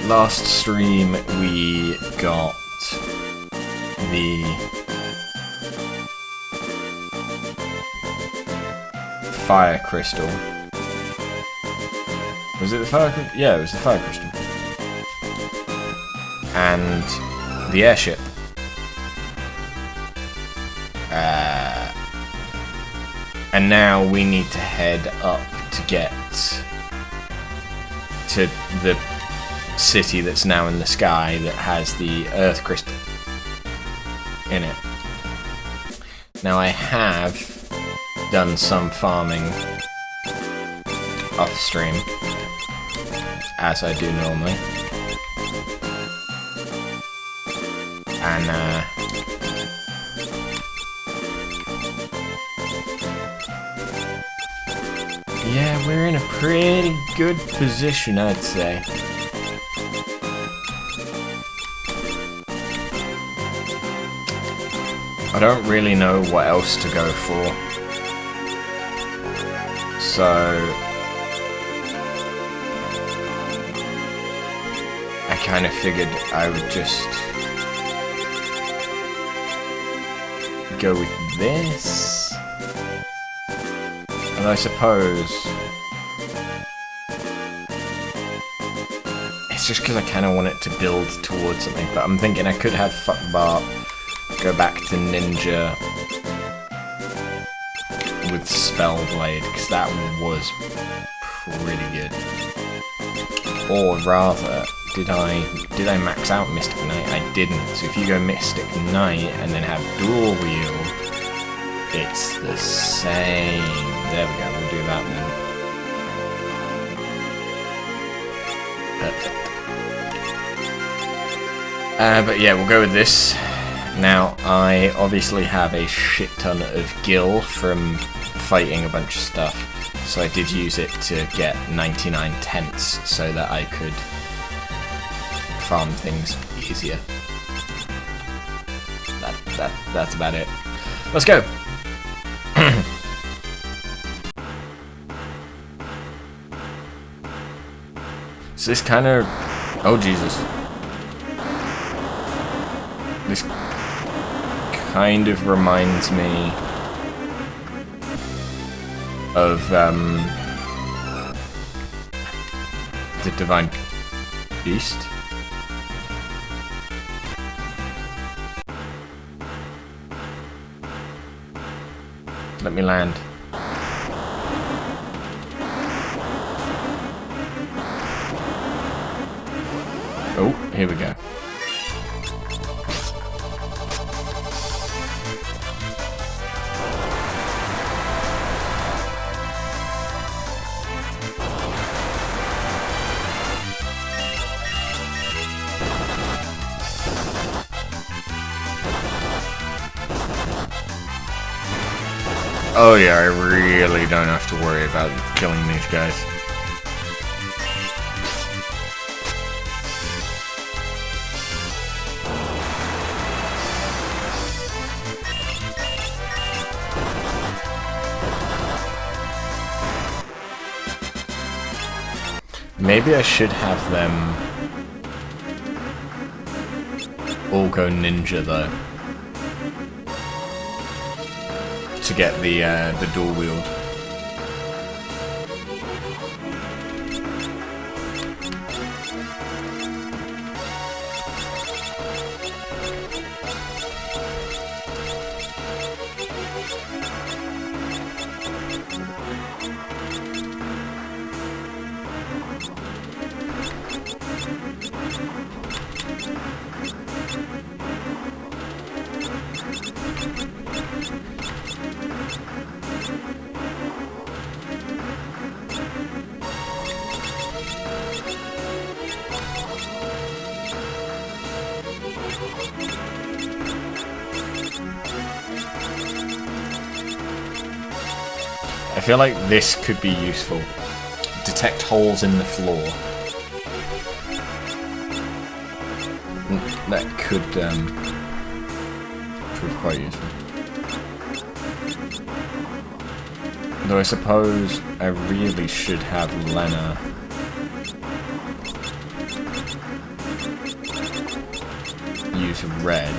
Last stream we got the fire crystal. Was it the fire crystal? Yeah, it was the fire crystal. And the airship. And now we need to head up to get to the city that's now in the sky that has the earth crystal in it. Now I have done some farming off stream, as I do normally, and yeah, we're in a pretty good position, I'd say. I don't really know what else to go for, so I kind of figured I would just go with this. And I suppose it's just because I kind of want it to build towards something, but I'm thinking I could have fuck Bart, go back to Ninja with Spellblade, because that was pretty good. Or rather, did I max out Mystic Knight? I didn't. So if you go Mystic Knight and then have dual wield, it's the same. There we go, we'll do that then. Perfect. But yeah, we'll go with this. Now, I obviously have a shit ton of gil from fighting a bunch of stuff, so I did use it to get 99 tenths so that I could farm things easier. That's about it. Let's go! So this kind of... Oh, Jesus. This kind of reminds me of the Divine Beast. Let me land. Oh, here we go. Oh yeah, I really don't have to worry about killing these guys. Maybe I should have them all go ninja though, to get the dual wield. I feel like this could be useful. Detect holes in the floor. That could prove quite useful. Though I suppose I really should have Lena use red.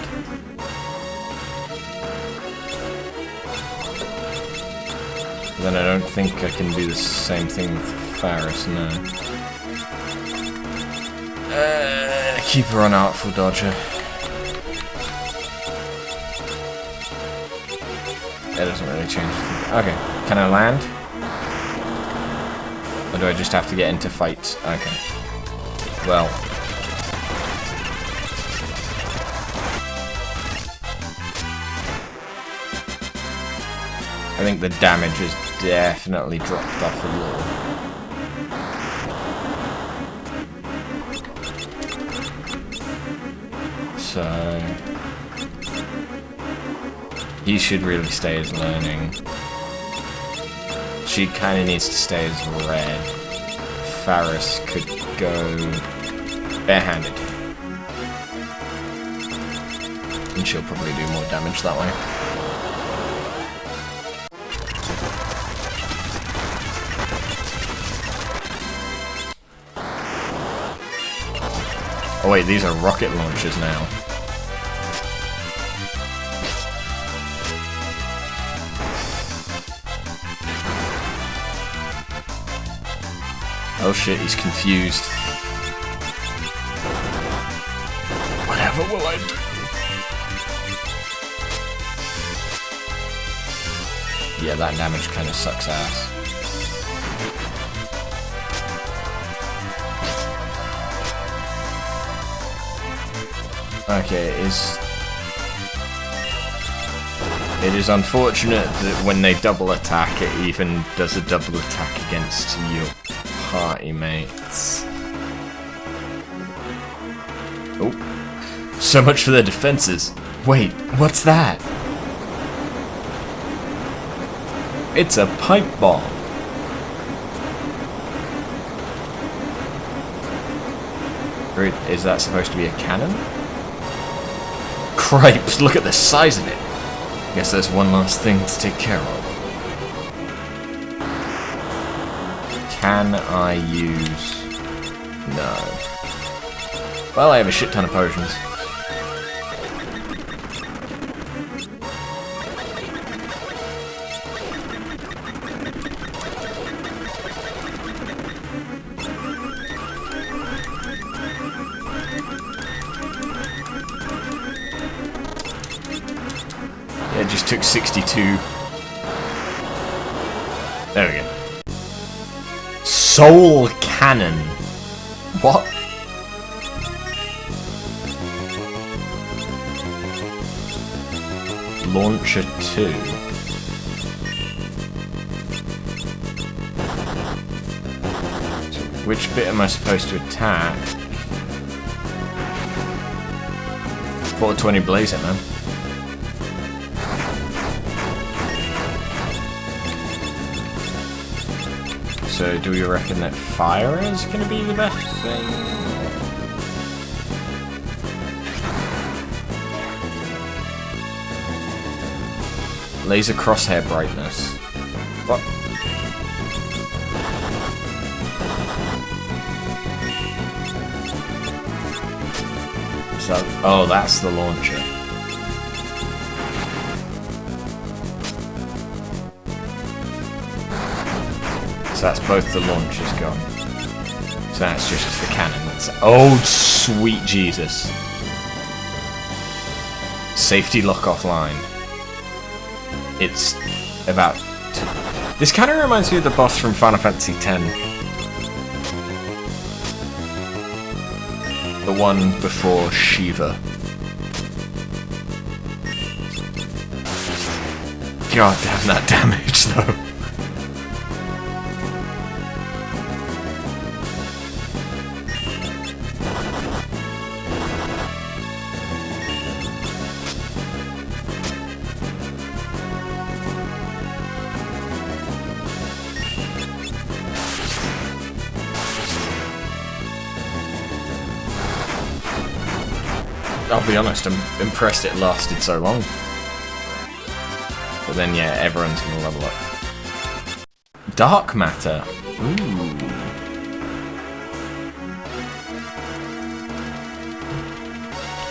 But then I don't think I can do the same thing with Faris, no. Keep her on Artful Dodger. That doesn't really change anything. Okay, can I land? Or do I just have to get into fights? Okay. Well. I think the damage has definitely dropped off a little. So he should really stay as learning. She kind of needs to stay as red. Faris could go barehanded. And she'll probably do more damage that way. Oh wait, these are rocket launchers now. Oh shit, he's confused. Whatever will I do? Yeah, that damage kind of sucks ass. Okay, it is unfortunate that when they double attack, it even does a double attack against your party mates. Oh, so much for their defenses. Wait, what's that? It's a pipe bomb. Or is that supposed to be a cannon? Cripes, look at the size of it. Guess there's one last thing to take care of. Can I use... No. Well, I have a shit ton of potions. It just took 62. There we go. Soul Cannon. What? Launcher 2. So which bit am I supposed to attack? 420 blaze it, man. So do we reckon that fire is going to be the best thing? Laser crosshair brightness. What? So, oh, that's the launcher. So that's both the launchers gone. So that's just the cannon. Oh, sweet Jesus. Safety lock offline. It's about... This kind of reminds me of the boss from Final Fantasy X. The one before Shiva. God damn that damage though. I'll be honest, I'm impressed it lasted so long. But then, yeah, everyone's gonna level up. Dark matter. Ooh.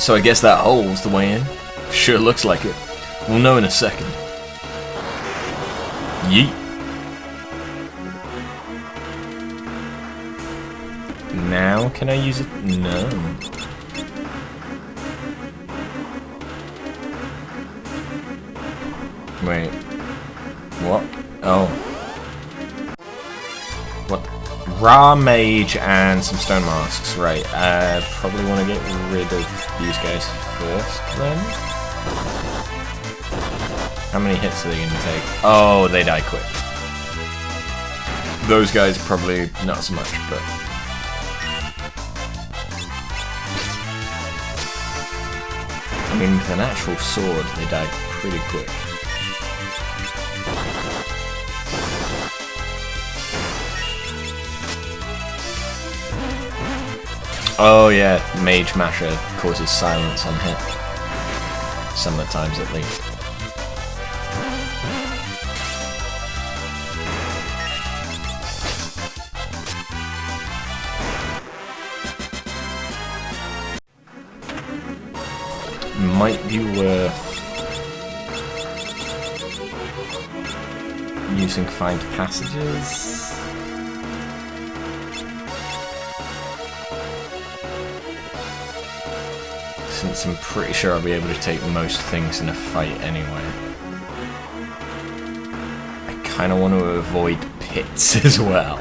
So I guess that hole's the way in. Sure looks like it. We'll know in a second. Yeet. Now can I use it? No. Wait. What? Oh. What? Raw mage and some stone masks. Right. Probably want to get rid of these guys first then. How many hits are they going to take? Oh, they die quick. Those guys probably not so much, but... I mean, with an actual sword, they die pretty quick. Oh yeah, Mage Masher causes silence on hit. Some of the times at least. Might be worth using Find Passages. Since I'm pretty sure I'll be able to take most things in a fight anyway. I kind of want to avoid pits as well.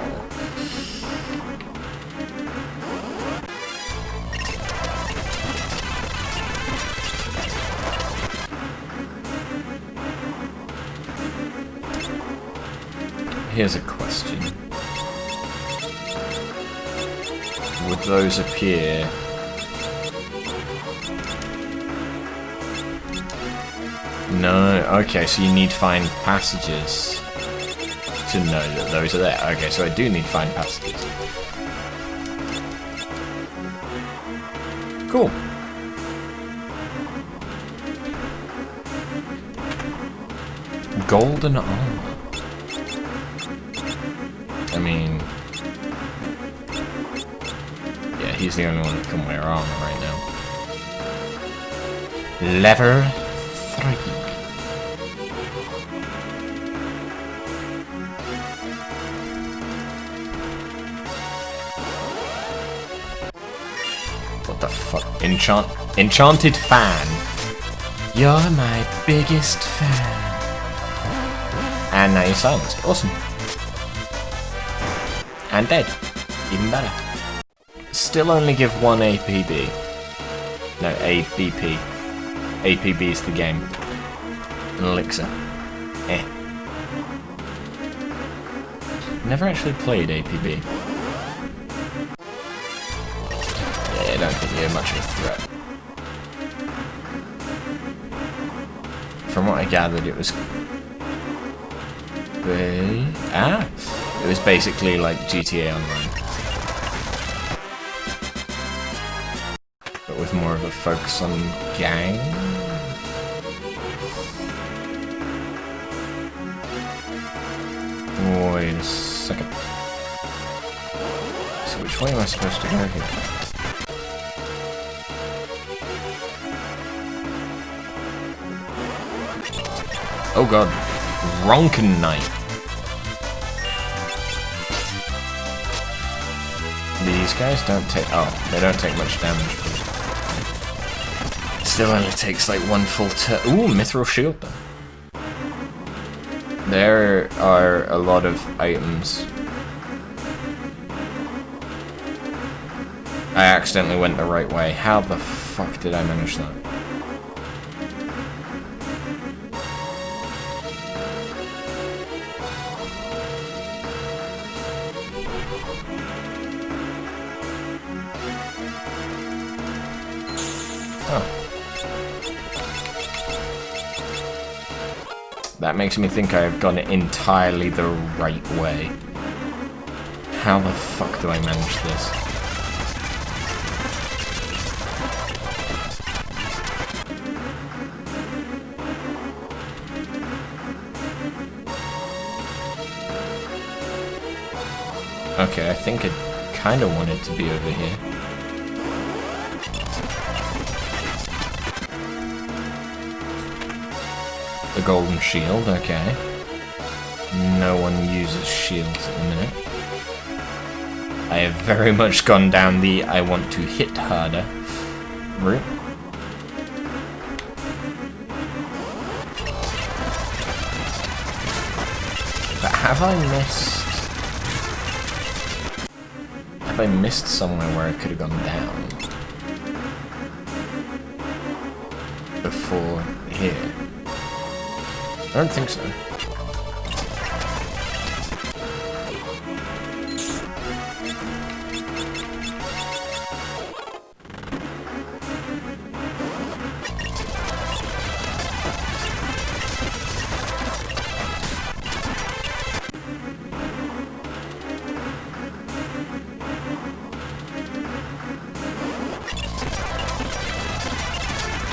Here's a question. Would those appear... No, okay, so you need Find Passages to know that those are there. Okay, so I do need Find Passages. Cool. Golden armor. I mean... yeah, he's the only one that can wear armor right now. Level 3. What the fuck? Enchanted fan. You're my biggest fan. And now you're silenced. Awesome. And dead. Even better. Still only give 1 APB. No, ABP. APB is the game. An elixir. Eh. Never actually played APB. Yeah, I don't think you're much of a threat. From what I gathered, it was... it was basically like GTA Online. But with more of a focus on gang. Wait a second. So which way am I supposed to go here? Oh god. Ronken Knight. These guys don't take... oh, they don't take much damage. Still only takes like 1 full turn. Ooh, Mithril Shield though. There are a lot of items. I accidentally went the right way. How the fuck did I manage that? Oh. That makes me think I have gone it entirely the right way. How the fuck do I manage this? Okay, I think I kind of want it to be over here. The golden shield, okay. No one uses shields at the minute. I have very much gone down the I want to hit harder route. But have I missed somewhere where I could have gone down before here? I don't think so.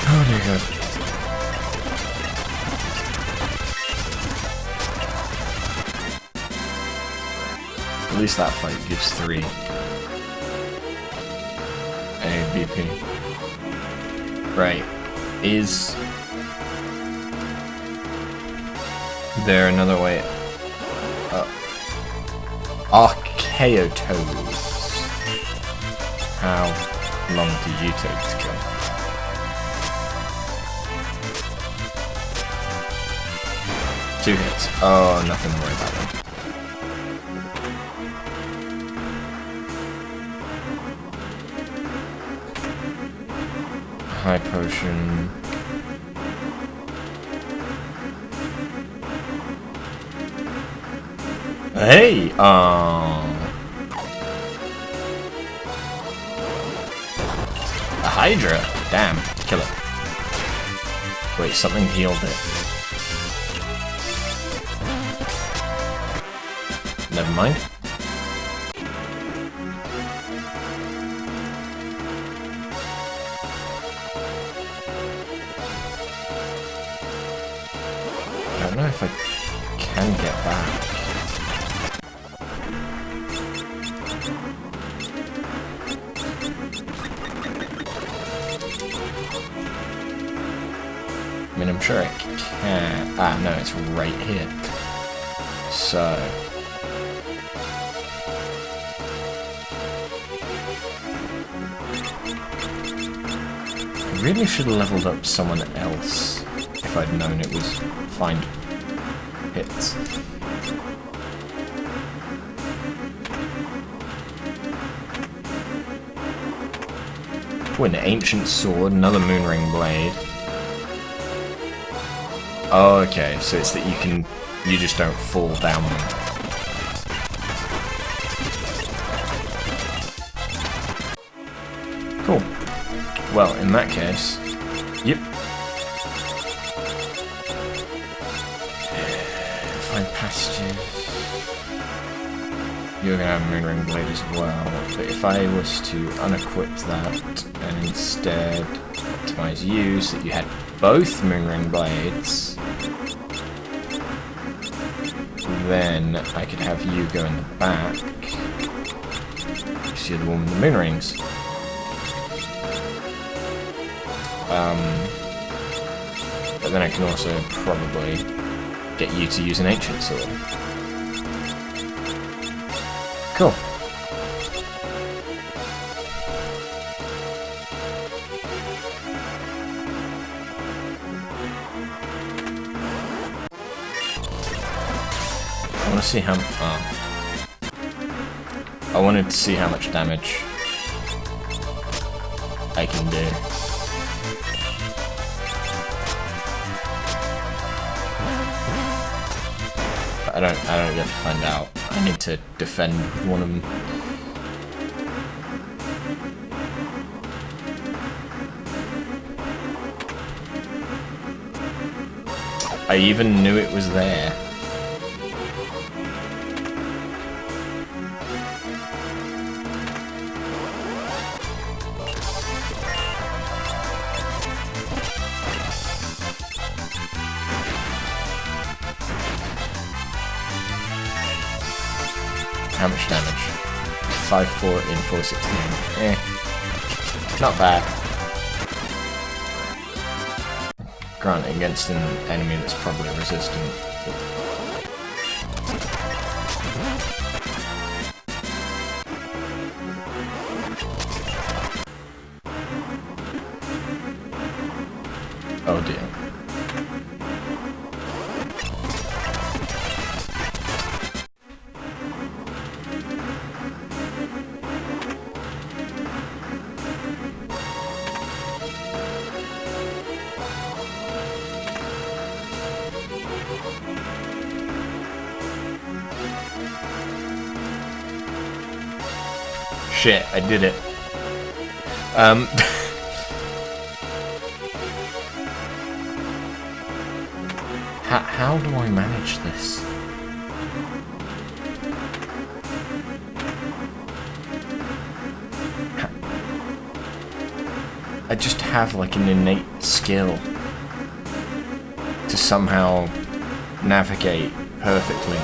Oh dear God. At least that fight gives 3 ABP. Right. Is there another way up? Archaeotoads. How long do you take to kill? Two hits. Oh, nothing to worry about then. High potion. Hey! A Hydra? Damn, kill it. Wait, something healed it. Never mind. I don't know if I can get back. I mean, I'm sure I can. Ah, no, it's right here. So. I really should have leveled up someone else if I'd known it was find hits. Oh, an ancient sword, another moonring blade. Oh, okay, so it's that you just don't fall down them. Cool. Well, in that case, yep. Find pastures. You're gonna have a moonring blade as well, but if I was to unequip that and instead optimize you so that you had both moonring blades, then I could have you go in the back, because you're the one with the moonrings. But then I can also probably get you to use an ancient sword. Cool. I want to see how. I wanted to see how much damage I can do. I don't get to find out. I need to defend with one of them. I even knew it was there. How much damage? 5-4 in 416. Not bad. granted against an enemy that's probably resistant. Oh dear. Shit, I did it. How do I manage this? I just have like an innate skill to somehow navigate perfectly.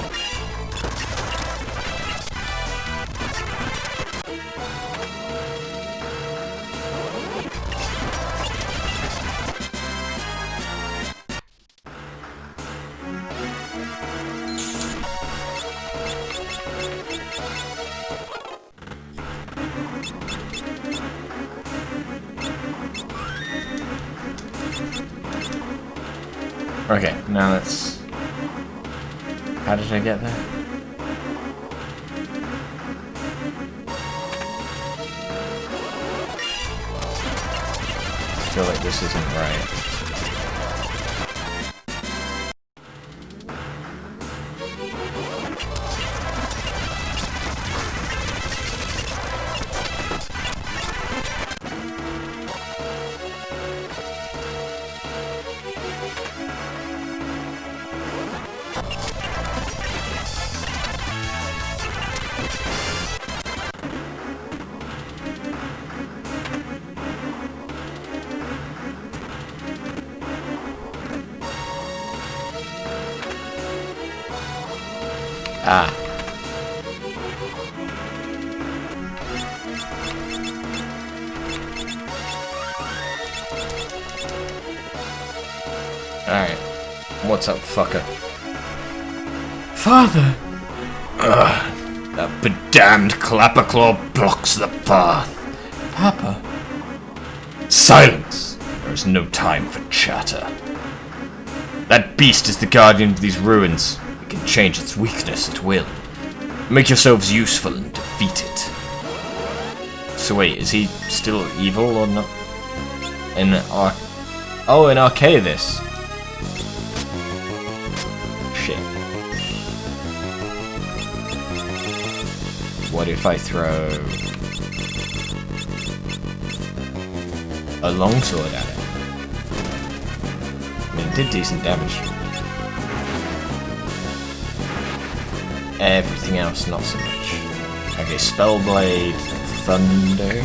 Okay, now let's... How did I get there? I feel like this isn't right. Ah. Alright. What's up, fucker? Father! Ugh. That bedamned clapperclaw blocks the path. Papa? Silence! There is no time for chatter. That beast is the guardian of these ruins. It can change its weakness at will. Make yourselves useful and defeat it. So wait, is he still evil or not? In Arcavis. Shit. What if I throw a longsword at it? I mean, it did decent damage. Everything else, not so much. Okay, Spellblade, Thunder.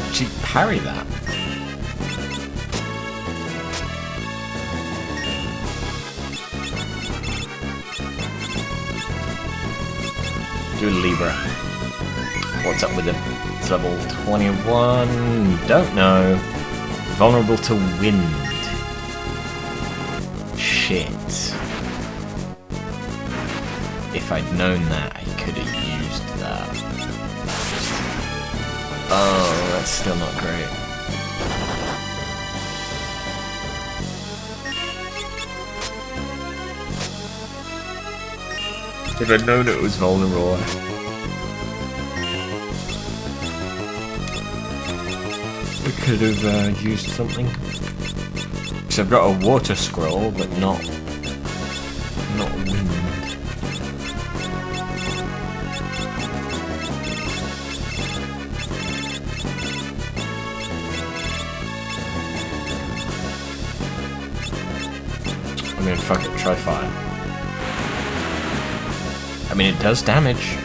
Did she parry that? Do a Libra. What's up with him? It's level 21. Don't know. Vulnerable to wind. Shit. If I'd known that, I could have used that. Oh, that's still not great. If I'd known it was vulnerable, I could have used something. Because I've got a water scroll, but not wind. I mean, fuck it, try fire. I mean, it does damage.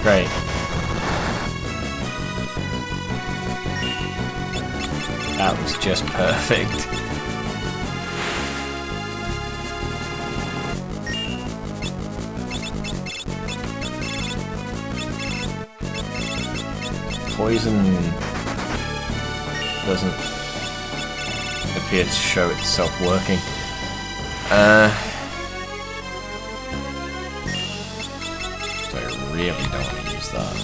Great. That was just perfect. Poison doesn't appear to show itself working. So I really don't want to use that.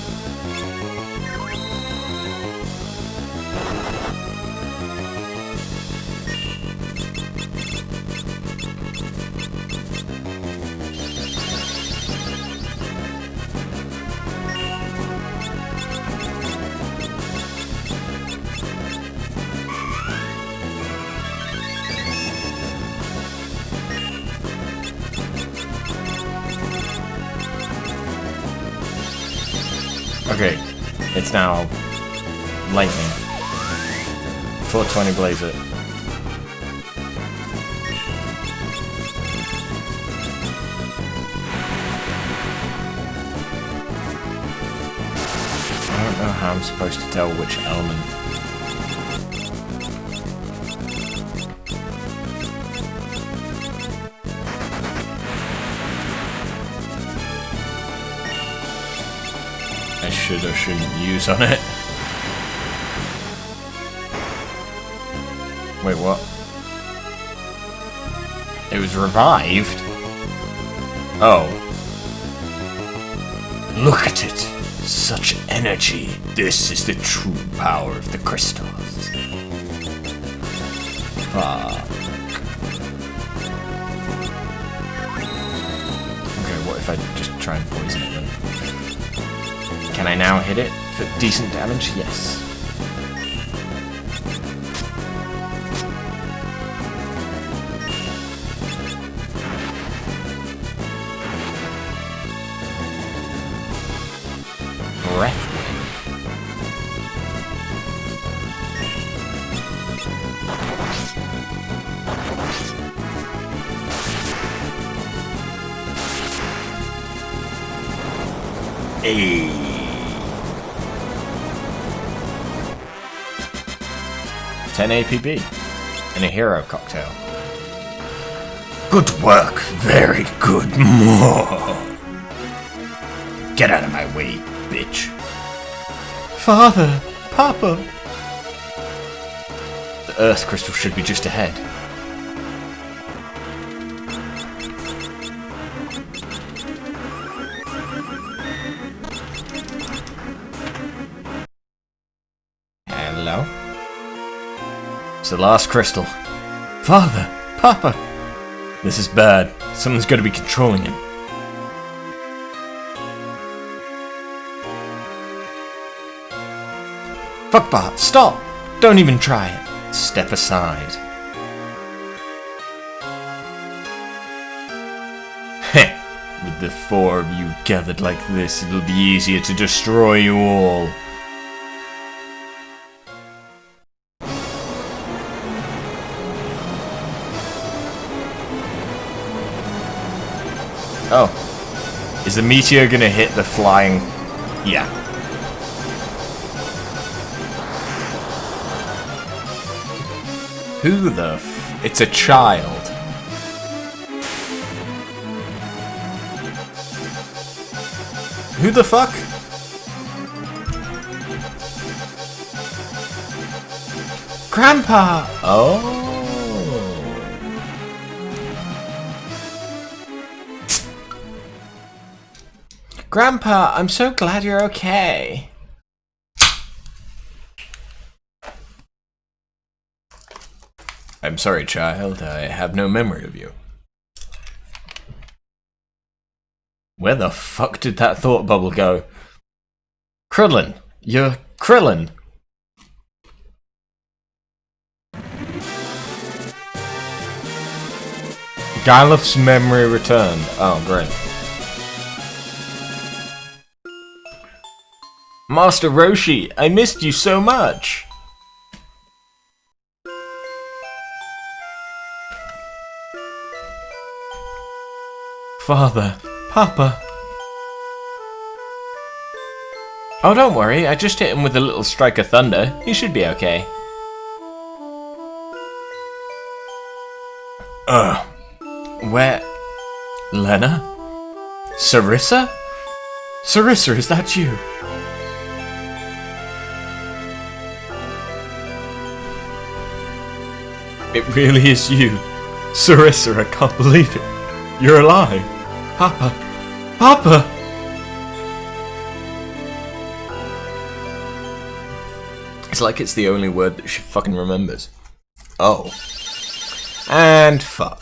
Okay, it's now lightning. 420 blaze it. I don't know how I'm supposed to tell which element. I should or shouldn't use on it. Wait, what? It was revived? Oh. Look at it! Such energy. This is the true power of the crystals. Fuck. Okay, what if I just try and poison it then? Can I now hit it for decent damage? Yes. Breath. Hey. 10 APB and a hero cocktail. Good work, very good. More. Get out of my way, bitch. Father, Papa. The Earth crystal should be just ahead. Hello? It's the last crystal. Father! Papa! This is bad. Someone's got to be controlling him. Fuck Bart, stop! Don't even try it. Step aside. Heh! With the four of you gathered like this, it'll be easier to destroy you all. Oh. Is the meteor gonna hit the flying... Yeah. Who the f... It's a child. Who the fuck? Grandpa! Oh. Grandpa, I'm so glad you're okay. I'm sorry, child. I have no memory of you. Where the fuck did that thought bubble go? Krillin! You're Krillin! Galuf's memory returned. Oh, great. Master Roshi, I missed you so much! Father, Papa. Oh, don't worry, I just hit him with a little strike of thunder. He should be okay. Where? Lena? Sarissa? Sarissa, is that you? It really is you. Sarissa, I can't believe it. You're alive. Papa. Papa! It's like it's the only word that she fucking remembers. Oh. And fuck.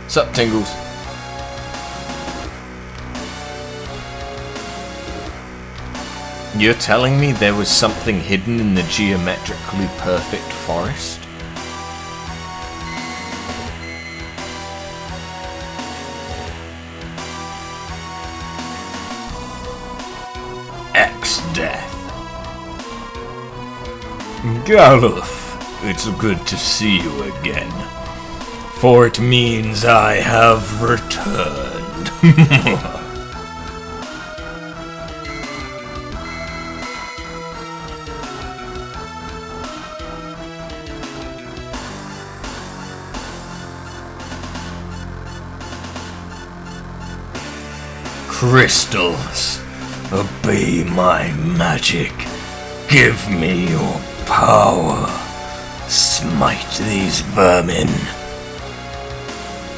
Sup, Tingles? You're telling me there was something hidden in the geometrically perfect forest? Exdeath. Galuf, it's good to see you again. For it means I have returned. Crystals, obey my magic. Give me your power. Smite these vermin.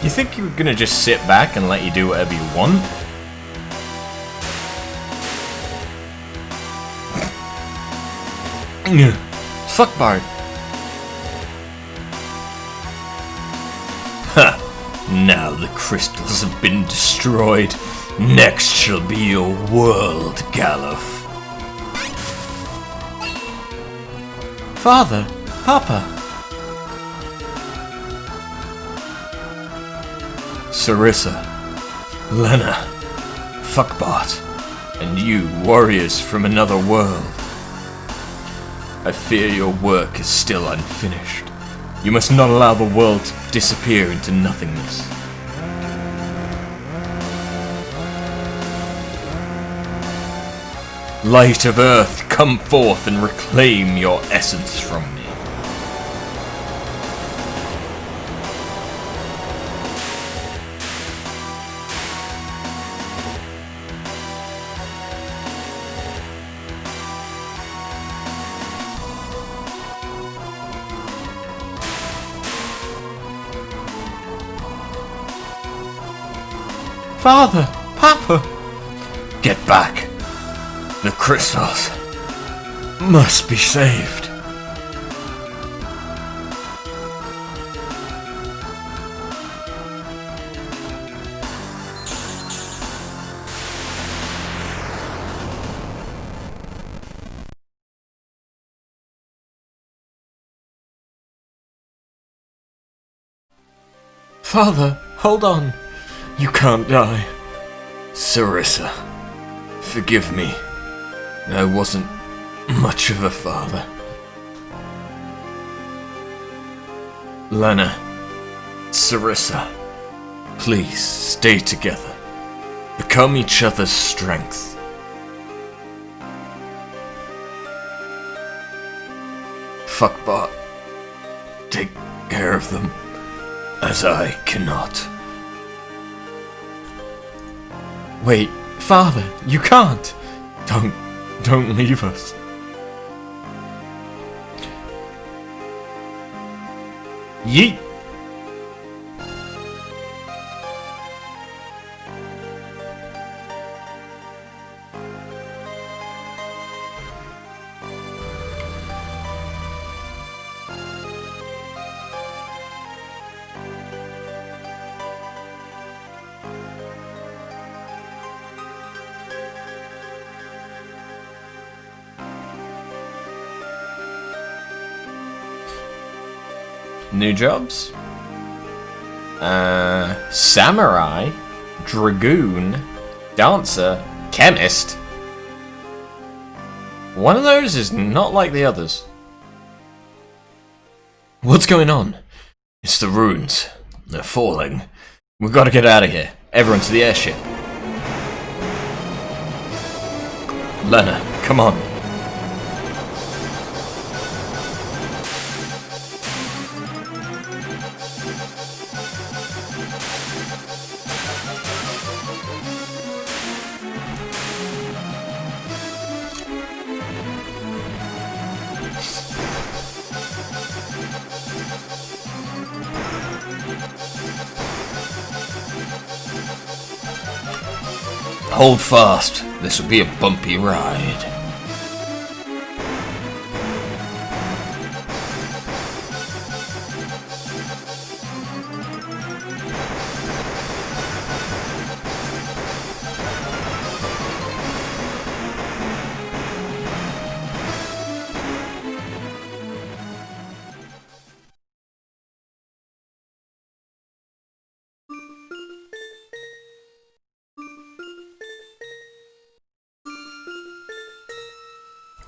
You think you were gonna just sit back and let you do whatever you want? Fuck Bart. Ha! Now the crystals have been destroyed. Next shall be your world, Galuf. Father, Papa. Sarissa, Lena, Fuckbart, and you, warriors from another world. I fear your work is still unfinished. You must not allow the world to disappear into nothingness. Light of Earth, come forth and reclaim your essence from me. Father! Papa! Get back! The crystals must be saved. Father, hold on. You can't die. Sarissa, forgive me. I wasn't much of a father. Lena, Sarissa, please stay together. Become each other's strength. Fuckbot, take care of them, as I cannot. Wait, Father, you can't! Don't leave us. Yeet! New jobs? Samurai, Dragoon, Dancer, Chemist. One of those is not like the others. What's going on? It's the runes. They're falling. We've got to get out of here. Everyone to the airship. Lena, come on. Hold fast. This will be a bumpy ride.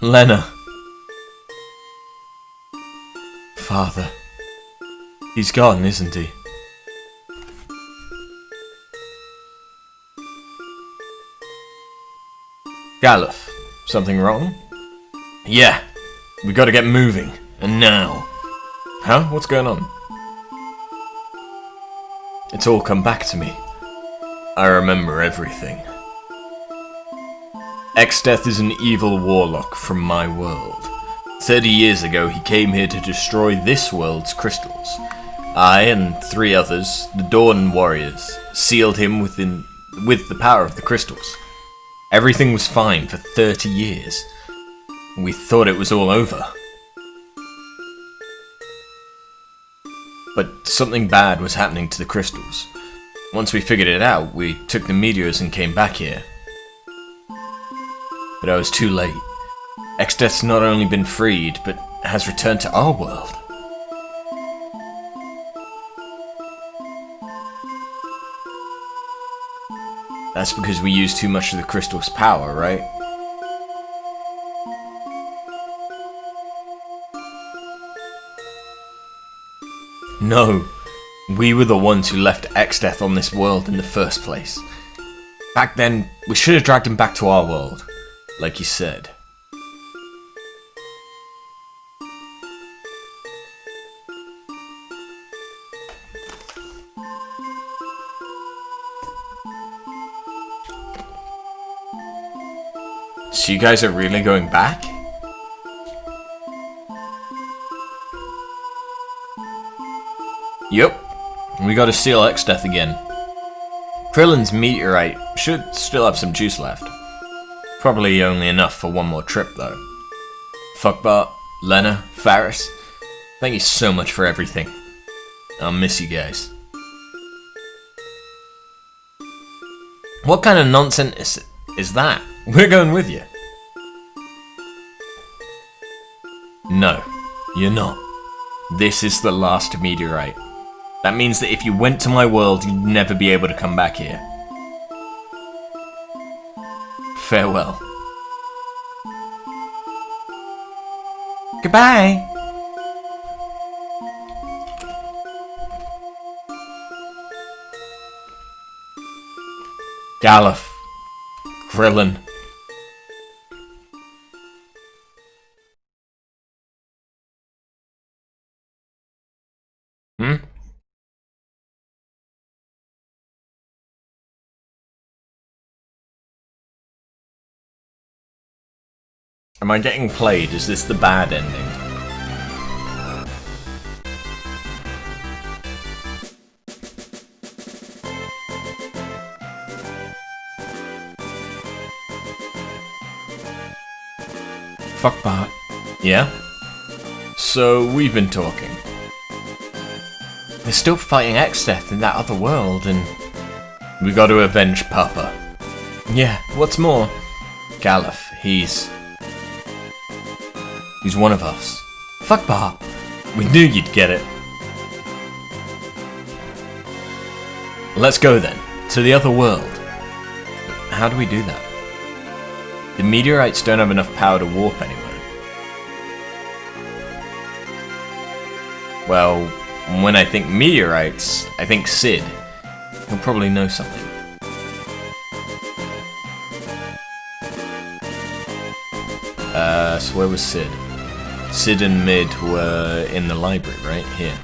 Lena. Father. He's gone, isn't he? Galuf, something wrong? Yeah, we gotta get moving, and now. Huh? What's going on? It's all come back to me. I remember everything. Exdeath is an evil warlock from my world. 30 years ago he came here to destroy this world's crystals. I and 3 others, the Dawn Warriors, sealed him with the power of the crystals. Everything was fine for 30 years. We thought it was all over. But something bad was happening to the crystals. Once we figured it out, we took the meteors and came back here. But I was too late. Exdeath's not only been freed, but has returned to our world. That's because we used too much of the crystal's power, right? No, we were the ones who left Exdeath on this world in the first place. Back then, we should have dragged him back to our world. Like you said. So you guys are really going back? Yup. We gotta seal Exdeath again. Krillin's meteorite should still have some juice left. Probably only enough for one more trip, though. Fuck Bart, Lena, Faris, thank you so much for everything. I'll miss you guys. What kind of nonsense is that? We're going with you. No, you're not. This is the last meteorite. That means that if you went to my world, you'd never be able to come back here. Farewell. Goodbye. Galuf. Krillin. Am I getting played? Is this the bad ending? Fuck Bart. Yeah? So, we've been talking. They're still fighting Exdeath in that other world, and we got to avenge Papa. Yeah, what's more, Galuf, he's one of us. Fuck Bart. We knew you'd get it. Let's go then, to the other world. How do we do that? The meteorites don't have enough power to warp anywhere. Well, when I think meteorites, I think Sid. He'll probably know something. So where was Sid? Sid and Mid were in the library, right? Here.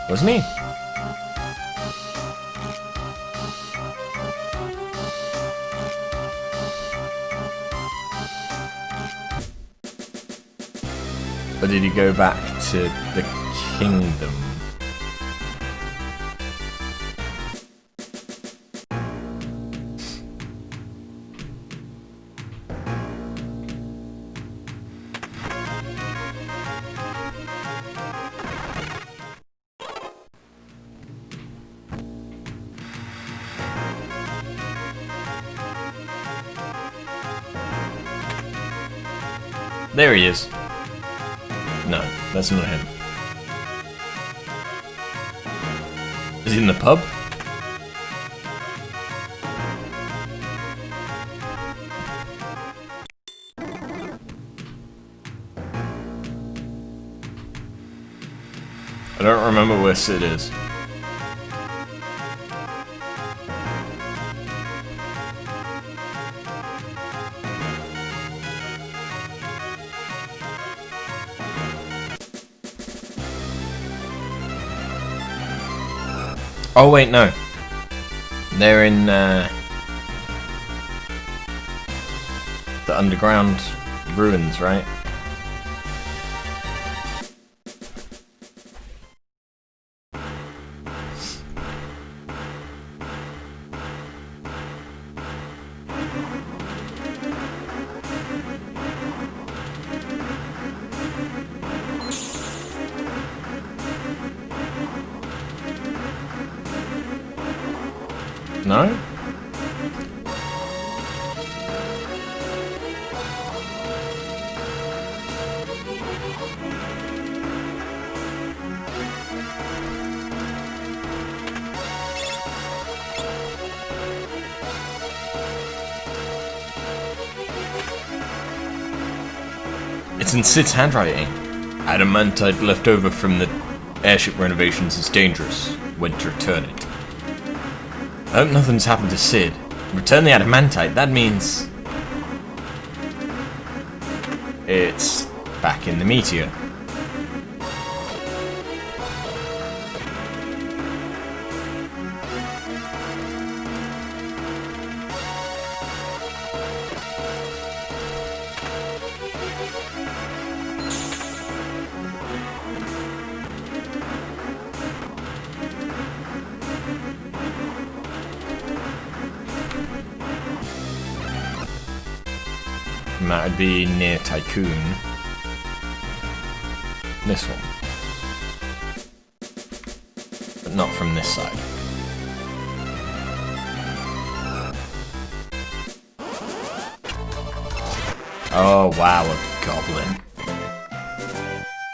Wasn't he? Or did he go back to the kingdom? There he is. No, that's not him. Is he in the pub? I don't remember where Sid is. Oh wait, no. They're in the underground ruins, right? No? It's in Sid's handwriting. Adamantite left over from the airship renovations is dangerous. When to return it. I hope nothing's happened to Sid. Return the adamantite, that means... it's back in the meteor. That would be near Tycoon. This one. But not from this side. Oh wow, a goblin.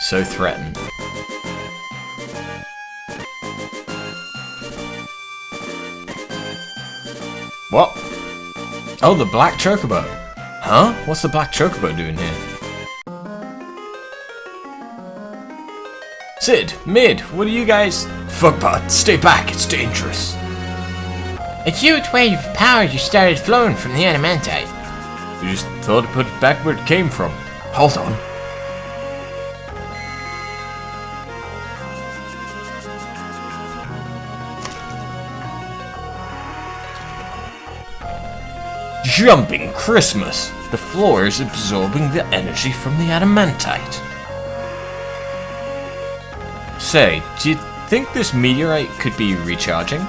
So threatened. What? Oh, the black chocobo. Huh? What's the black chocobo doing here? Sid, Mid, what are you guys... Fuck Bartz, stay back, it's dangerous. A huge wave of power just started flowing from the adamantite. You just thought to put it back where it came from. Hold on. Jumping Christmas! The floor is absorbing the energy from the adamantite. Say, do you think this meteorite could be recharging?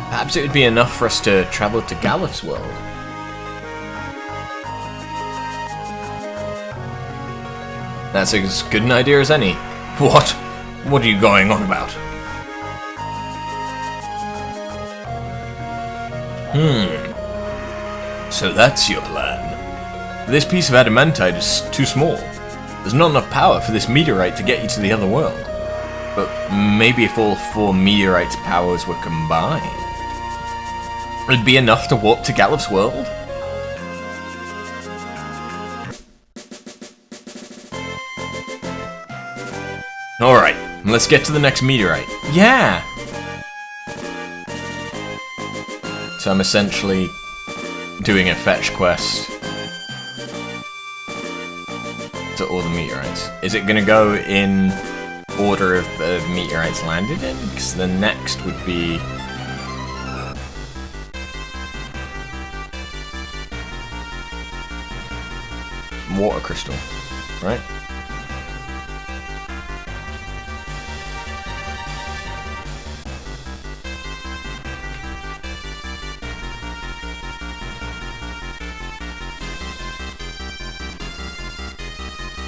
Perhaps it would be enough for us to travel to Galif's world. That's as good an idea as any. What? What are you going on about? So that's your plan. This piece of adamantite is too small. There's not enough power for this meteorite to get you to the other world. But maybe if all 4 meteorites' powers were combined, it'd be enough to warp to Galuf's world? Alright, let's get to the next meteorite. Yeah! So I'm essentially doing a fetch quest to all the meteorites. Is it gonna go in order of the meteorites landed in? Because the next would be... water crystal, right?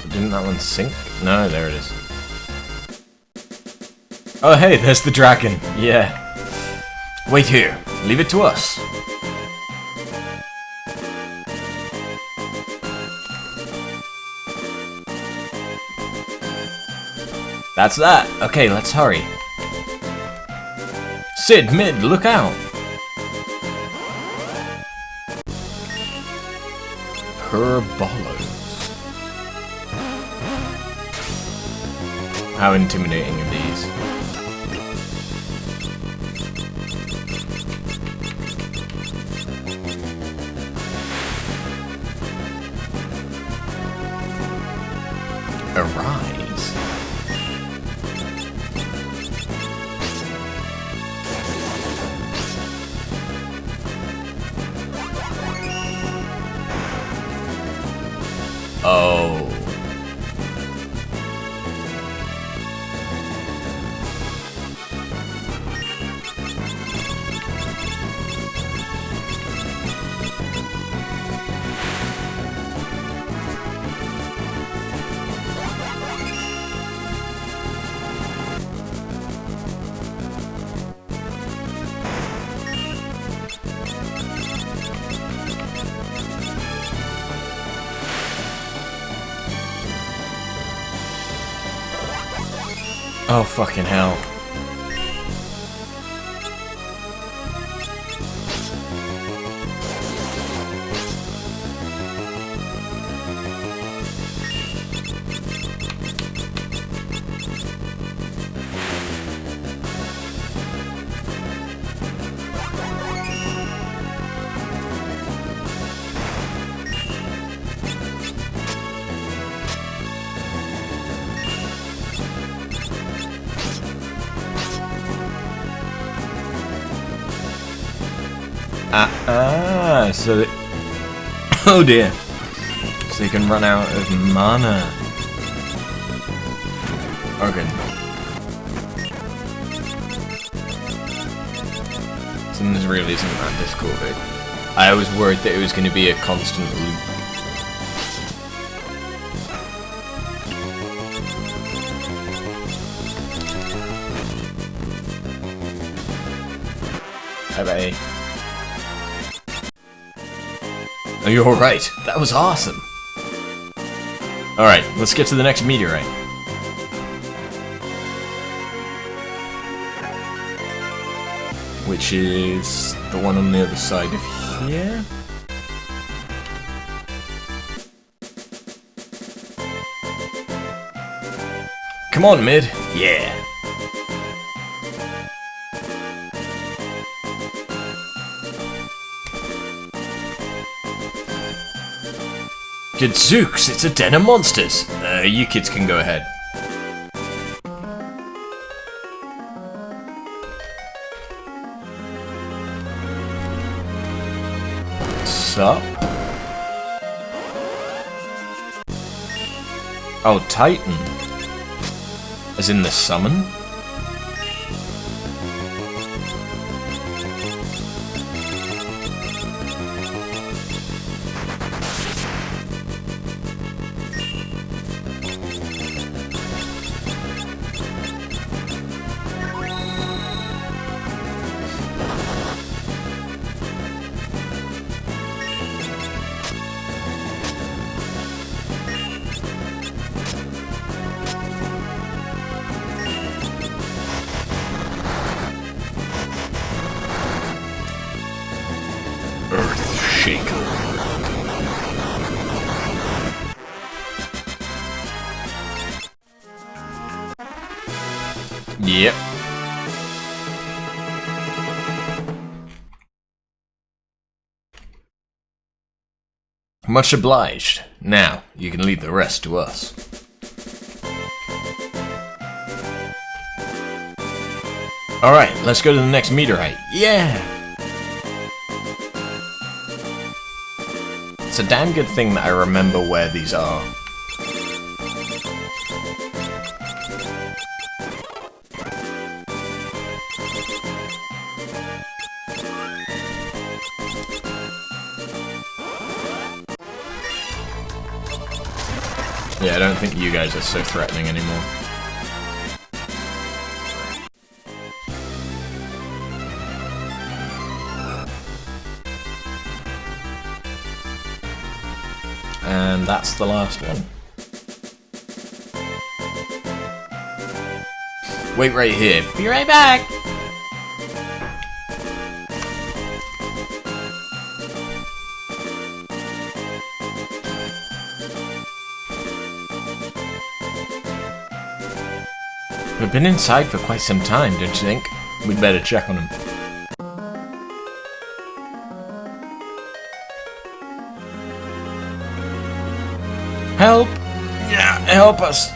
Didn't that one sink? No, there it is. Oh hey, there's the dragon. Yeah. Wait here. Leave it to us. That's that. Okay, let's hurry. Sid, Mid, look out. Perbolos. How intimidating are these? Arise. Oh. Oh, fucking hell. So it... oh dear. So you can run out of mana. Okay. So this really isn't that difficult, right? I was worried that it was going to be a constant loop. Bye-bye. Oh, you're alright. That was awesome. Alright, let's get to the next meteorite. Which is the one on the other side of here. Come on, Mid. Yeah. Gadzooks, it's a den of monsters. You kids can go ahead. Sup? Oh, Titan. As in the summon? unshaken. Yep. Much obliged. Now, you can leave the rest to us. Alright, let's go to the next meteorite. Yeah! It's a damn good thing that I remember where these are. Yeah, I don't think you guys are so threatening anymore. And that's the last one. Wait right here. Be right back! We've been inside for quite some time, don't you think? We'd better check on him. Help! Yeah, help us!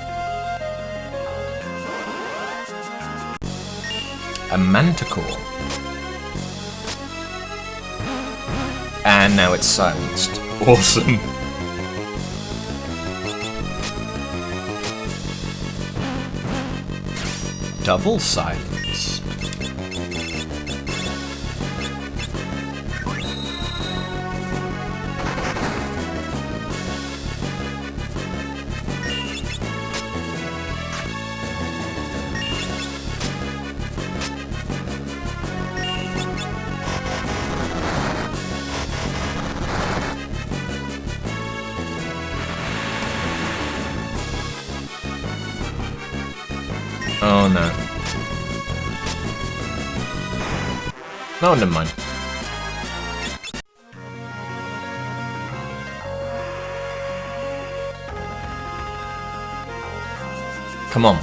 A manticore. And now it's silenced. Awesome. Double silence. Oh no. No, never mind. Come on.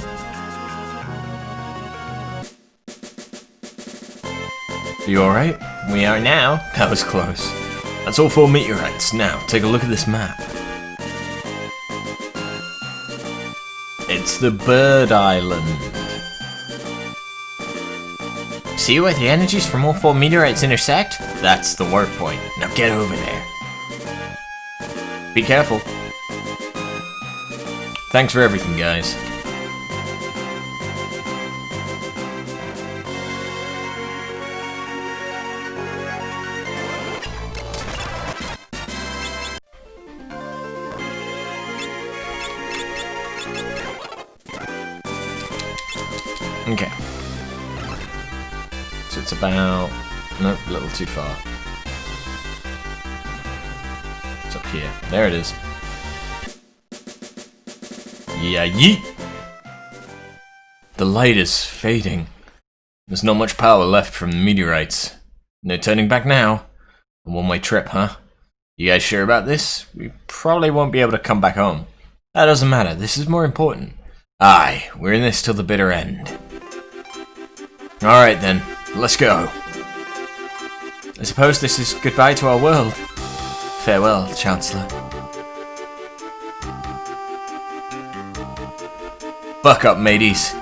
You alright? We are now. That was close. That's all 4 meteorites. Now, take a look at this map. It's the Bird Island. See where the energies from all 4 meteorites intersect? That's the warp point. Now get over there. Be careful. Thanks for everything, guys. Okay. So it's about... Nope, a little too far. It's up here. There it is. Yeah, yeet! The light is fading. There's not much power left from the meteorites. No turning back now. A one-way trip, huh? You guys sure about this? We probably won't be able to come back home. That doesn't matter. This is more important. Aye, we're in this till the bitter end. Alright then, let's go. I suppose this is goodbye to our world. Farewell, Chancellor. Buck up, mateys.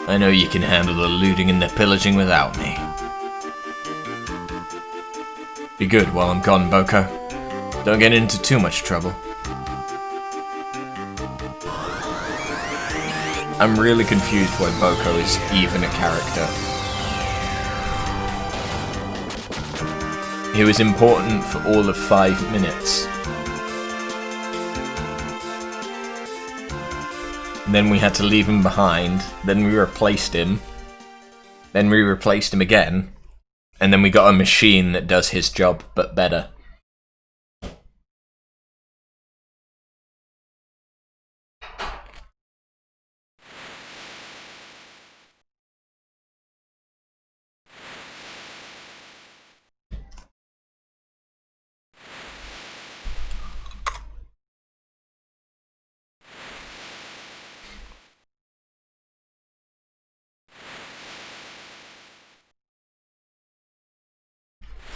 I know you can handle the looting and the pillaging without me. Be good while I'm gone, Boko. Don't get into too much trouble. I'm really confused why Boko is even a character. He was important for all of 5 minutes. Then we had to leave him behind, then we replaced him, then we replaced him again, and then we got a machine that does his job, but better.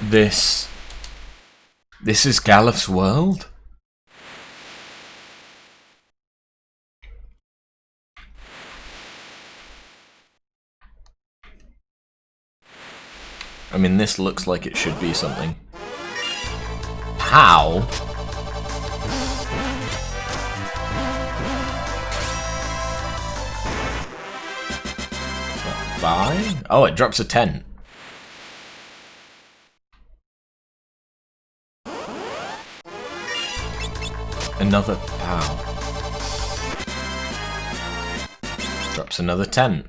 This is Galif's world? I mean, this looks like it should be something. How? Bye? Oh, it drops a 10. Another pow. Drops another 10.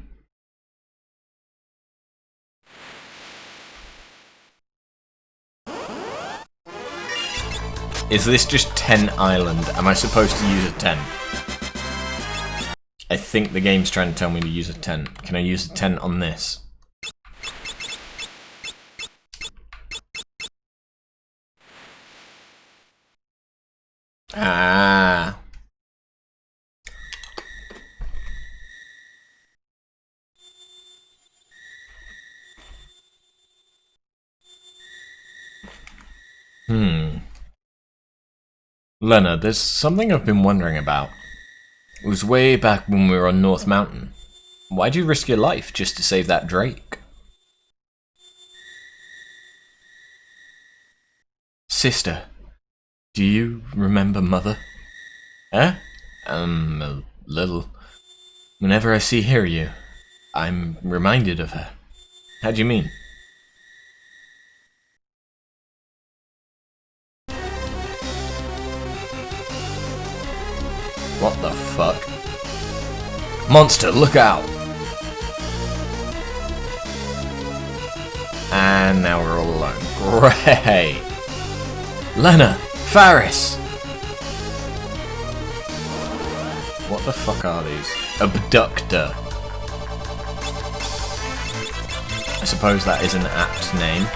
Is this just 10 island? Am I supposed to use a 10? I think the game's trying to tell me to use a 10. Can I use a 10 on this? Ah. Lena, there's something I've been wondering about. It was way back when we were on North Mountain. Why'd you risk your life just to save that Drake? Sister, do you remember Mother? Eh? A little. Whenever I see Hiryu, I'm reminded of her. How do you mean? What the fuck? Monster, look out! And now we're all alone. Great! Lena! Faris! What the fuck are these? Abductor. I suppose that is an apt name.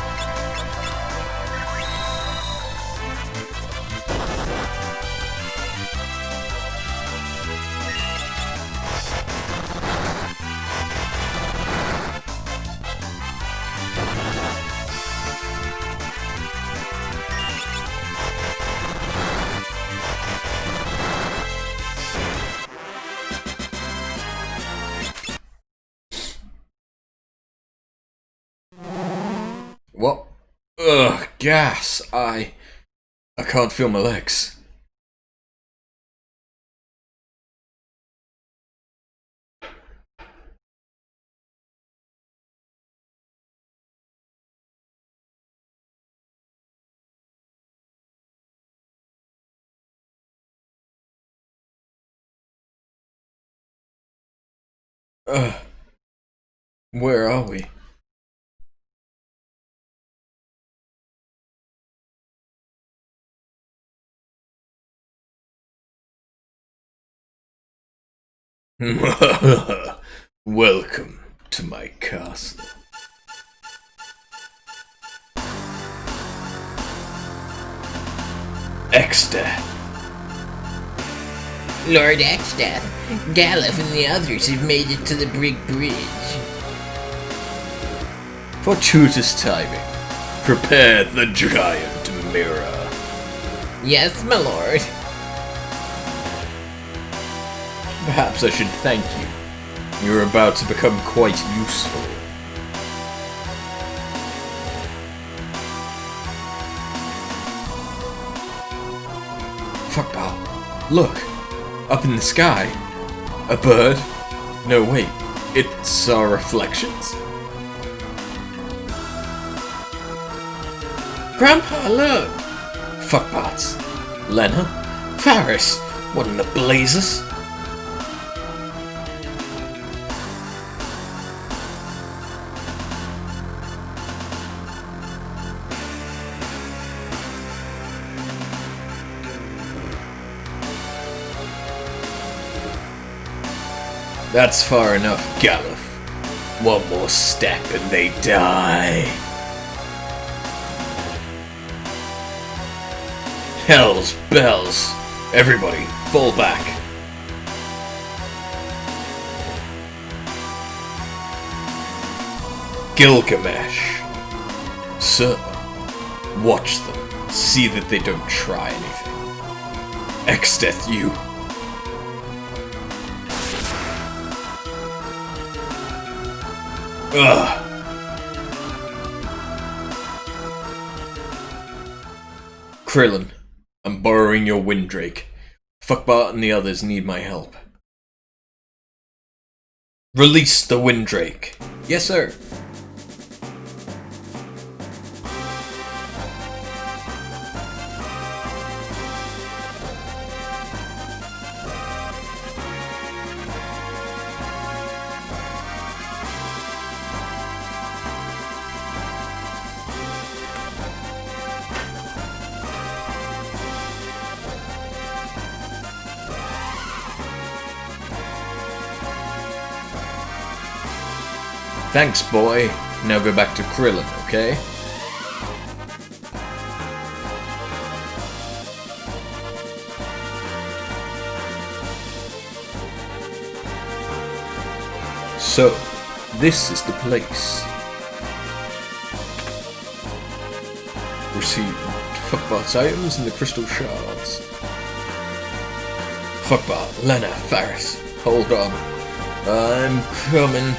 What? Ugh, gas. I can't feel my legs. Where are we? Welcome to my castle. Exdeath. Lord Exdeath, Galif and the others have made it to the Brig Bridge. Fortuitous timing. Prepare the giant mirror. Yes, my lord. Perhaps I should thank you. You're about to become quite useful. Fuck, pal. Look! Up in the sky. A bird? No, wait. It's our reflections? Grandpa, look! Fuck, Bartz. Lena? Faris? What in the blazes? That's far enough, Galif. One more step and they die. Hell's bells. Everybody, fall back. Gilgamesh. Sir, Watch them. See that they don't try anything. Exdeath you. Ugh. Krillin, I'm borrowing your Windrake. Fuckbart and the others need my help. Release the Windrake. Yes, sir. Thanks, boy. Now go back to Krillin, okay? So, this is the place. Receive Fuckbart's items and the crystal shards. Fuckbart, Lena, Faris, hold on. I'm coming.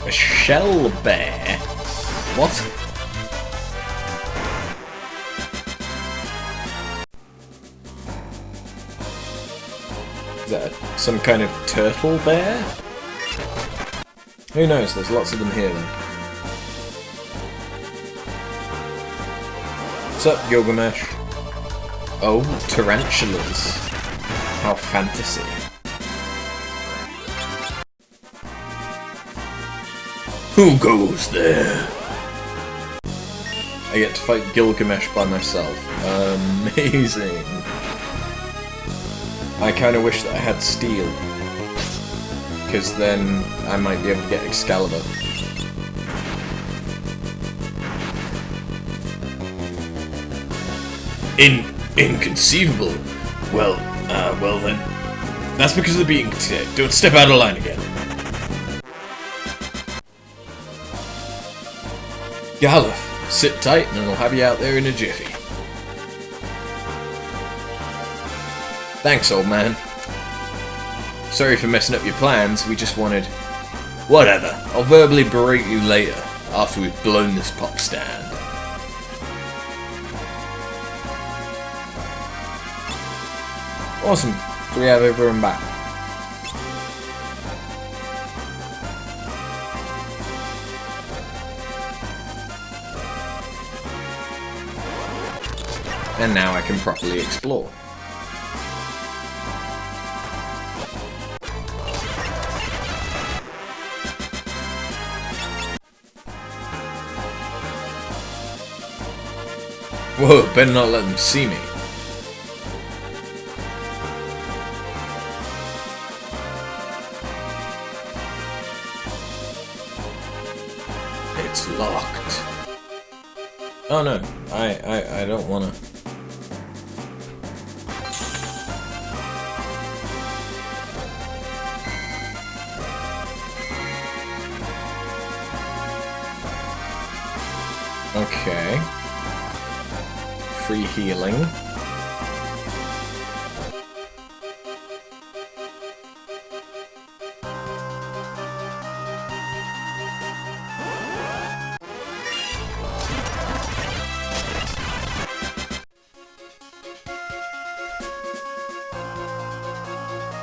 A shell bear? What? Is that some kind of turtle bear? Who knows, there's lots of them here then. What's up, Gilgamesh? Oh, tarantulas. How fantasy. Who goes there? I get to fight Gilgamesh by myself. Amazing. I kinda wish that I had steel. Because then I might be able to get Excalibur. Inconceivable? Well then. That's because of the being. Don't step out of line again. Galuf, sit tight and I'll have you out there in a jiffy. Thanks, old man. Sorry for messing up your plans, we just wanted... Whatever, I'll verbally berate you later, after we've blown this pop stand. Awesome, so we have over and back. And now I can properly explore. Whoa, better not let them see me. It's locked. Oh no, I don't wanna. Okay. Free healing.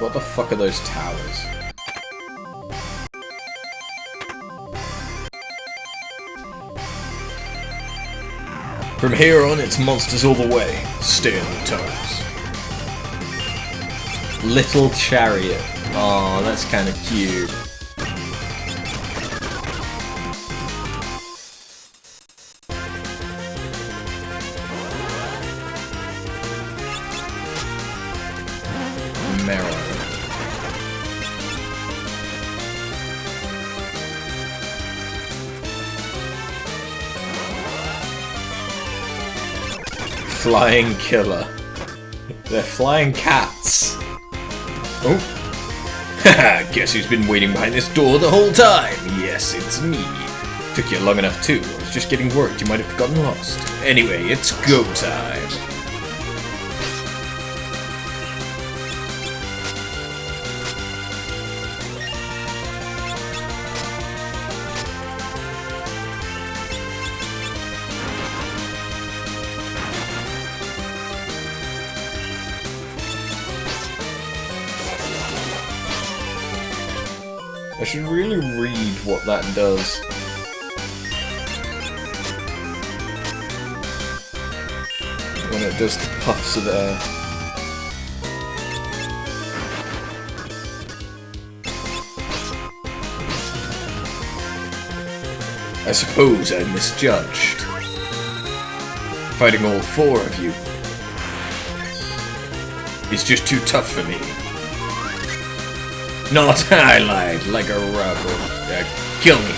What the fuck are those towers? From here on, it's monsters all the way. Stay on your toes. Little chariot. Aw, that's kind of cute. Flying killer. They're flying cats. Oh. Haha, guess who's been waiting behind this door the whole time? Yes, it's me. Took you long enough too. I was just getting worried you might have gotten lost. Anyway, it's go time. I should really read what that does. When it does the puffs of air. I suppose I misjudged. Fighting all four of you is just too tough for me. Not I lied, like a rubber. Kill me.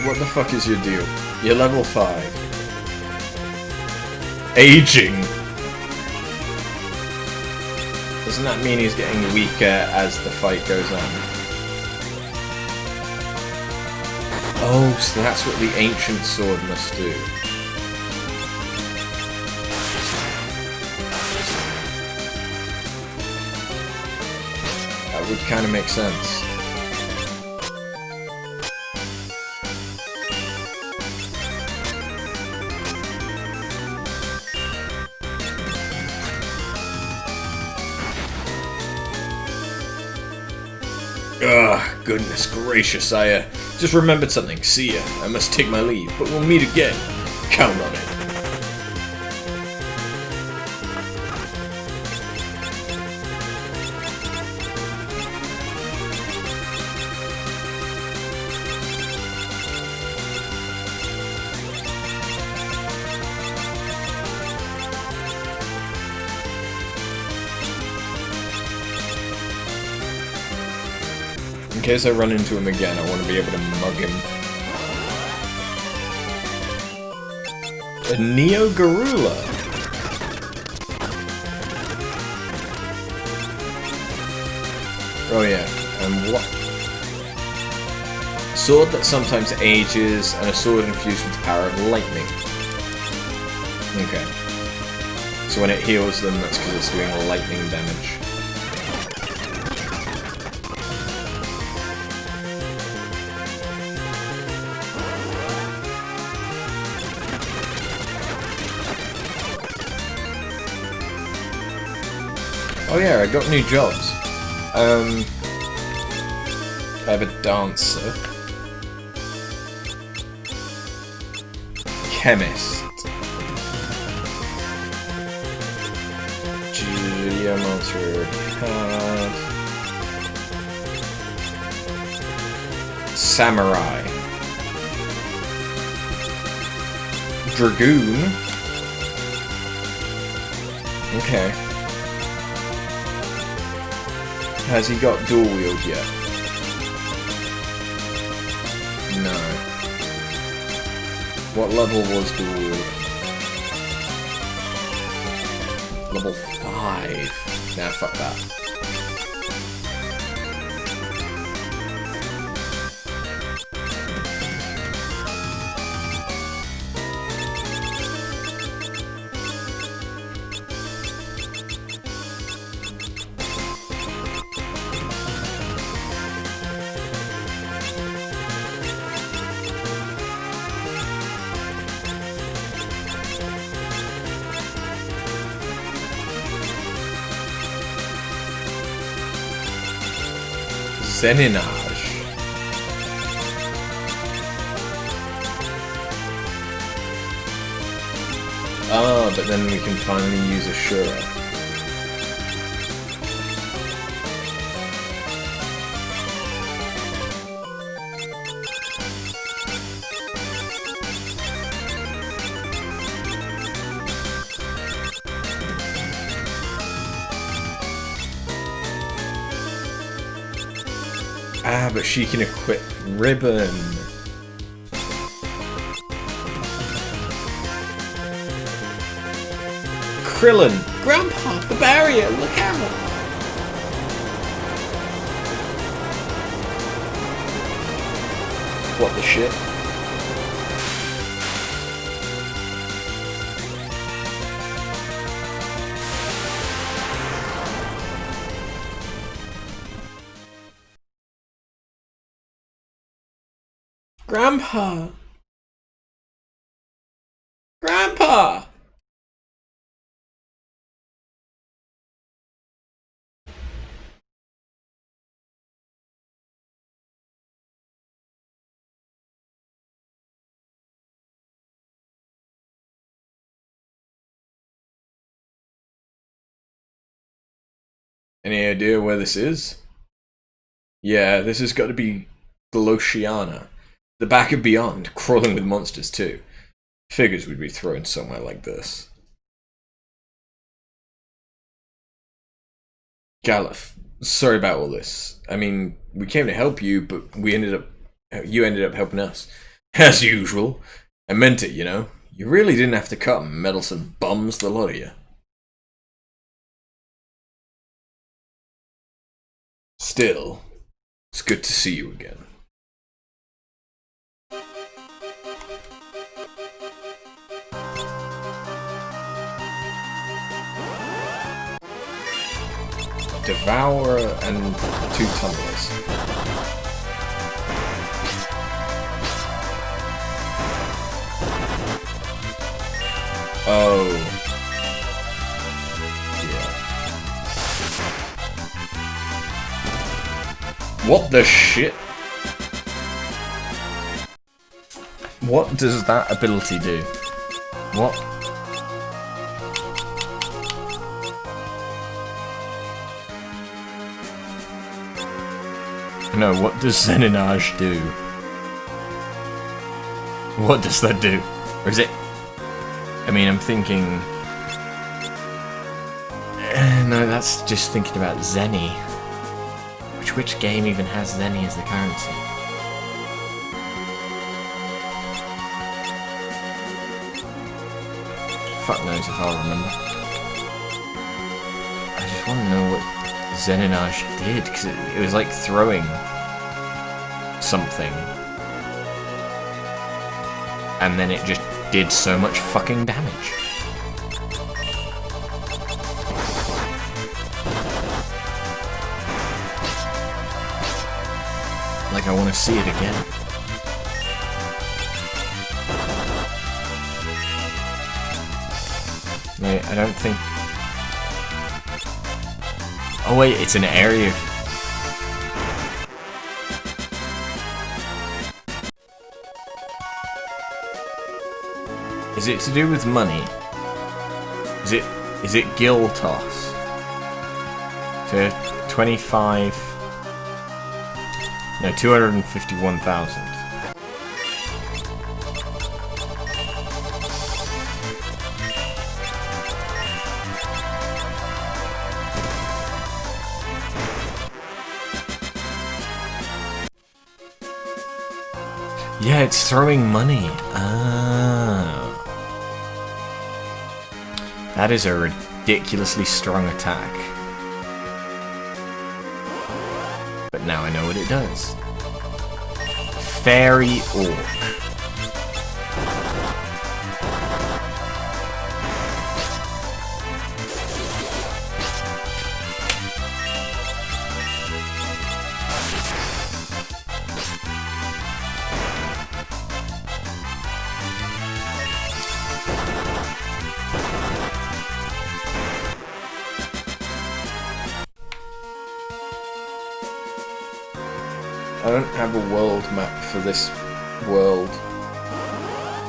What the fuck is your deal? You're level 5. Aging! Doesn't that mean he's getting weaker as the fight goes on? Oh, so that's what the ancient sword must do. That would kind of make sense. Ugh, goodness gracious, I just remembered something. See ya. I must take my leave, but we'll meet again. Count on it. In case I run into him again, I want to be able to mug him. A Neo Garula. Oh yeah, and what? Sword that sometimes ages, and a sword infused with the power of lightning. Okay. So when it heals them, that's because it's doing lightning damage. Oh yeah, I got new jobs. I have a dancer. Chemist. Geomancer. Samurai. Dragoon. Okay. Has he got dual wield yet? No. What level was dual wield? Level 5. Nah, fuck that. Zeninage. Ah, but then we can finally use a Shura. Ah, but she can equip Ribbon. Krillin! Grandpa, the barrier! Look out! What the shit? Grandpa! Grandpa! Any idea where this is? Yeah, this has got to be Gloshiana. The back of Beyond, crawling with monsters too. Figures we'd be thrown somewhere like this. Galuf, sorry about all this. I mean, we came to help you, but you ended up helping us. As usual. I meant it, you know. You really didn't have to come, meddlesome bums, the lot of you. Still, it's good to see you again. Devourer and 2 tumblers. Oh. What the shit? What does that ability do? What? No, what does Zeninage do? What does that do? Or is it... I mean, I'm thinking... No, that's just thinking about Zenny. Which game even has Zenny as the currency? Fuck knows if I'll remember. I just want to know what Zeninage did, because it was like throwing something. And then it just did so much fucking damage. Like, I want to see it again. Wait, I don't think... Oh wait, it's an area of... Is it to do with money? Is it Gil Toss? To 25... No, 251,000. Yeah, it's throwing money. Ah. That is a ridiculously strong attack. But now I know what it does. Fairy Orc. I don't have a world map for this world.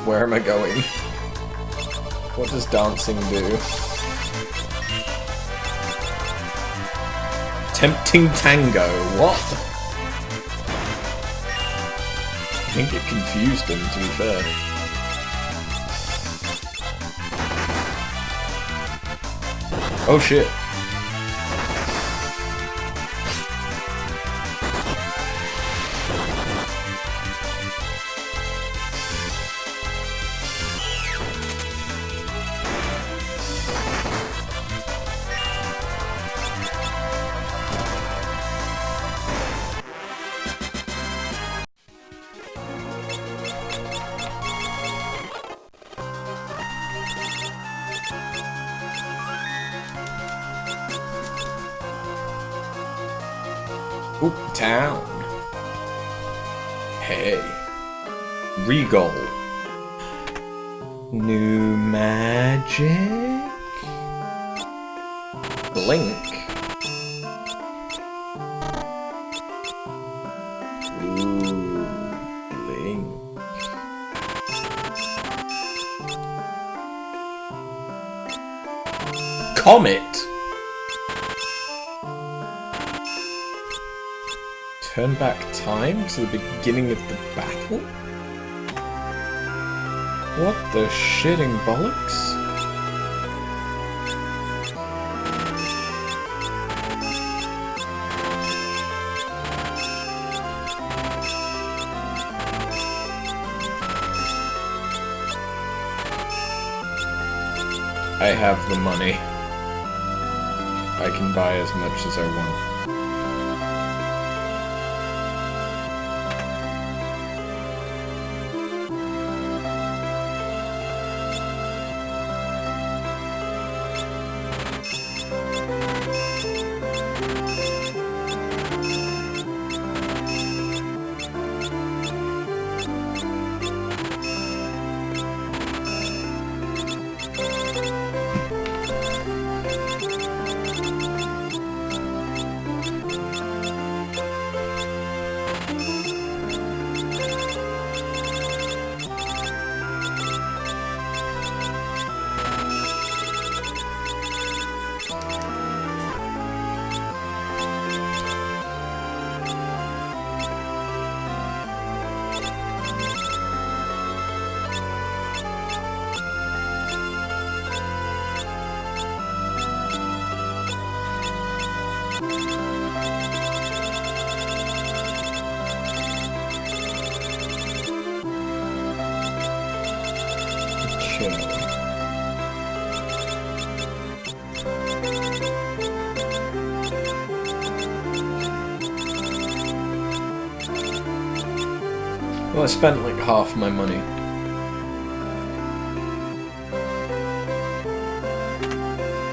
Where am I going? What does dancing do? Tempting tango, what? I think it confused him, to be fair. Oh shit. Oop, town. Hey. Regal. New magic? Blink. Ooh, blink. Comet. Turn back time to the beginning of the battle? What the shitting bollocks? I have the money. I can buy as much as I want. Well, I spent like half my money.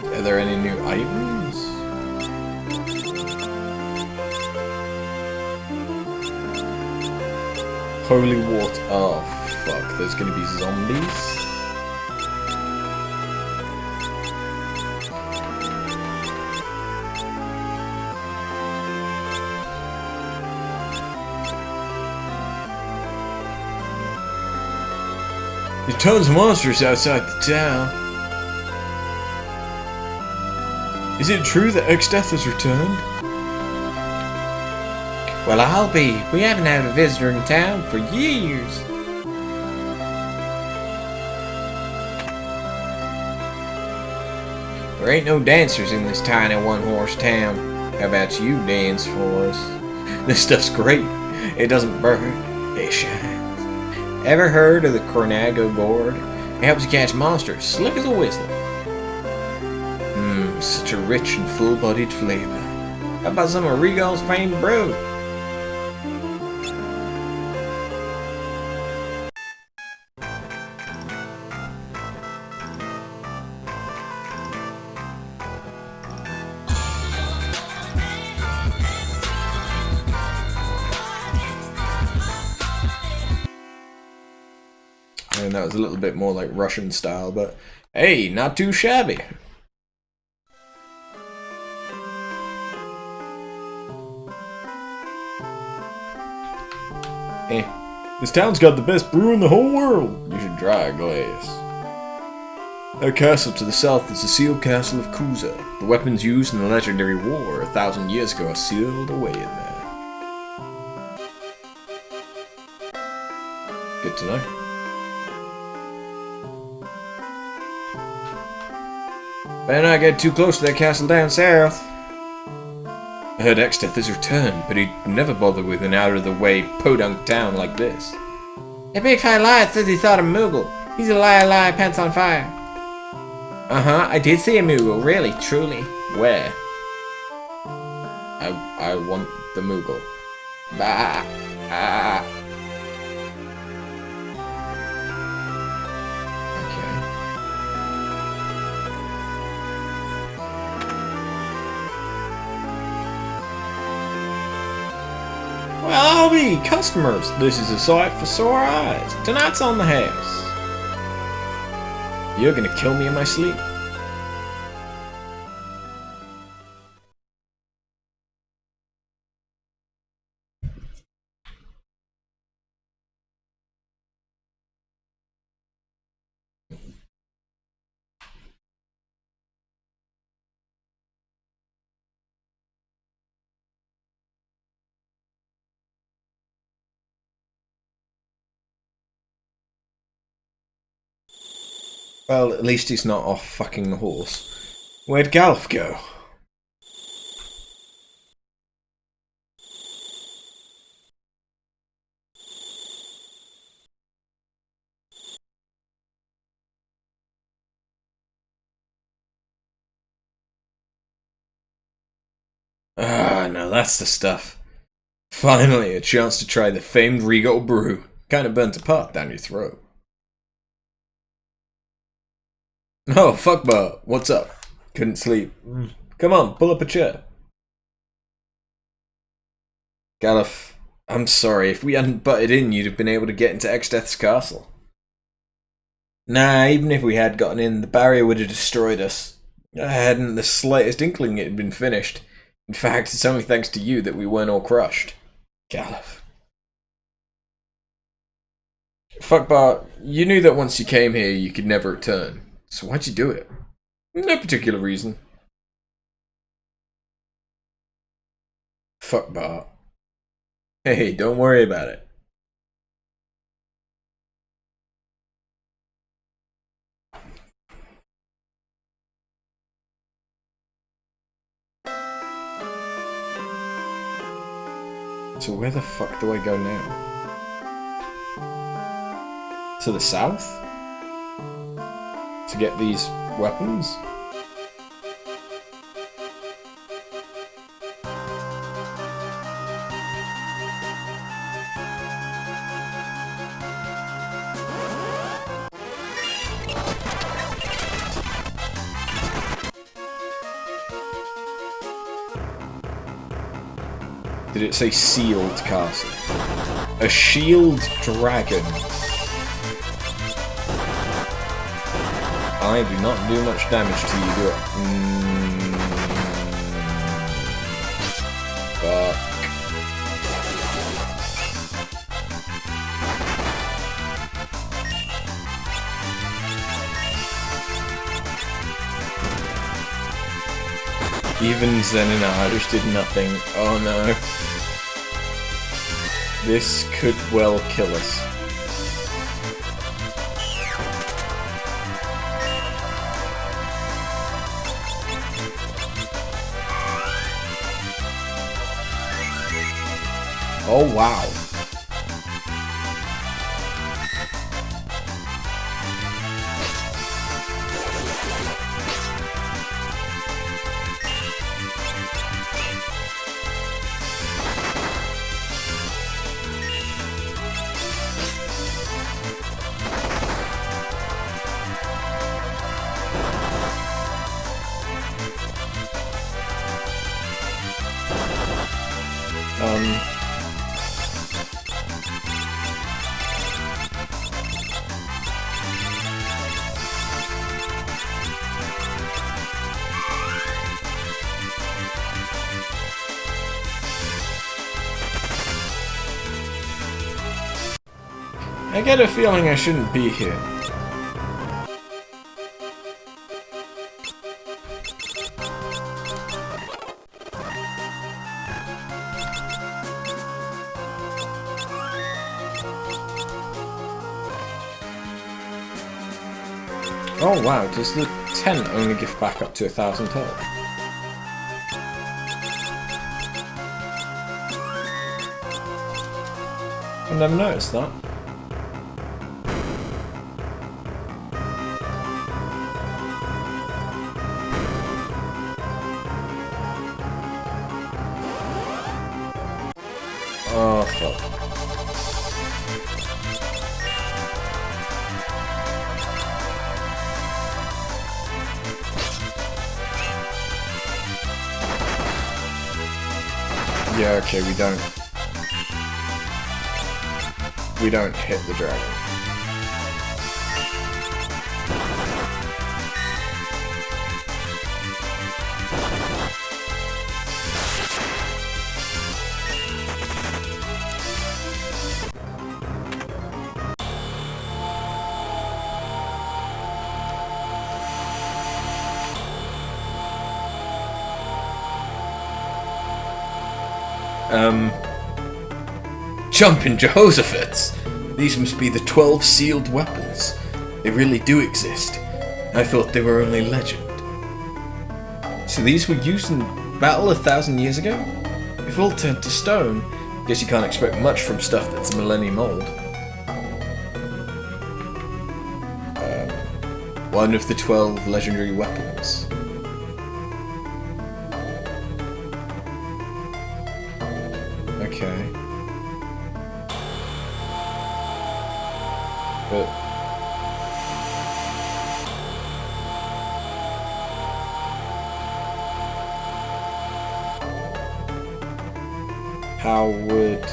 Are there any new items? Holy water. Oh, fuck. There's gonna be zombies? There's tons of monsters outside the town. Is it true that Exdeath has returned? Well, I'll be. We haven't had a visitor in town for years. There ain't no dancers in this tiny one-horse town. How about you dance for us? This stuff's great. It doesn't burn. It shines. Ever heard of the Cornago gourd? It helps you catch monsters, slick as a whistle. Such a rich and full-bodied flavor. How about some of Regal's famed brew? And that was a little bit more like Russian style, but hey, not too shabby. This town's got the best brew in the whole world. You should try a glass. Our castle to the south is the sealed castle of Kuza. The weapons used in the legendary war 1,000 years ago are sealed away in there. Good to know. Better not get too close to that castle down south. I heard Exdeath has returned, but he'd never bother with an out-of-the-way podunk town like this. A big fat liar says he saw a Moogle. He's a liar, pants on fire. Uh-huh, I did see a Moogle, really, truly. Where? I want the Moogle. Bah! Ah! Well, I'll be customers. This is a sight for sore eyes. Tonight's on the house. You're gonna kill me in my sleep. Well, at least he's not off fucking the horse. Where'd Galuf go? Ah, no, that's the stuff. Finally, a chance to try the famed Regal brew. Kinda burnt apart down your throat. Oh, fuck Bart. What's up? Couldn't sleep. Come on, pull up a chair. Galuf, I'm sorry. If we hadn't butted in, you'd have been able to get into Exdeath's castle. Nah, even if we had gotten in, the barrier would have destroyed us. I hadn't the slightest inkling it had been finished. In fact, it's only thanks to you that we weren't all crushed. Galuf. Fuck Bart, you knew that once you came here, you could never return. So why'd you do it? No particular reason. Fuck Bart. Hey, don't worry about it. So where the fuck do I go now? To the south? To get these weapons? Did it say sealed castle? A shield dragon. I do not do much damage to you, do I? Fuck. Even Zen and Irish did nothing. Oh no. This could well kill us. Oh wow. I get a feeling I shouldn't be here. Oh wow, does the tent only give back up to 1,000 health? I never noticed that. Oh fuck. Yeah, okay, we don't hit the dragon. Jumping Jehoshaphat's! These must be the 12 sealed weapons. They really do exist. I thought they were only legend. So these were used in battle 1,000 years ago? If all turned to stone, I guess you can't expect much from stuff that's a millennium old. One of the 12 legendary weapons. Okay. But how would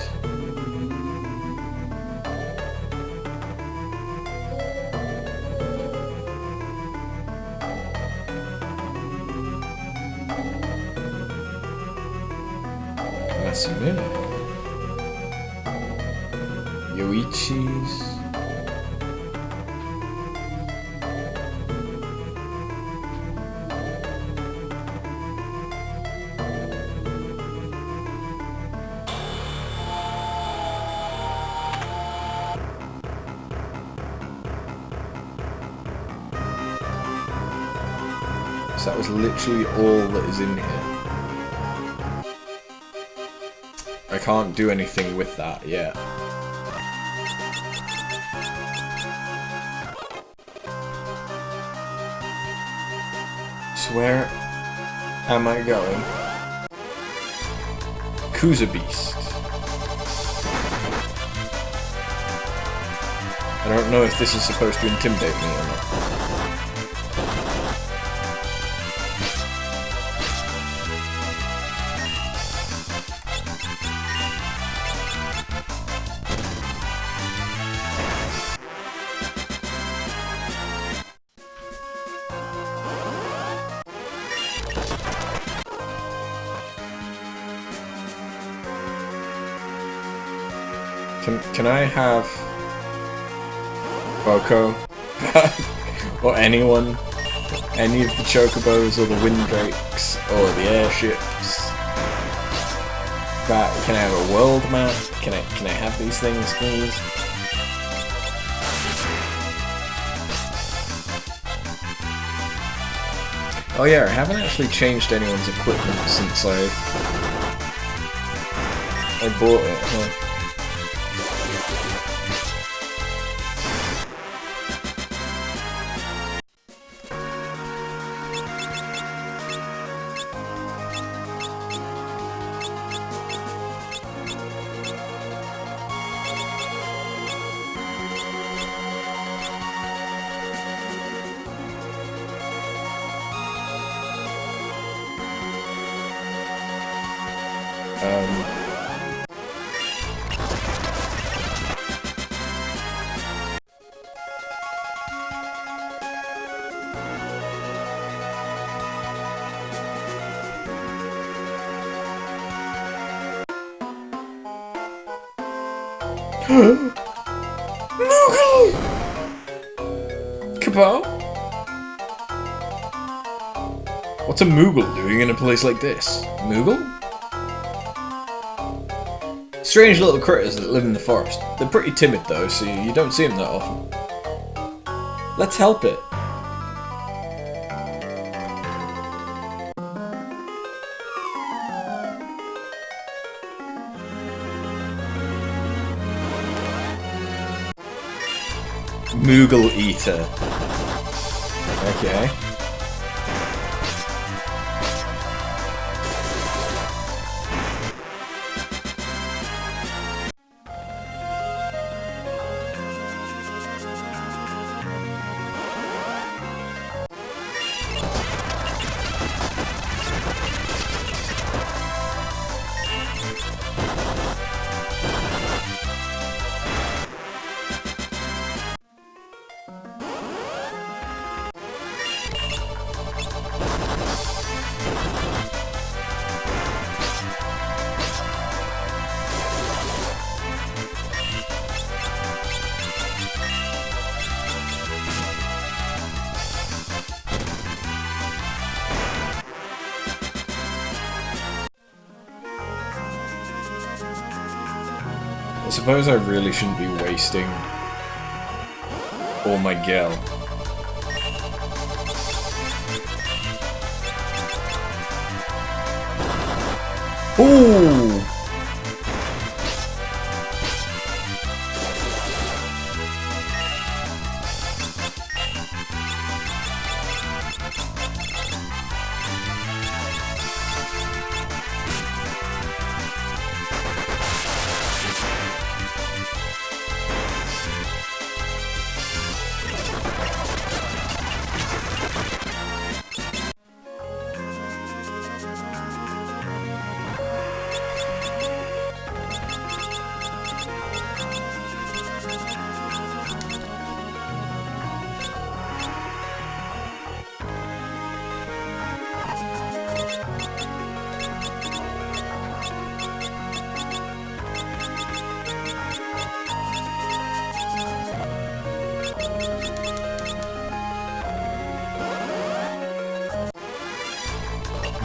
Masamune Yoichi's So that was literally all that is in here. I can't do anything with that yet. So where am I going? Kuza Beast. I don't know if this is supposed to intimidate me or not. Can I have Boko or anyone, any of the chocobos or the windrakes or the airships? But can I have a world map? Can I have these things, please? Oh yeah, I haven't actually changed anyone's equipment since I bought it, huh? No! Moogle! Kapow? What's a Moogle doing in a place like this? Moogle? Strange little critters that live in the forest. They're pretty timid though, so you don't see them that often. Let's help it. Moogle Eater. Okay. I suppose I really shouldn't be wasting all my gel. Ooh!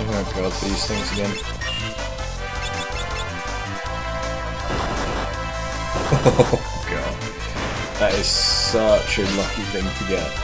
Oh god, these things again. Oh god. That is such a lucky thing to get.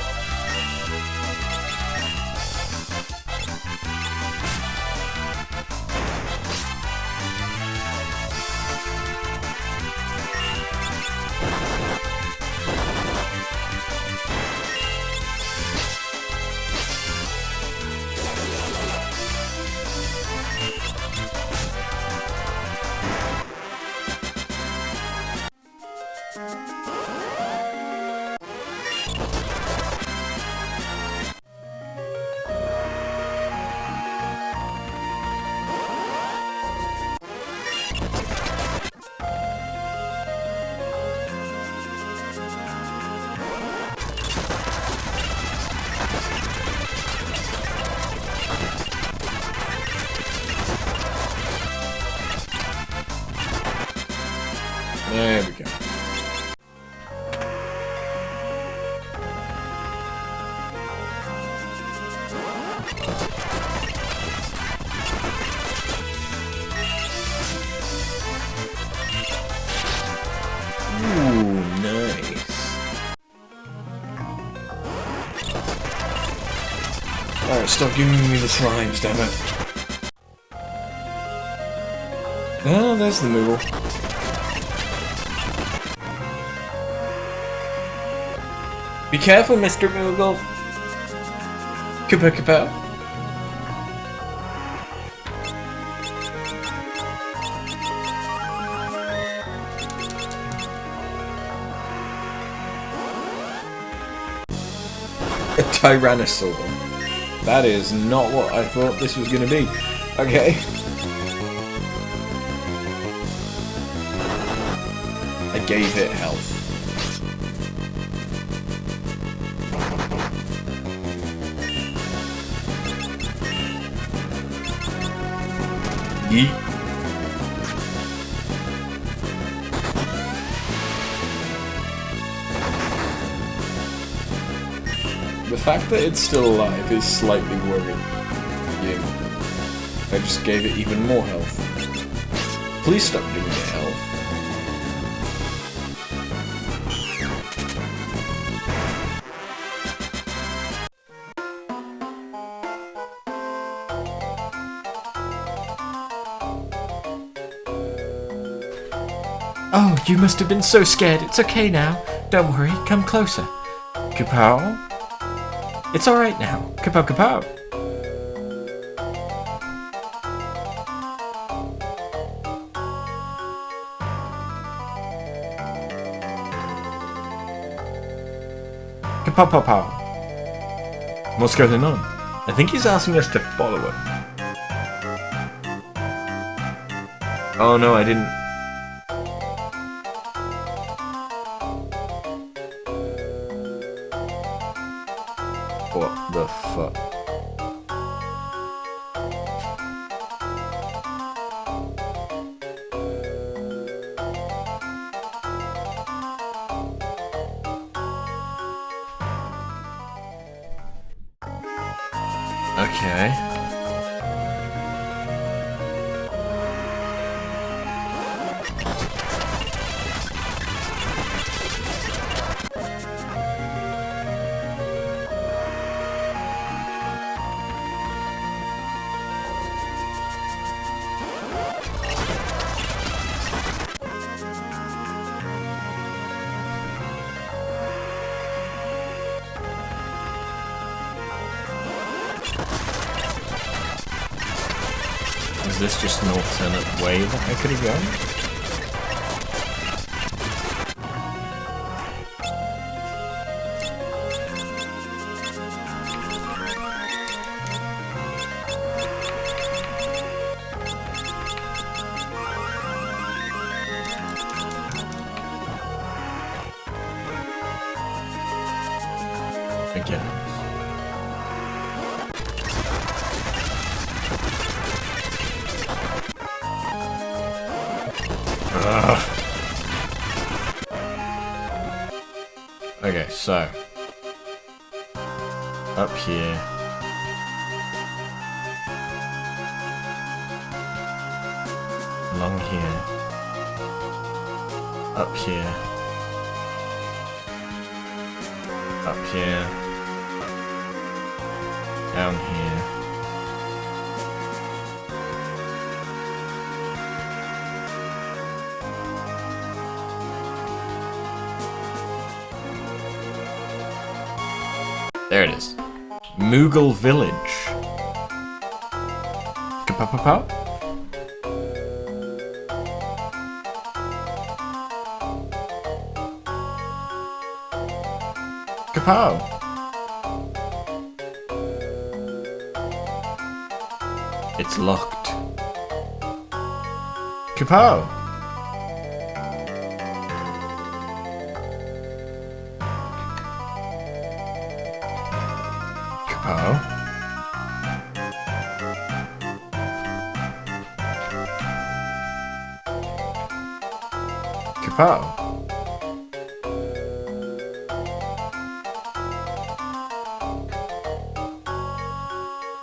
There we go. Ooh, nice. Alright, stop giving me the slimes, damn it. Oh, there's the Moogle. Be careful, Mr. Moogle. Kapow kapow. A Tyrannosaur. That is not what I thought this was going to be. Okay. I gave it health. Yeet. fact that it's still alive is slightly worrying. You. I just gave it even more health. Please stop giving it health. Oh, you must have been so scared. It's okay now. Don't worry, come closer. Kapow? It's alright now. Kapow kapow. Kapow pow pow. What's going on? I think he's asking us to follow him. Oh no, I didn't. What the fuck? Okay. Is this just an alternate way that I could have gone? I guess. Okay, so up here, along here, up here, up here, down here. There it is. Moogle Village. Kapow. Kapow. It's locked. Kapow. Kapow. Kapow.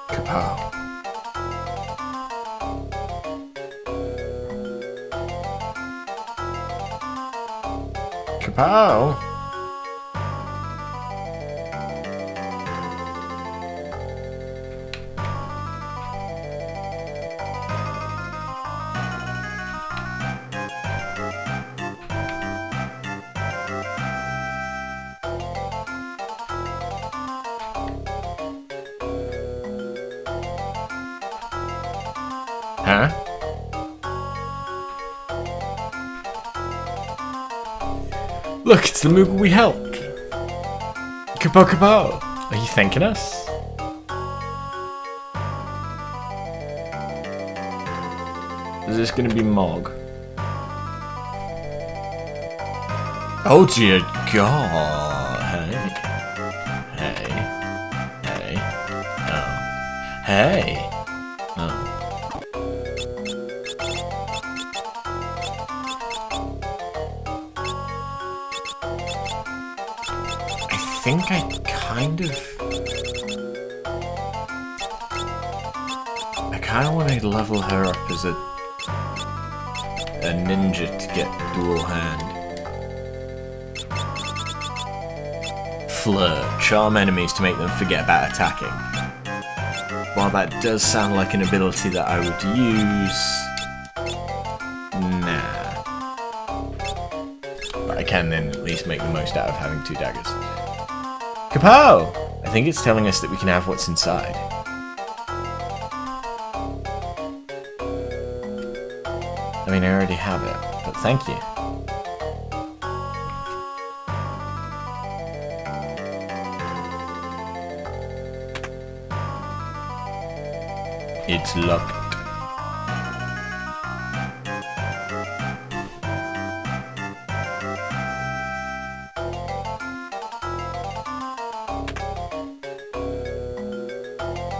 Kapow. Kapow. Huh? Look, it's the Moogle we helped. Kapow kapow. Are you thanking us? Is this gonna be Mog? Oh dear God! Hey, hey, hey. Oh, hey. Oh. I think I kind of kind of want to level her up as a ninja to get dual hand. Flirt. Charm enemies to make them forget about attacking. While that does sound like an ability that I would use... Nah. But I can then at least make the most out of having 2 daggers. Kapow! I think it's telling us that we can have what's inside. I mean, I already have it, but thank you. It's locked.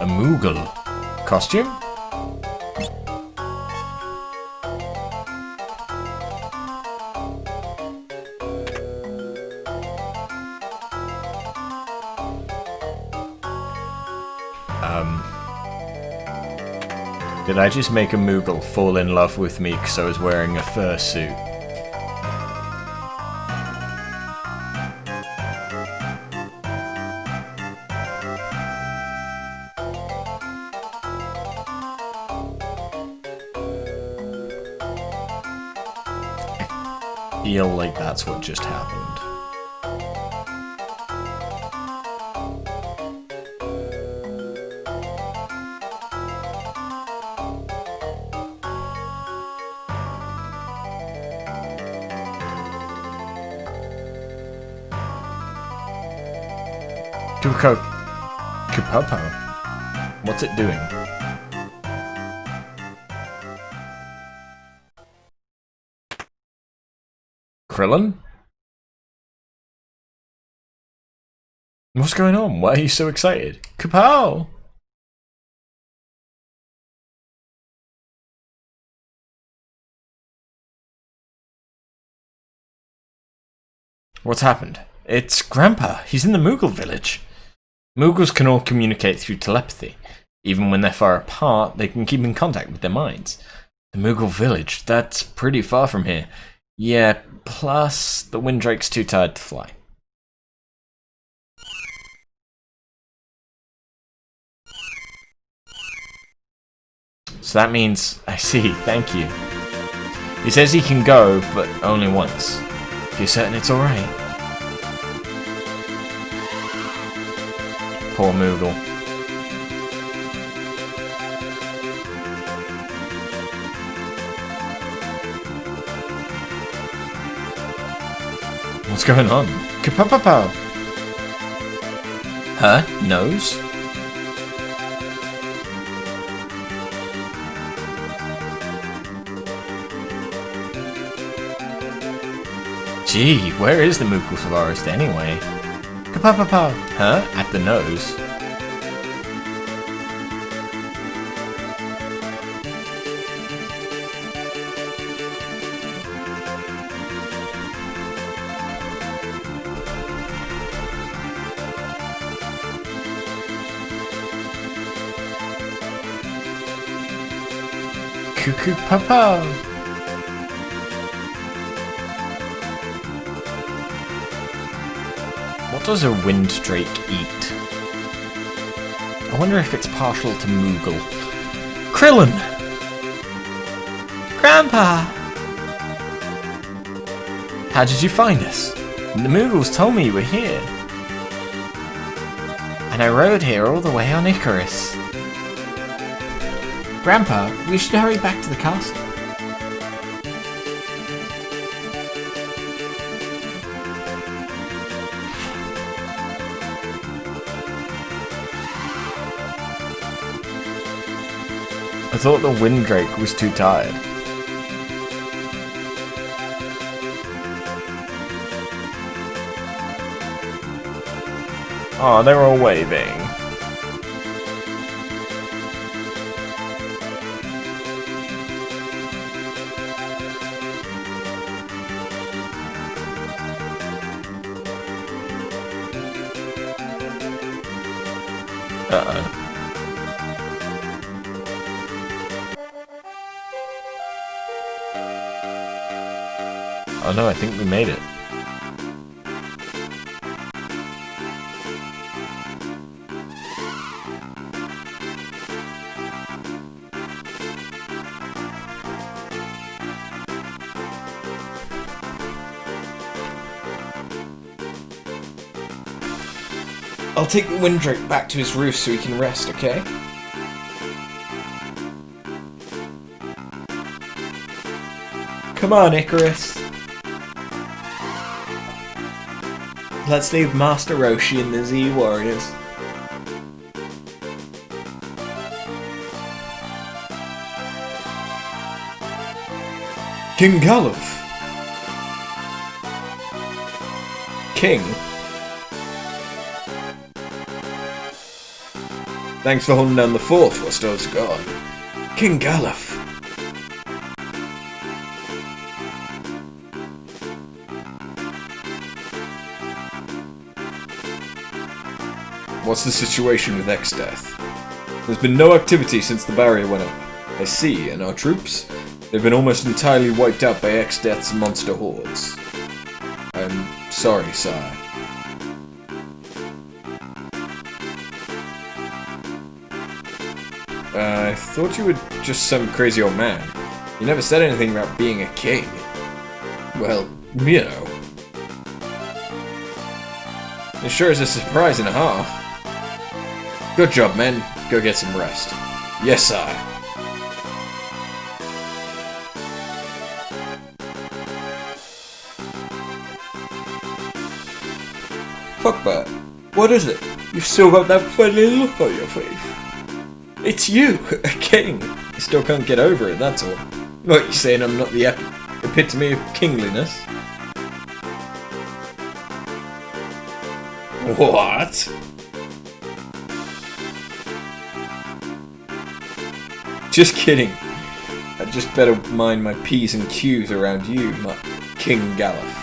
A Moogle. Costume? Did I just make a Moogle fall in love with me because I was wearing a fursuit? I feel like that's what just happened. Kupopo. What's it doing? Krillin? What's going on? Why are you so excited? Kapow! What's happened? It's Grandpa. He's in the Moogle village. Moogles can all communicate through telepathy. Even when they're far apart, they can keep in contact with their minds. The Moogle village, that's pretty far from here. Yeah, plus the Windrake's too tired to fly. So that means... I see, thank you. He says he can go, but only once. If you're certain it's alright. Poor Moogle. What's going on? Kapow! Her nose? Gee, where is the Moogle forest anyway? Kapow! Huh? At the nose? Cuckoo Papa! What does a Windrake eat? I wonder if it's partial to Moogle. Krillin! Grandpa! How did you find us? The Moogles told me you were here. And I rode here all the way on Icarus. Grandpa, we should hurry back to the castle. I thought the Windrake was too tired. Oh, they're all waving. Oh no, I think we made it. I'll take the Windrake back to his roost so he can rest, okay? Come on, Icarus. Let's leave Master Roshi and the Z Warriors. King Galuf. King? Thanks for holding down the fort whilst I was gone. King Galuf. What's the situation with Exdeath? There's been no activity since the barrier went up. I see, and our troops? They've been almost entirely wiped out by Exdeath's monster hordes. I'm sorry, sire. I thought you were just some crazy old man. You never said anything about being a king. Well, you know. It sure is a surprise and a half. Good job, men. Go get some rest. Yes, sire. Fuck that. What is it? You've still got that funny look on your face. It's you, a king. I still can't get over it, that's all. What, you saying I'm not the epitome of kingliness? What? Just kidding. I'd just better mind my P's and Q's around you, my King Galuf.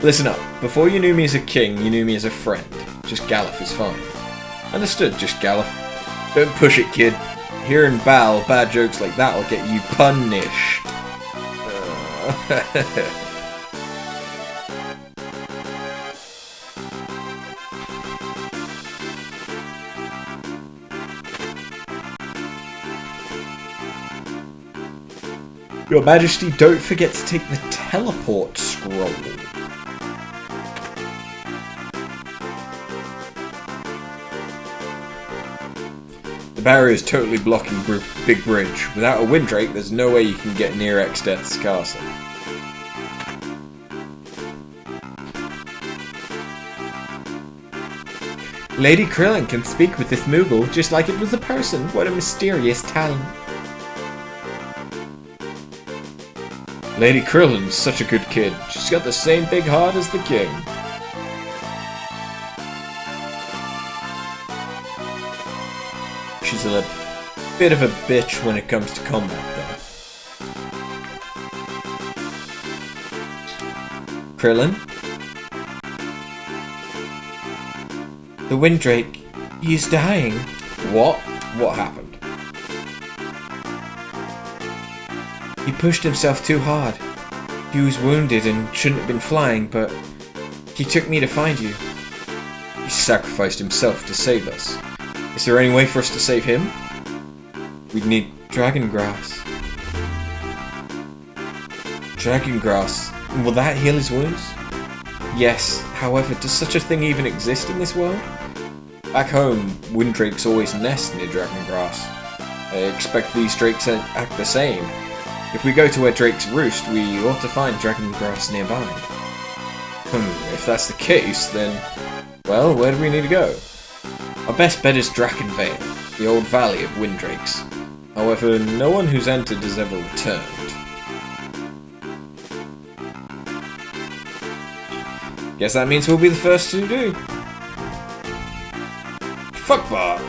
Listen up. Before you knew me as a king, you knew me as a friend. Just Galuf is fine. Understood, just Galuf. Don't push it, kid. Hearing bad jokes like that will get you punished. Your Majesty, don't forget to take the teleport scroll. The barrier is totally blocking Big Bridge. Without a Windrake, there's no way you can get near Exdeath's castle. Lady Krillin can speak with this Moogle just like it was a person. What a mysterious talent. Lady Krillin's such a good kid. She's got the same big heart as the king. She's a bit of a bitch when it comes to combat, though. Krillin? The Windrake, he's dying. What? What happened? He pushed himself too hard. He was wounded and shouldn't have been flying, but he took me to find you. He sacrificed himself to save us. Is there any way for us to save him? We'd need dragon grass. Dragon grass? Will that heal his wounds? Yes. However, does such a thing even exist in this world? Back home, Windrakes always nest near dragon grass. I expect these drakes act the same. If we go to where drakes roost, we ought to find dragon grass nearby. If that's the case, then... well, where do we need to go? Our best bet is Drakenvale, the old valley of Windrakes. However, no one who's entered has ever returned. Guess that means we'll be the first to do. Fuck Bart!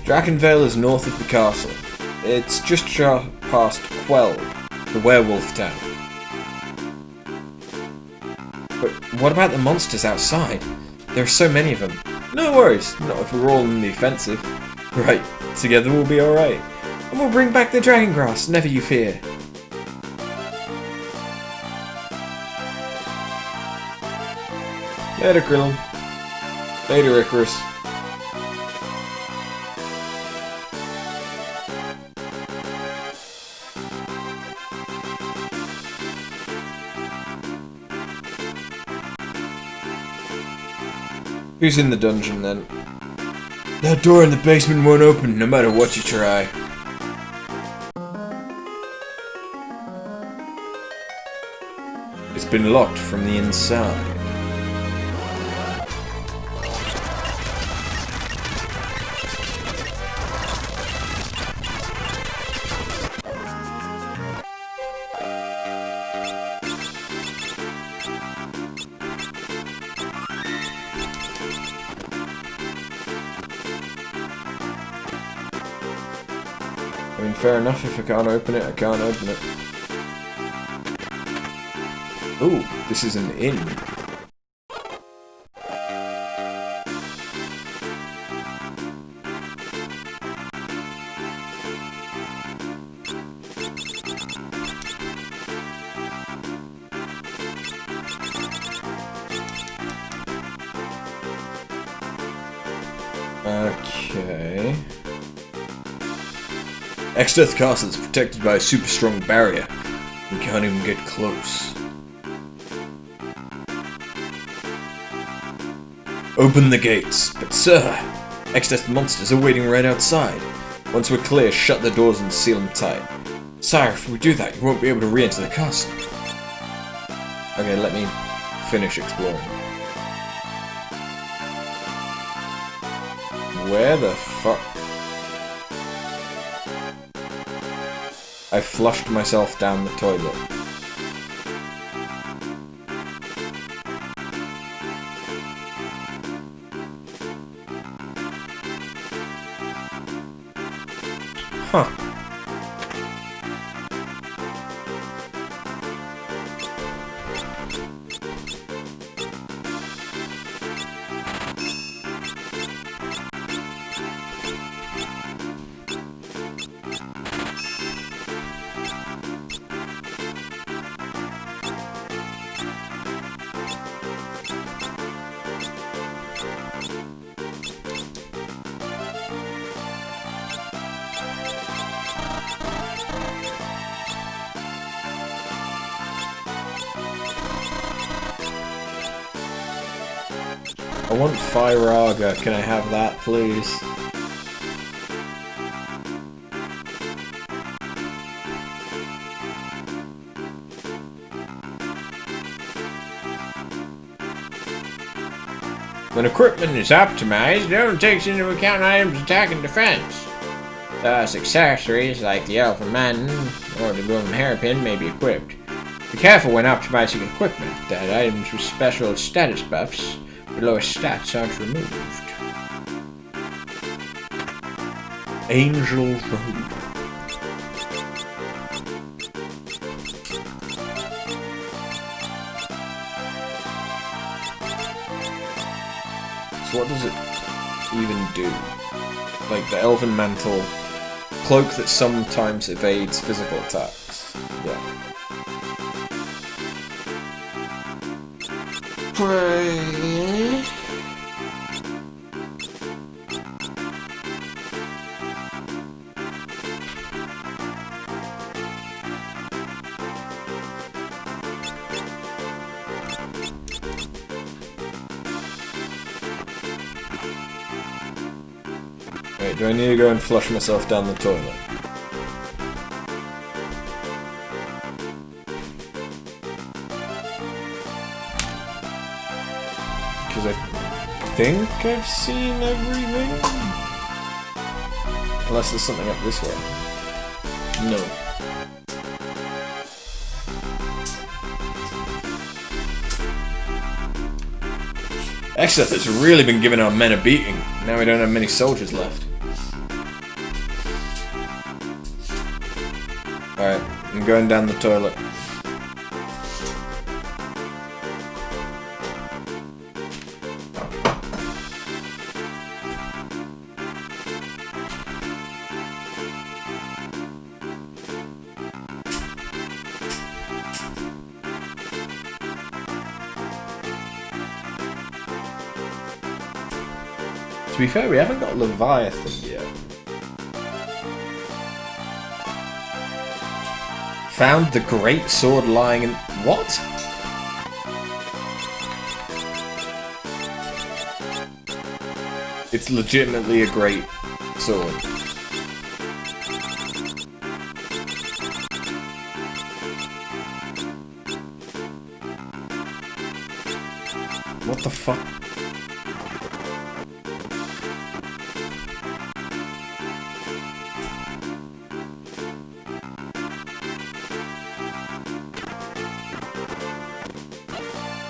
Drakenvale is north of the castle. It's just past Quelb, the werewolf town. But what about the monsters outside? There are so many of them. No worries, not if we're all in the offensive. Right, together we'll be alright. And we'll bring back the dragon grass, never you fear. Later, Krillin. Later, Icarus. Who's in the dungeon, then? That door in the basement won't open, no matter what you try. It's been locked from the inside. I mean, fair enough, if I can't open it, I can't open it. Ooh, this is an inn. Okay. Exdeath Castle is protected by a super strong barrier. We can't even get close. Open the gates. But sir, Exdeath monsters are waiting right outside. Once we're clear, shut the doors and seal them tight. Sire, if we do that, you won't be able to re-enter the castle. Okay, let me finish exploring. Where the fuck? I flushed myself down the toilet. Huh. I want Firaga. Can I have that, please? When equipment is optimized, it only takes into account items attack and defense. Thus, accessories like the Elfin Man or the Golden Hairpin may be equipped. Be careful when optimizing equipment that items with special status buffs or lower stats aren't removed. Angel Road. So what does it even do? Like the Elven Mantle, cloak that sometimes evades physical attacks. Yeah. Wait, do I need to go and flush myself down the toilet? Because I think I've seen everything? Unless there's something up this way. No. Exdeath has really been giving our men a beating. Now we don't have many soldiers left. Alright, I'm going down the toilet. be fair, we haven't got Leviathan yet. Found the great sword lying in... What? It's legitimately a great sword. What the fuck?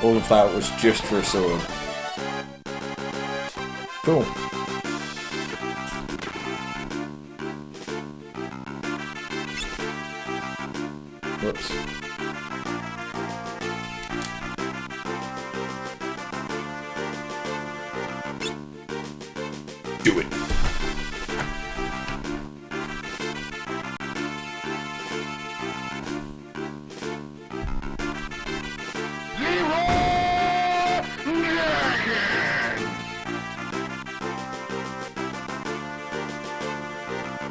All of that was just for a sword. Cool. Whoops. Do it.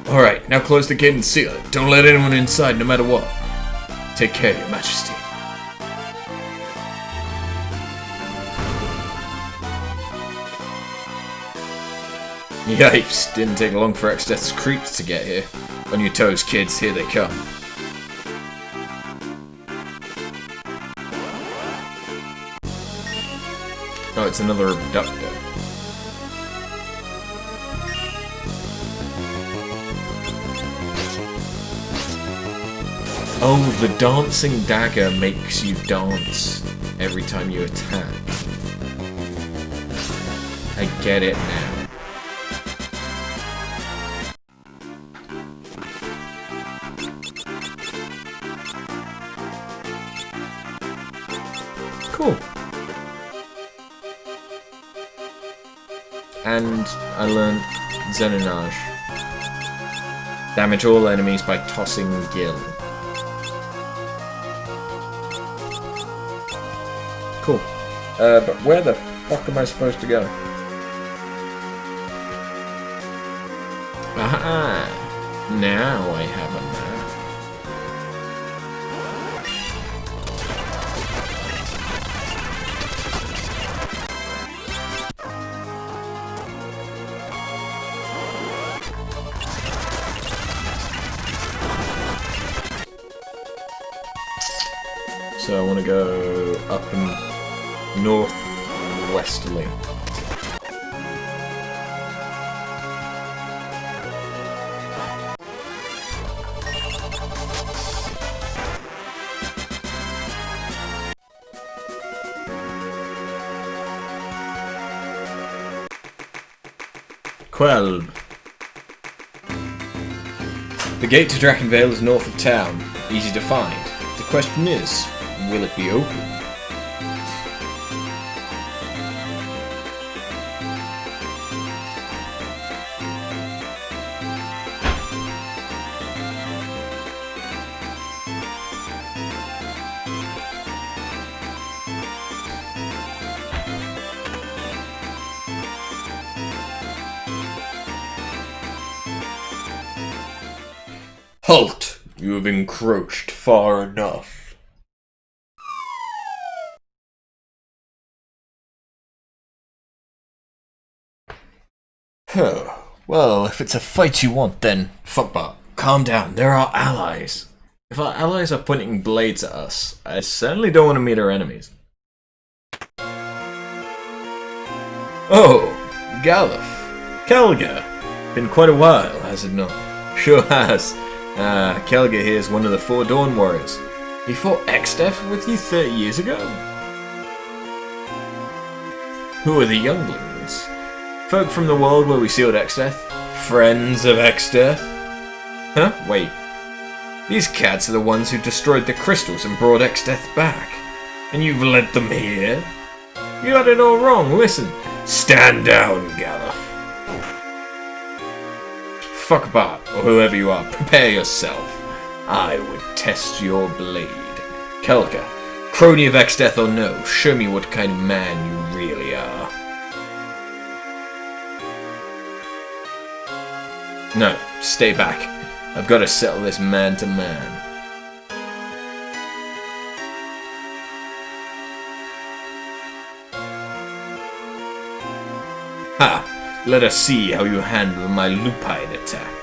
Alright, now close the gate and seal it. Don't let anyone inside, no matter what. Take care, Your Majesty. Yipes, didn't take long for Exdeath's creeps to get here. On your toes, kids, here they come. Oh, it's another abductor. Oh, the dancing dagger makes you dance every time you attack. I get it now. Cool. And I learned Zenonage. Damage all enemies by tossing Gil. Cool. But where the fuck am I supposed to go? Aha! Now I have a map. So I want to go up and northwesterly. Quelb. The gate to Drakenvale is north of town. Easy to find. The question is, will it be open? Halt! You have encroached far enough. Well, if it's a fight you want, then fuck Bart. Calm down, they're our allies. If our allies are pointing blades at us, I certainly don't want to meet our enemies. Oh, Galuf. Kelga. Been quite a while, has it not? Sure has. Kelga here is one of the 4 Dawn Warriors. He fought Exdeath with you 30 years ago? Who are the younglings? Folk from the world where we sealed Exdeath? Friends of Exdeath? Huh? Wait. These cats are the ones who destroyed the crystals and brought Exdeath back. And you've led them here? You got it all wrong, listen. Stand down, Galuf. Fuck Bart, or whoever you are, prepare yourself. I would test your blade. Kelka, crony of Exdeath or no, show me what kind of man you really are. No, stay back. I've got to settle this man to man. Ha! Let us see how you handle my lupine attack.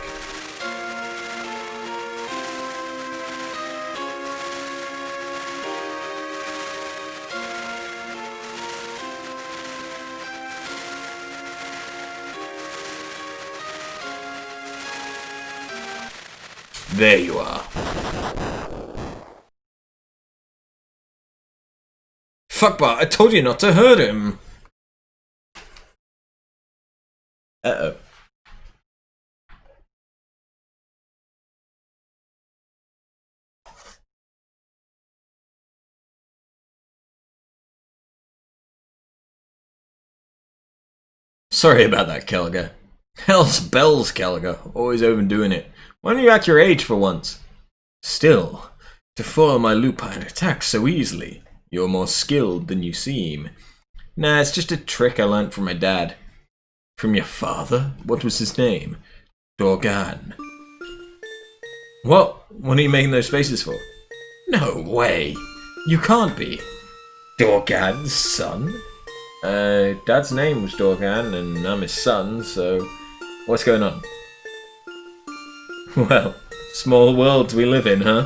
There you are. Fuck, Bart, I told you not to hurt him. Uh-oh. Sorry about that, Kelga. Hell's bells, Kelga. Always overdoing it. Why don't you act your age for once? Still, to foil my lupine attacks so easily, you're more skilled than you seem. Nah, it's just a trick I learnt from my dad. From your father? What was his name? Dorgan. What? What are you making those faces for? No way! You can't be. Dorgan's son? Dad's name was Dorgan, and I'm his son, so what's going on? Well, small worlds we live in, huh?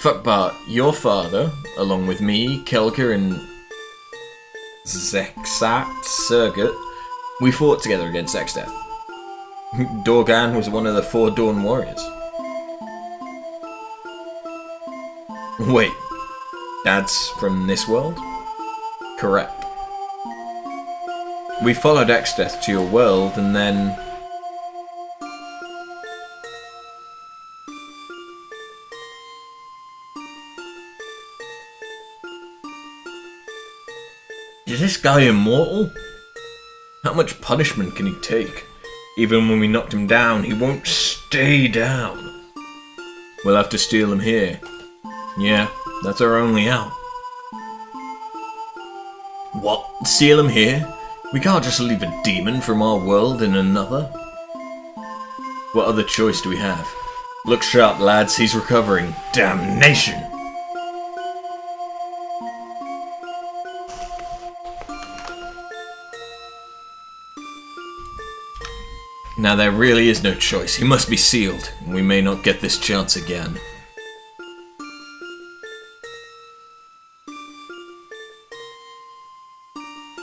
Fuck Bart, your father, along with me, Kelker, and Zexat Surgat, we fought together against Exdeath. Dorgan was one of the 4 Dawn Warriors. Wait, Dad's from this world? Correct. We followed Exdeath to your world, and then... Is this guy immortal? How much punishment can he take? Even when we knocked him down, he won't stay down. We'll have to steal him here. Yeah, that's our only out. What? Steal him here? We can't just leave a demon from our world in another. What other choice do we have? Look sharp, lads, he's recovering. Damnation! Now there really is no choice. He must be sealed. We may not get this chance again.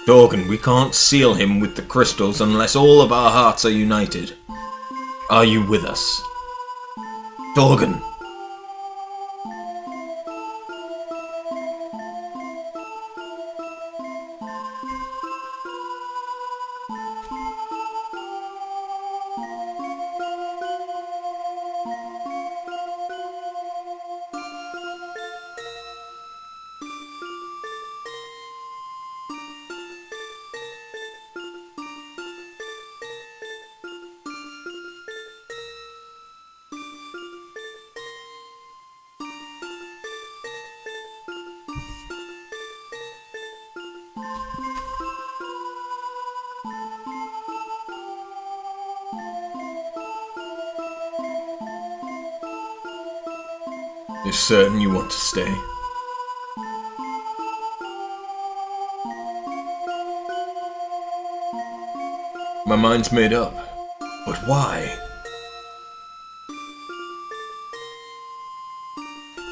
Dorgan, we can't seal him with the crystals unless all of our hearts are united. Are you with us? Dorgan! You're certain you want to stay? My mind's made up. But why?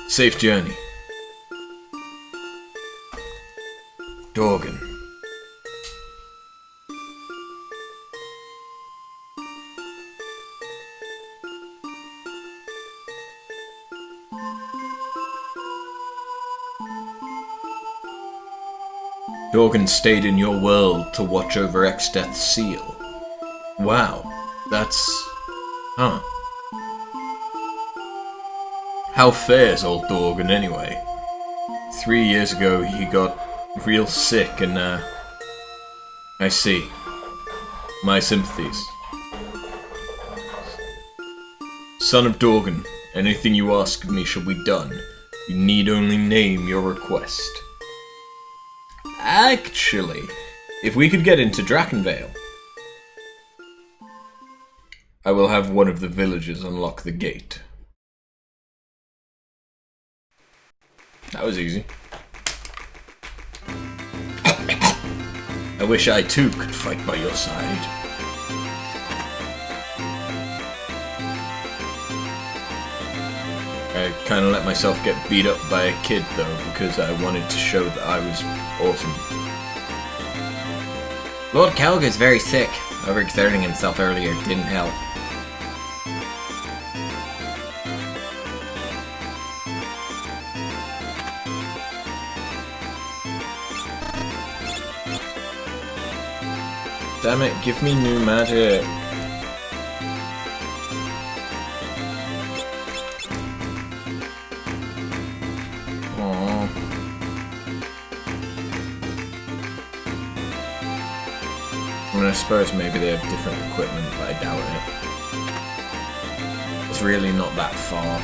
Safe journey. Dorgan. Dorgan stayed in your world to watch over Exdeath's seal. Wow, that's... huh. How fares old Dorgan anyway? 3 years ago he got real sick and I see. My sympathies. Son of Dorgan, anything you ask of me shall be done. You need only name your request. Actually, if we could get into Drakenvale. I will have one of the villagers unlock the gate. That was easy. I wish I too could fight by your side. I kind of let myself get beat up by a kid though, because I wanted to show that I was awesome. Lord Calga's very sick. Overexerting himself earlier didn't help. Damn it, give me new magic. Aww. I mean, I suppose maybe they have different equipment, but I doubt it. It's really not that far.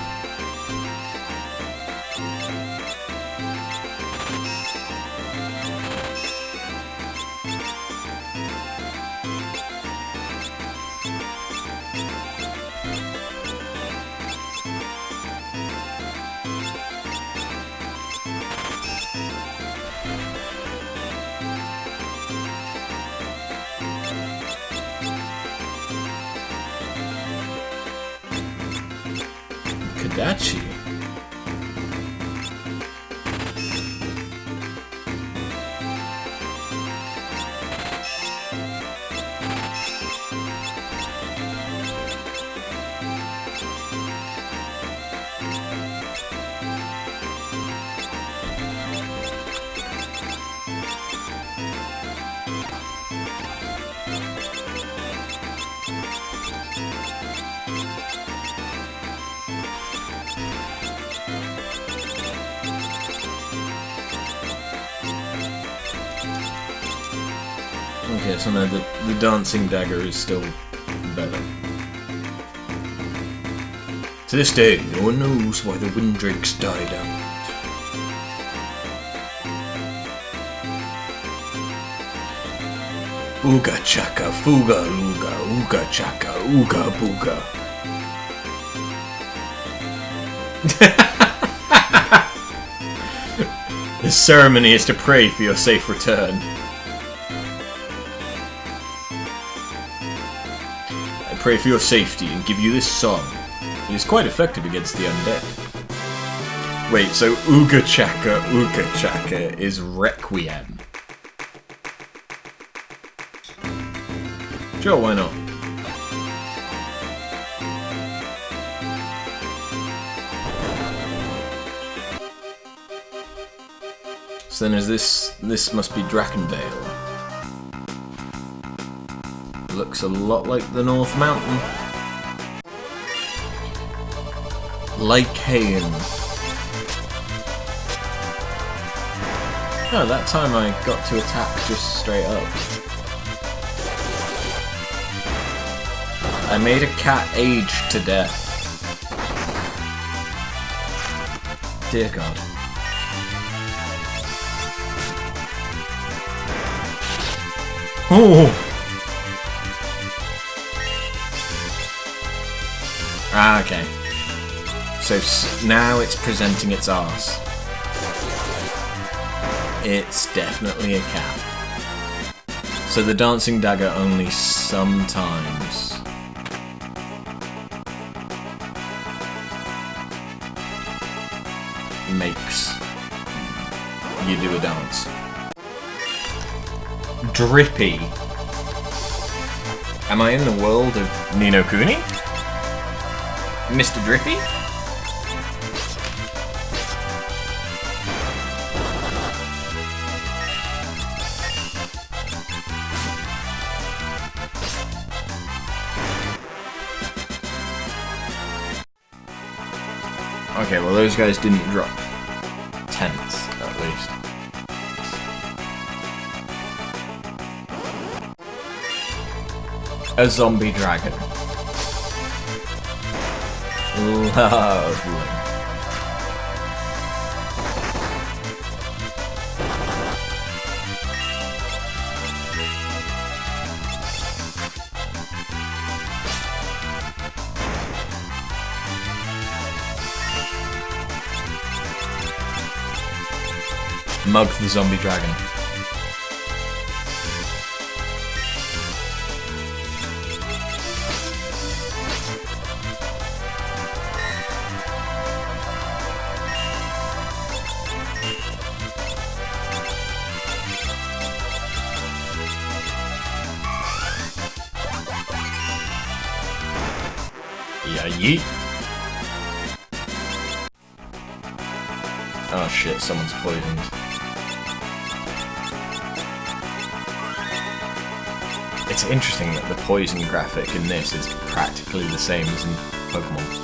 Kadachi. Okay, so now the dancing dagger is still better. To this day, no one knows why the Windrakes died out. Ooga chaka, fuga luga, ooga chaka, ooga booga. This ceremony is to pray for your safe return. I pray for your safety and give you this song. It is quite effective against the undead. Wait, so ooga chaka is Requiem. Sure, why not? So then is this must be Drakenvale. Looks a lot like the North Mountain. Lycaon. Oh, that time I got to attack just straight up. I made a cat age to death. Dear God. Oh! Ah, okay. So now it's presenting its arse. It's definitely a cat. So the dancing dagger only sometimes makes you do a dance. Drippy. Am I in the world of Ni no Kuni? Mr. Drippy? Okay, well those guys didn't drop tents, at least. A zombie dragon. Lovely. Mug the zombie dragon. Yeah, yeet. Oh shit, someone's poisoned. It's interesting that the poison graphic in this is practically the same as in Pokemon.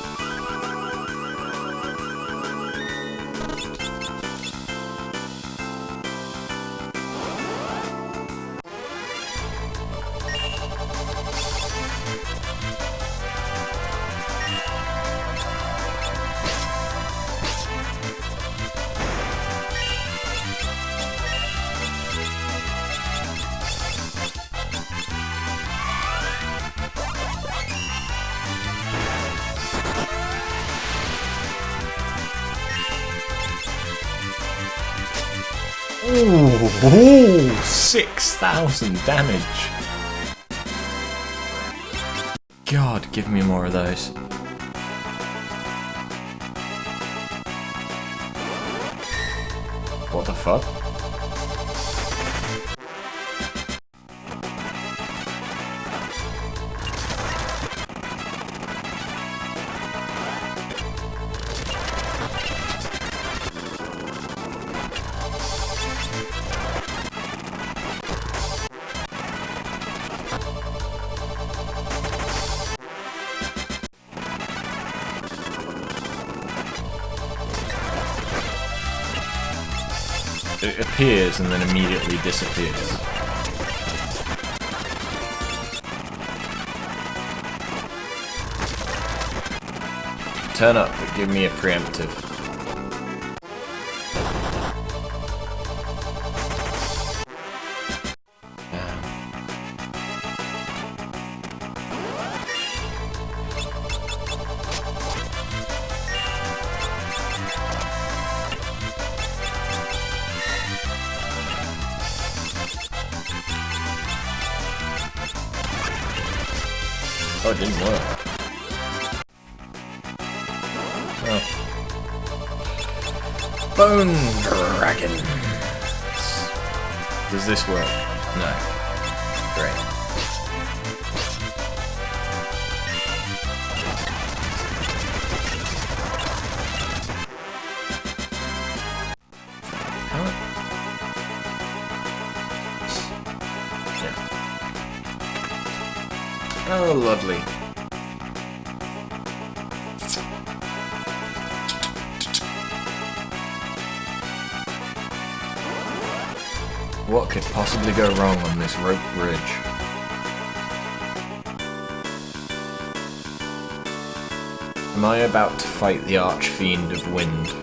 Ooh, 6,000 damage. God, give me more of those. What the fuck? It appears and then immediately disappears. Turn up, but give me a preemptive. Oh, it didn't work. Oh. Bone Dragon. Does this work? No. Great. Oh, lovely. What could possibly go wrong on this rope bridge? Am I about to fight the Archfiend of Wind?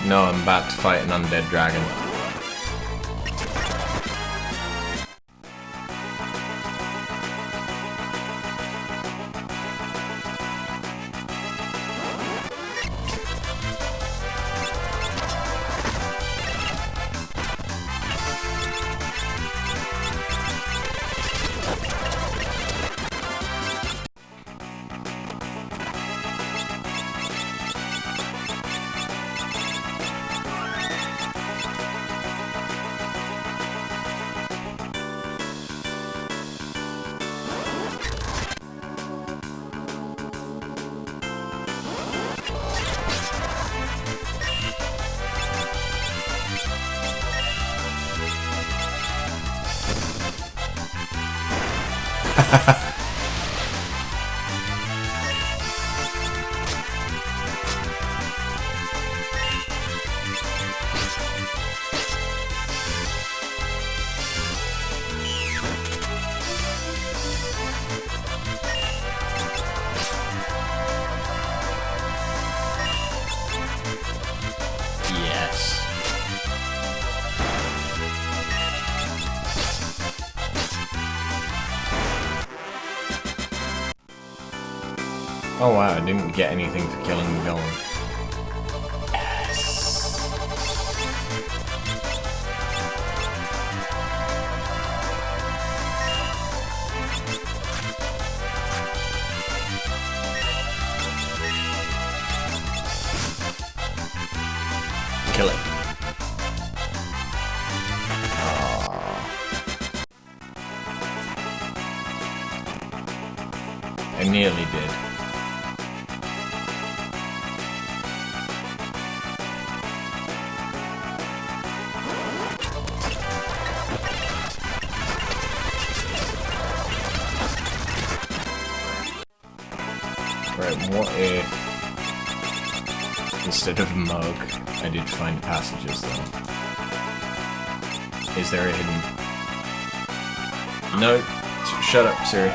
No, I'm about to fight an undead dragon. Oh wow, I didn't get anything for killing the golem. Kill it. I nearly did. Right, what if instead of mug, I did find passages then? Is there a hidden... No, shut up, Siri.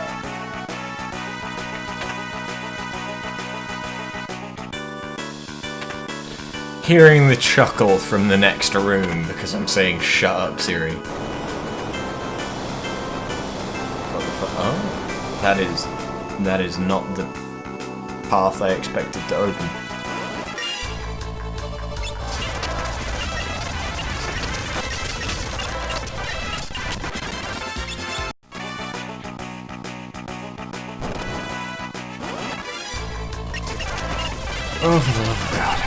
Hearing the chuckle from the next room because I'm saying shut up, Siri. What the fuck? Oh, that is not the path I expected to open. Oh, for the love of God.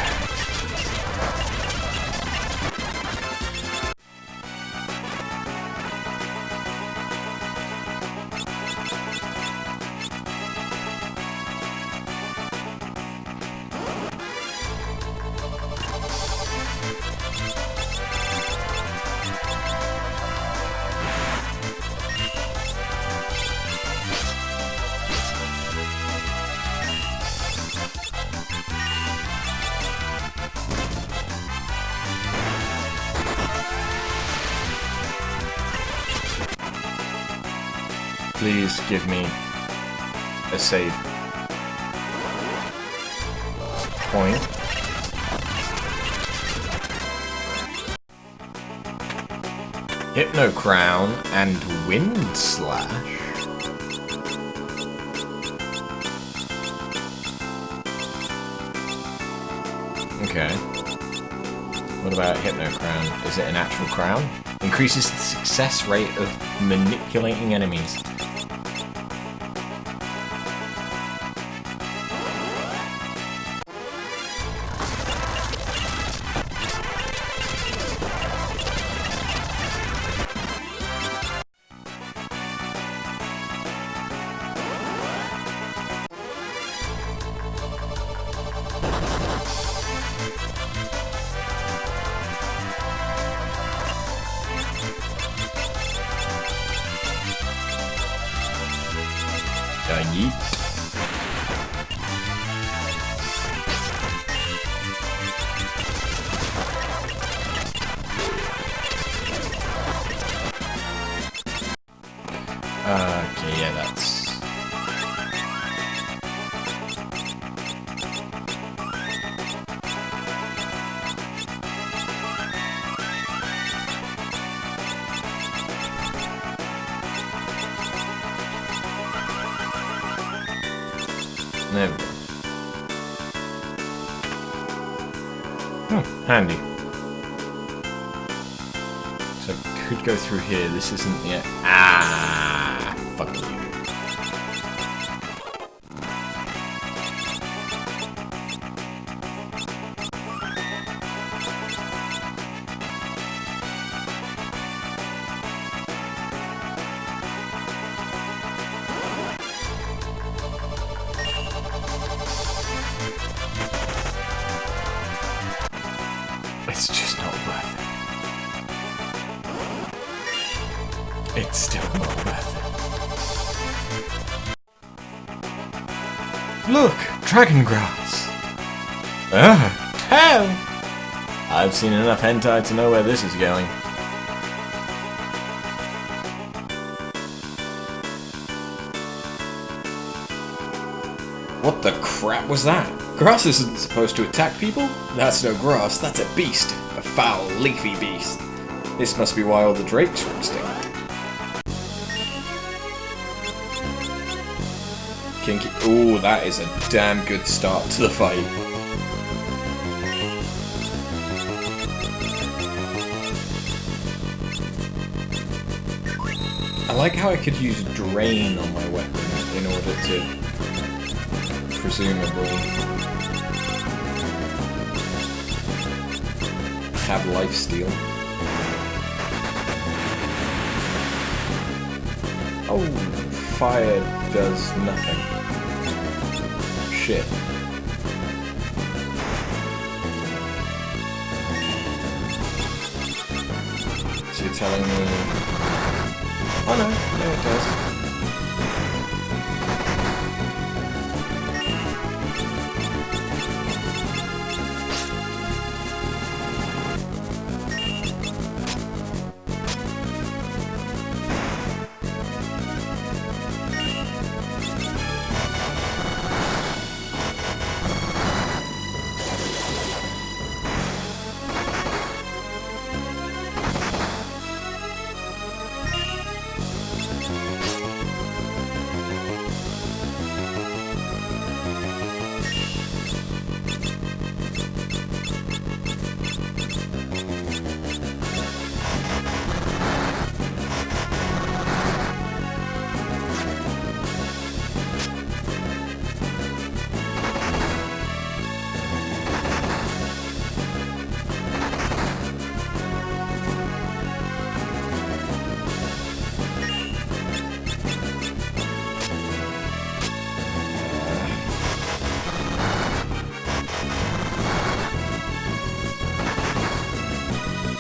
Please give me a save point. Hypno Crown and Wind Slash. Okay. What about Hypno Crown? Is it an actual crown? Increases the success rate of manipulating enemies. Yeet. Okay, yeah, that's... There we go. Handy. So I could go through here. This isn't yet. Ah, fuck you. It's just not worth it. It's still not worth it. Look! Dragon grass! Ah! Hell! I've seen enough hentai to know where this is going. What the crap was that? Grass isn't supposed to attack people? That's no grass, that's a beast. A foul, leafy beast. This must be why all the drakes were extinct. Kinky. Ooh, that is a damn good start to the fight. I like how I could use drain on my weapon in order to presumably have lifesteal. Oh, fire does nothing. Shit. So you're telling me... Oh no, no it does.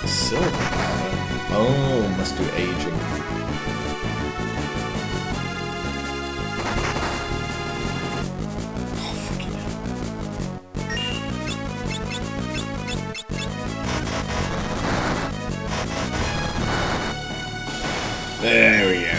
Silver power. Oh, must do aging. Oh, fucking hell. There we go.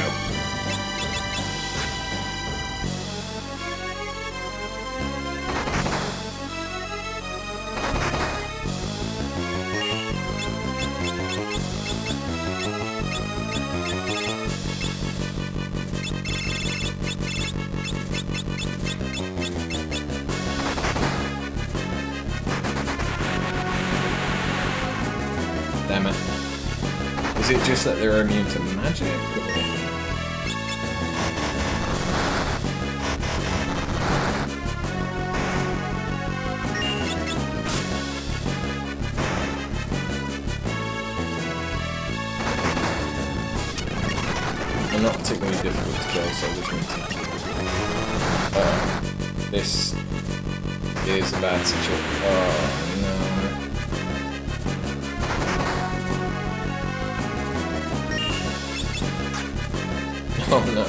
Damn it. Is it just that they're immune to magic? They're not particularly difficult to kill, so we can this is a bad situation. Oh no. Oh no.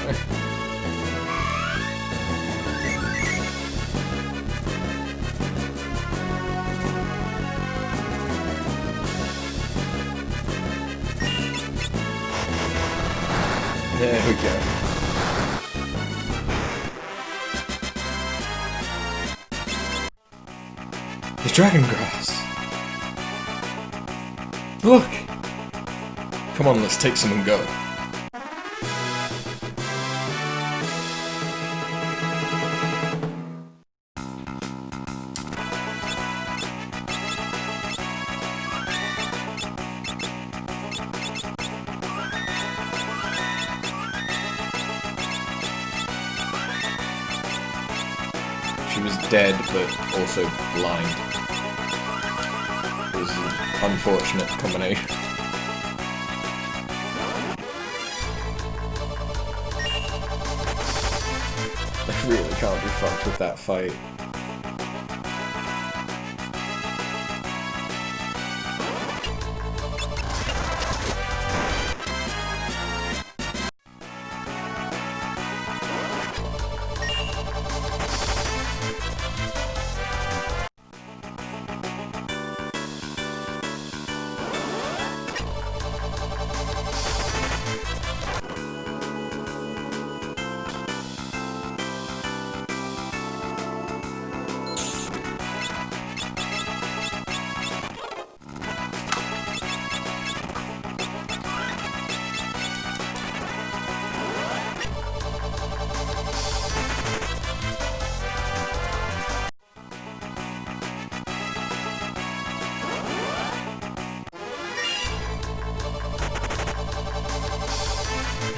There we go. The dragon grass. Look. Come on, let's take some and go. She was dead, but also blind. It was an unfortunate combination. I really can't be fucked with that fight.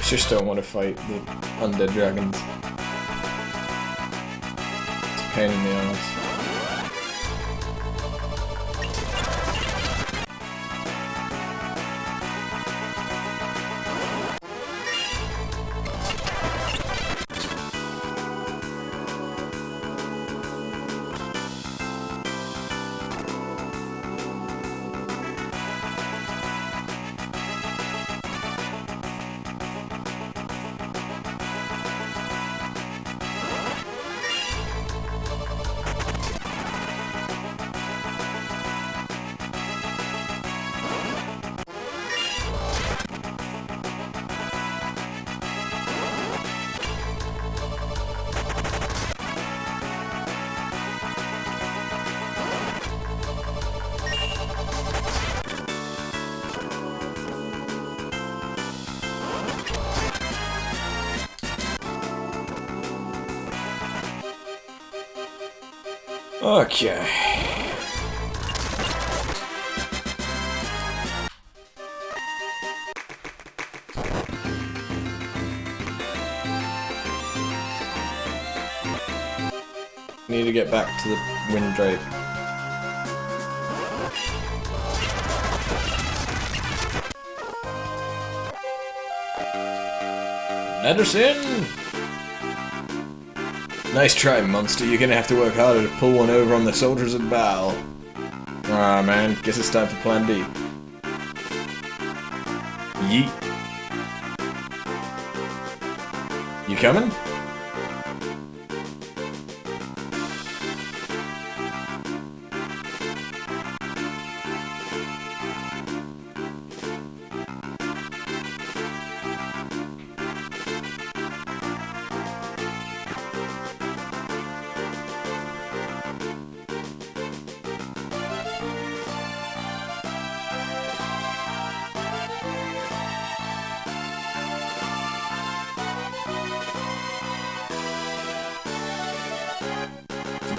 Just don't want to fight the undead dragons. It's a pain in the ass. Okay. Need to get back to the Windrake. Let us in! Nice try, monster. You're gonna have to work harder to pull one over on the soldiers of Baal. Ah, man. Guess it's time for Plan B. Yeet. You coming?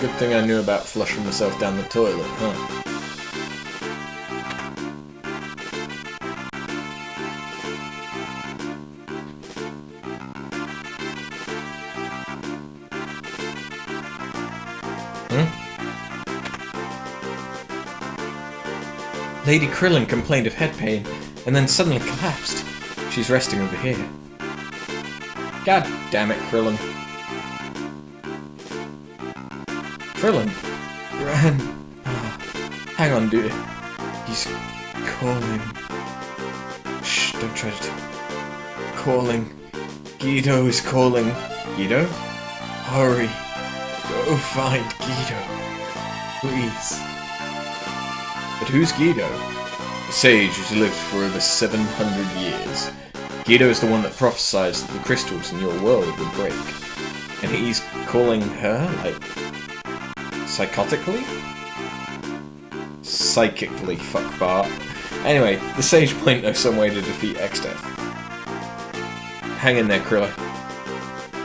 Good thing I knew about flushing myself down the toilet, huh? Lady Krillin complained of head pain, and then suddenly collapsed. She's resting over here. God damn it, Krillin. Krillin? Gran... hang on, dude. He's calling. Shh, don't try to talk. Calling. Guido is calling. Guido? Hurry. Go find Guido. Please. But who's Guido? A sage who's lived for over 700 years. Guido is the one that prophesied that the crystals in your world would break. And he's calling her, like... psychotically? Psychically, fuck Bart. Anyway, the sage might know some way to defeat Exdeath. Hang in there, Krilla.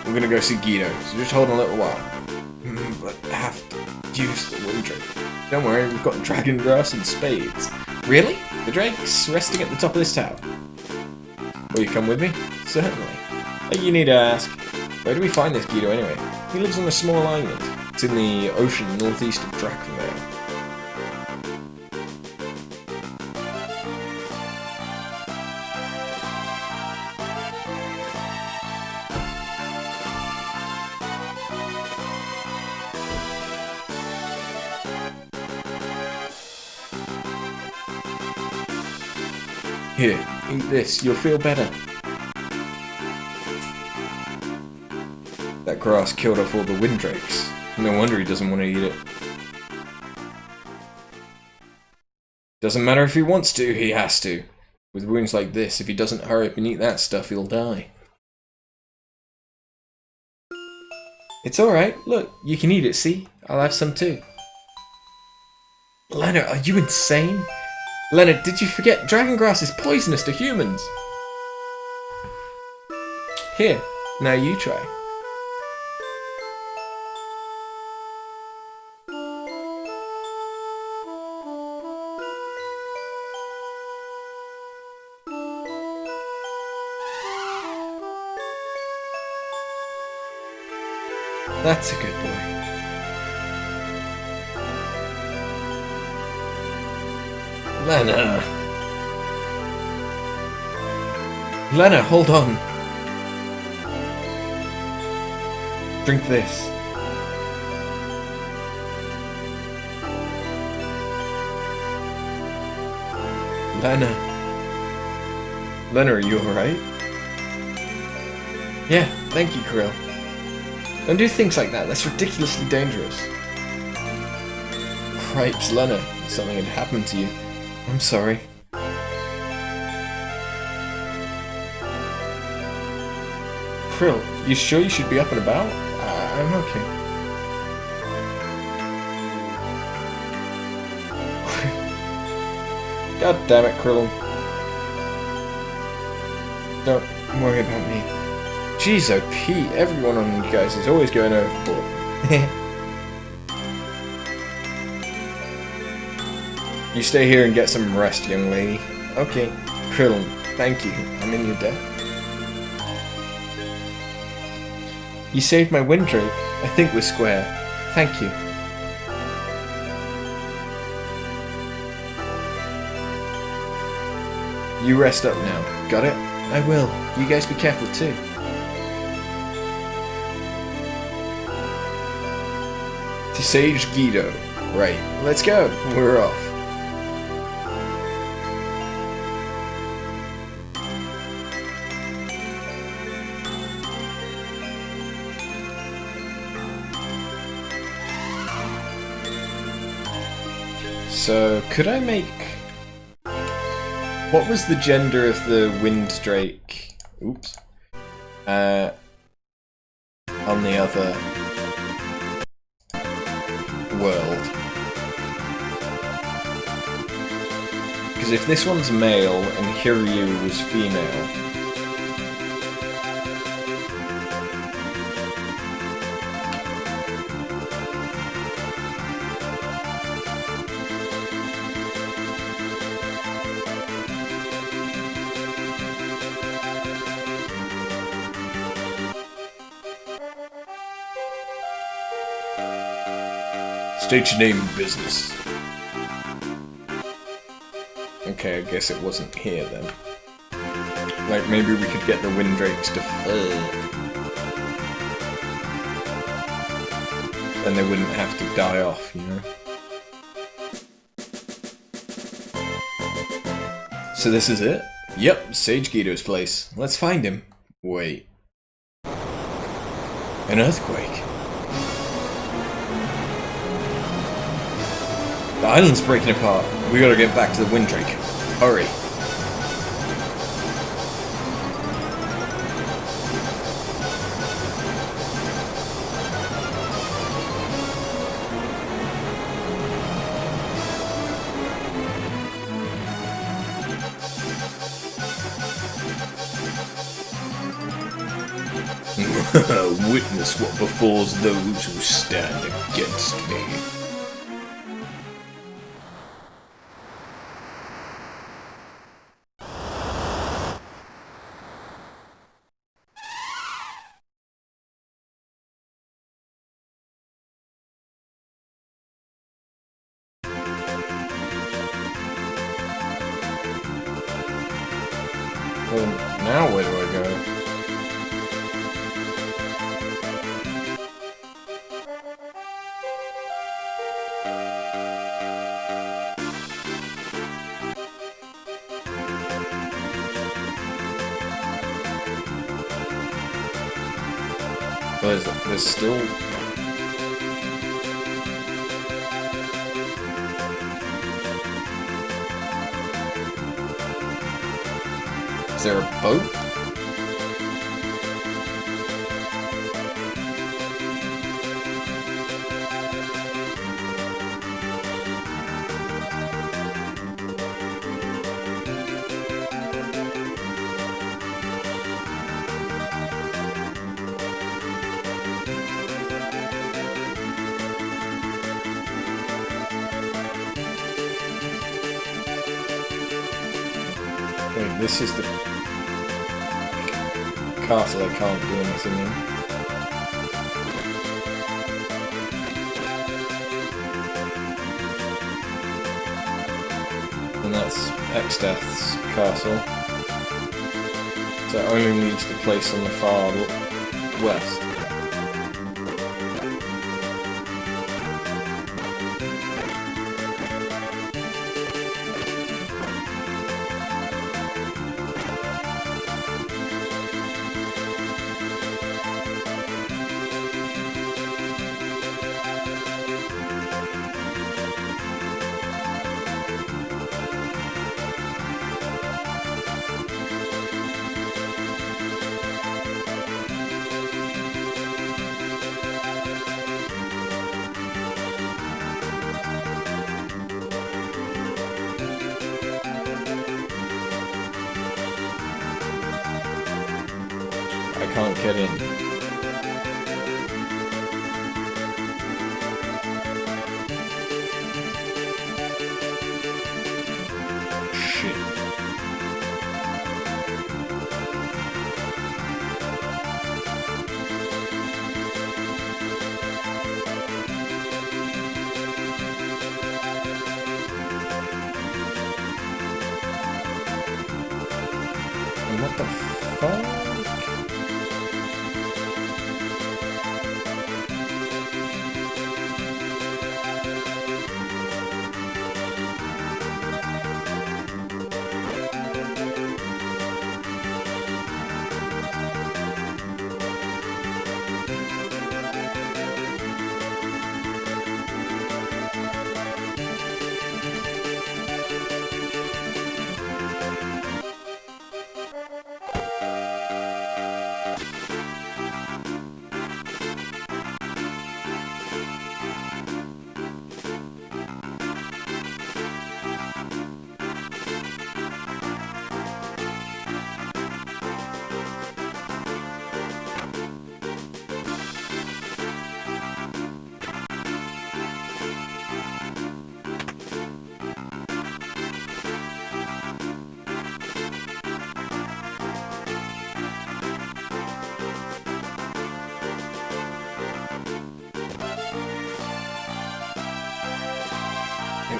We're gonna go see Guido, so just hold on a little while. But I have to use the Windrake. Don't worry, we've got dragon grass and spades. Really? The drake's resting at the top of this tower. Will you come with me? Certainly. You need to ask, where do we find this Guido anyway? He lives on a small island. It's in the ocean northeast of Drakenvale. Here, eat this, you'll feel better. That grass killed off all the windrakes. No wonder he doesn't want to eat it. Doesn't matter if he wants to, he has to. With wounds like this, if he doesn't hurry up and eat that stuff, he'll die. It's alright, look, you can eat it, see? I'll have some too. Leonard, are you insane? Leonard, did you forget dragon grass is poisonous to humans? Here, now you try. That's a good boy. Lena! Lena, hold on! Drink this. Lena. Lena, are you alright? Yeah, thank you, Krill. Don't do things like that, that's ridiculously dangerous. Cripes, Lena, something had happened to you. I'm sorry. Krill, you sure you should be up and about? I'm okay. God damn it, Krill. Don't worry about me. Jeez, oh Pete, everyone on you guys is always going overboard. You stay here and get some rest, young lady. Okay, Krill, thank you. I'm in your debt. You saved my Windrake. I think we're square. Thank you. You rest up now. Got it? I will. You guys be careful too. To Sage Guido. Right. Let's go. We're off. So, could I make... What was the gender of the Windrake? Oops. On the other world. Because if this one's male and Hiryu was female... State your name and business. Okay, I guess it wasn't here then. Like, maybe we could get the Windrakes to fuck. Then they wouldn't have to die off, you know? So this is it? Yep, Sage Guido's place. Let's find him. Wait. An earthquake? The island's breaking apart. We gotta get back to the Windrake. Hurry. Witness what befalls those who stand against me. Well, now where do I go? There's still... Is there a boat? Wait, this is the castle I can't do anything in. Exdeath's castle. So it only leaves the place on the far west. I can't get in. Shit. And what the fuck?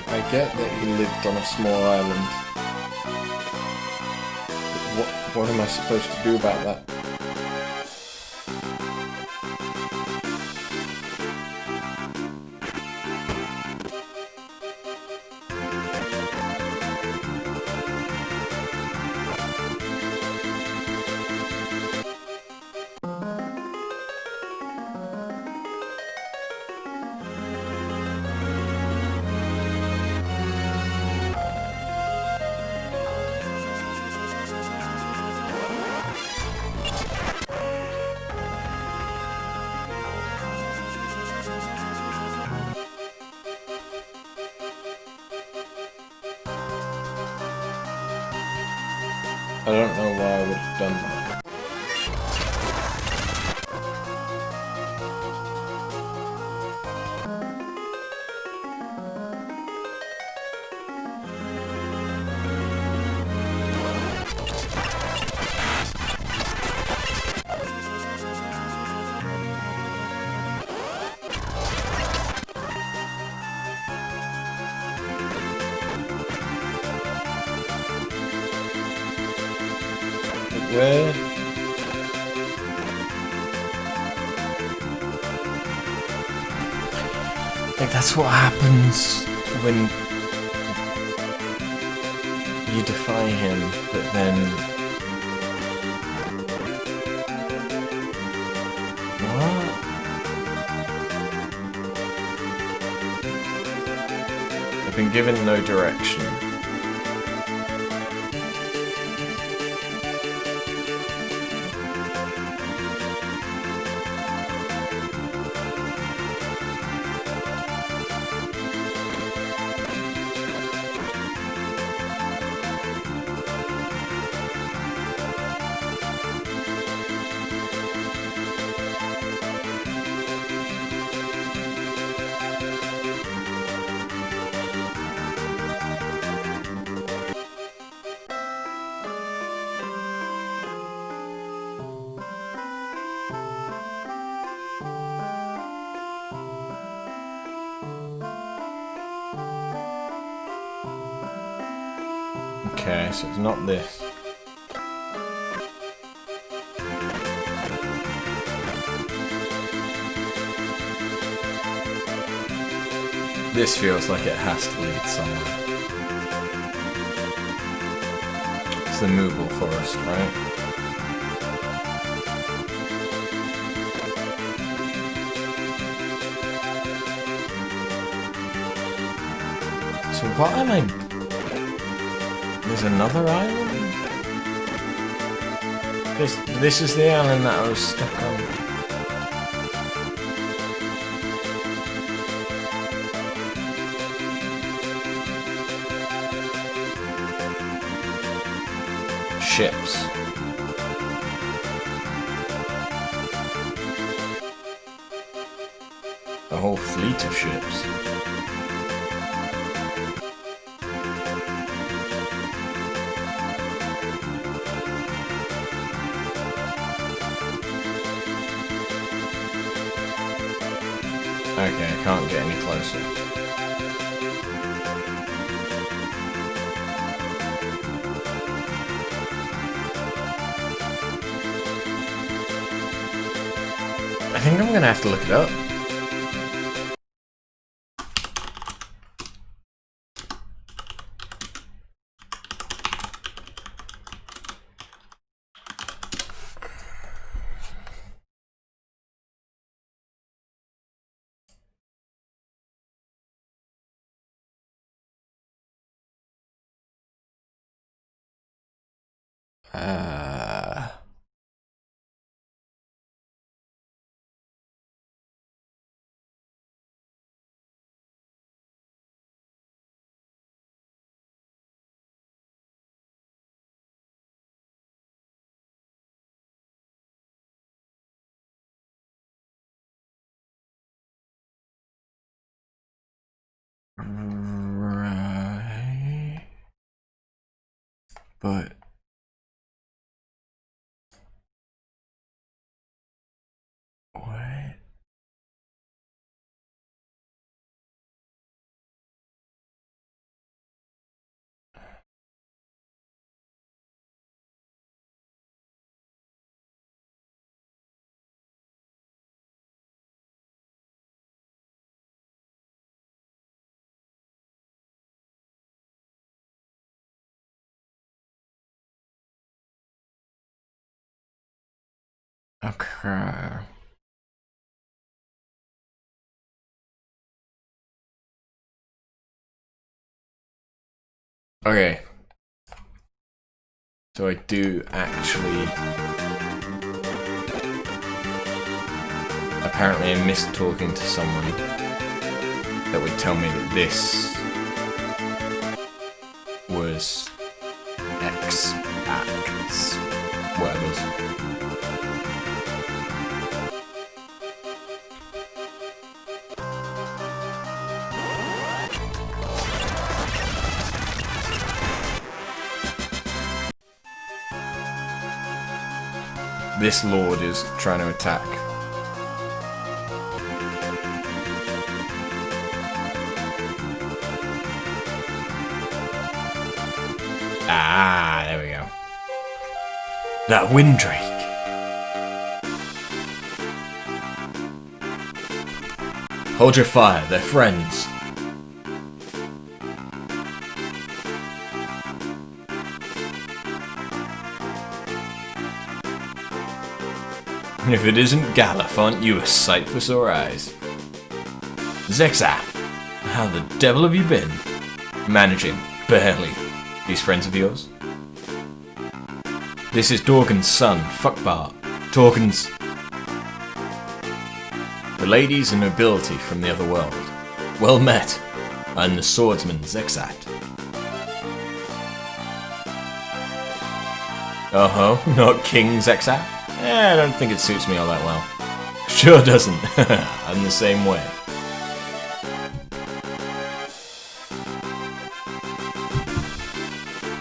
I get that he lived on a small island. What am I supposed to do about that? I don't know why I would have done that. Where? Like, that's what happens when you defy him, but then... What? I've been given no direction. Okay, so it's not this. This feels like it has to lead somewhere. It's the movable forest, right? So what am I... There's another island? This is the island that I was stuck on. Ships. A whole fleet of ships. Okay, I can't get any closer. I think I'm gonna have to look it up. Right. But what? Okay. Okay. So I do actually... Apparently I missed talking to someone that would tell me that this was X acts, whatever's. This lord is trying to attack. Ah, there we go. That Windrake. Hold your fire, they're friends. If it isn't Galifant, you a sight for sore eyes. Zexat, how the devil have you been? Managing, barely. These friends of yours? This is Dorgan's son, fuck Bart. Dorgan's... The ladies and nobility from the other world. Well met. I'm the swordsman Zexat. Oh-ho, not King Zexat? I don't think it suits me all that well. Sure doesn't. I'm the same way.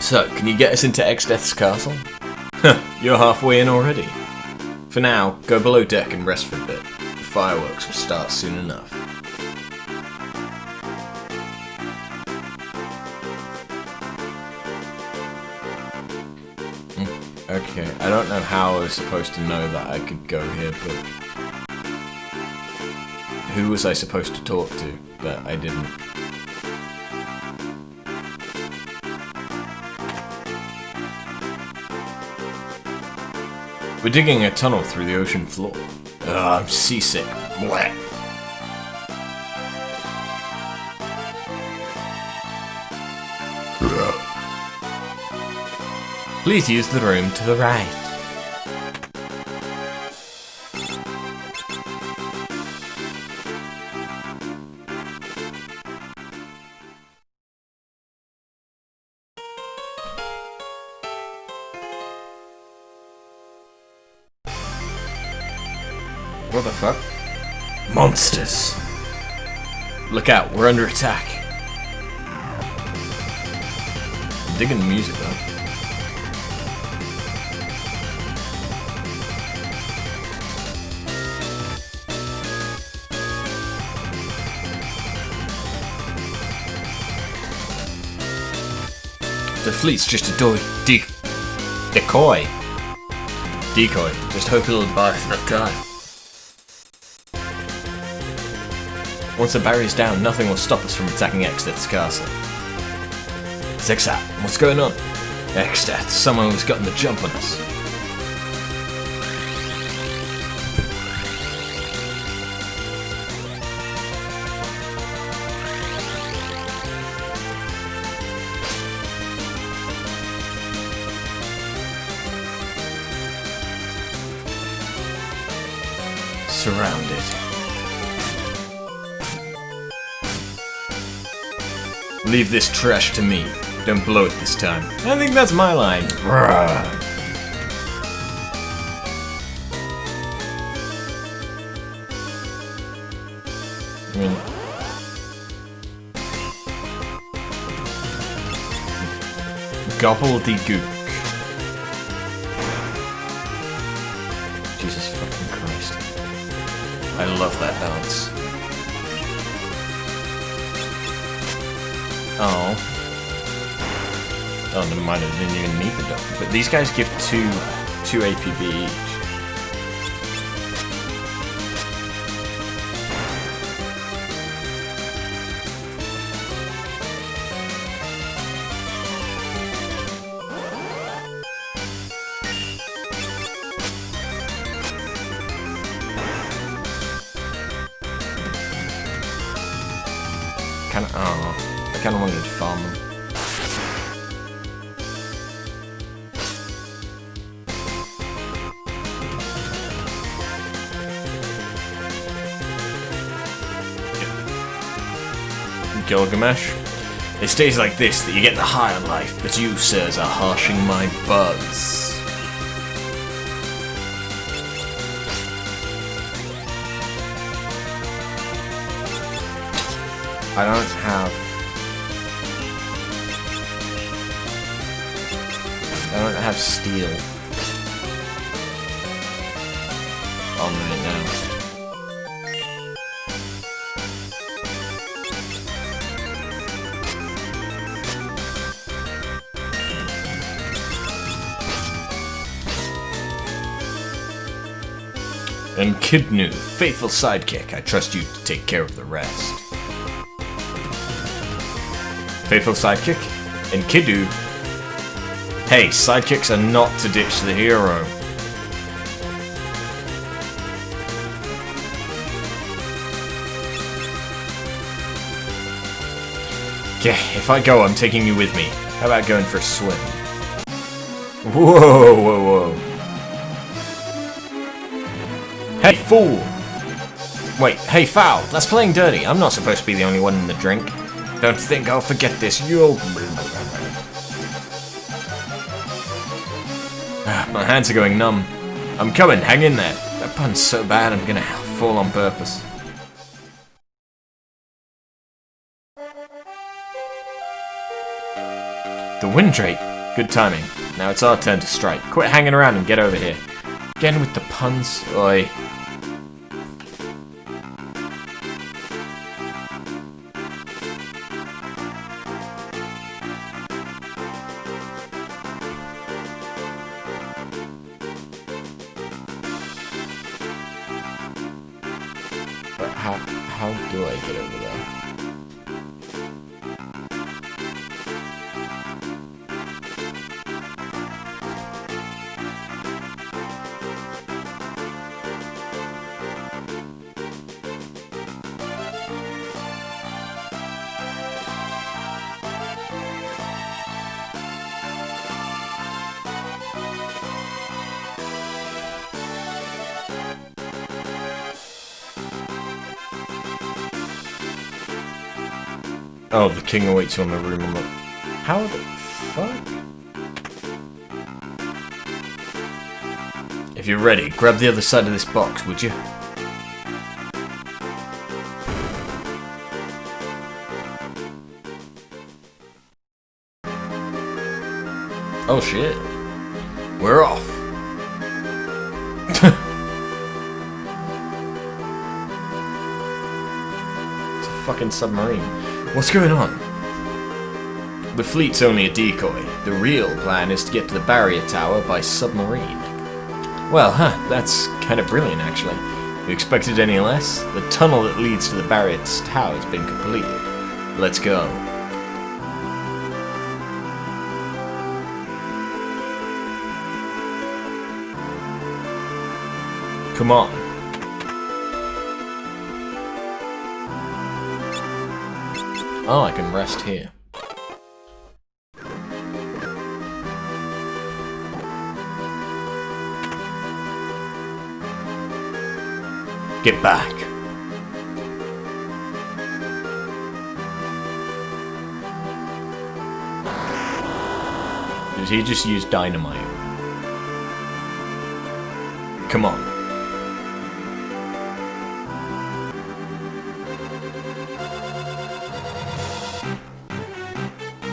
So, can you get us into Exdeath's castle? You're halfway in already. For now, go below deck and rest for a bit. The fireworks will start soon enough. Okay, I don't know how I was supposed to know that I could go here, but... Who was I supposed to talk to that I didn't? We're digging a tunnel through the ocean floor. Ugh, I'm seasick. Blech. Please use the room to the right. What the fuck? Monsters! Look out, we're under attack. I'm digging the music though. The fleet's just a decoy. Decoy. Just hope it'll buy us enough time. Once the barrier's down, nothing will stop us from attacking Exdeath's castle. Zigzag, what's going on? Exdeath, someone has gotten the jump on us. Surrounded. Leave this trash to me. Don't blow it this time. I think that's my line. Bruh. I mean... Gobbledygook. Jesus fucking Christ. I love that dance. Oh. Oh, never mind, I didn't even need the dog. But these guys give 2 APB each. I kinda wanted to farm them. Gilgamesh. It stays like this that you get the high on life, but you, sirs, are harshing my buds. I don't have steel on right now. And Kidnu, faithful sidekick, I trust you to take care of the rest. Faithful sidekick? And Kiddu? Hey, sidekicks are not to ditch the hero. Okay, if I go, I'm taking you with me. How about going for a swim? Whoa, whoa, whoa. Hey, fool! Wait, hey, foul, that's playing dirty. I'm not supposed to be the only one in the drink. Don't think I'll forget this, you'll... My hands are going numb. I'm coming, hang in there. That pun's so bad I'm gonna fall on purpose. The wind drake. Good timing. Now it's our turn to strike. Quit hanging around and get over here. Again with the puns, oi. But how do I get over there? Oh, the king awaits you on the room on the... How the fuck? If you're ready, grab the other side of this box, would you? Oh shit. We're off. It's a fucking submarine. What's going on? The fleet's only a decoy. The real plan is to get to the barrier tower by submarine. Well, that's kind of brilliant, actually. You expected any less? The tunnel that leads to the barrier tower has been completed. Let's go. Come on. Oh, I can rest here. Get back. Did he just use dynamite? Come on.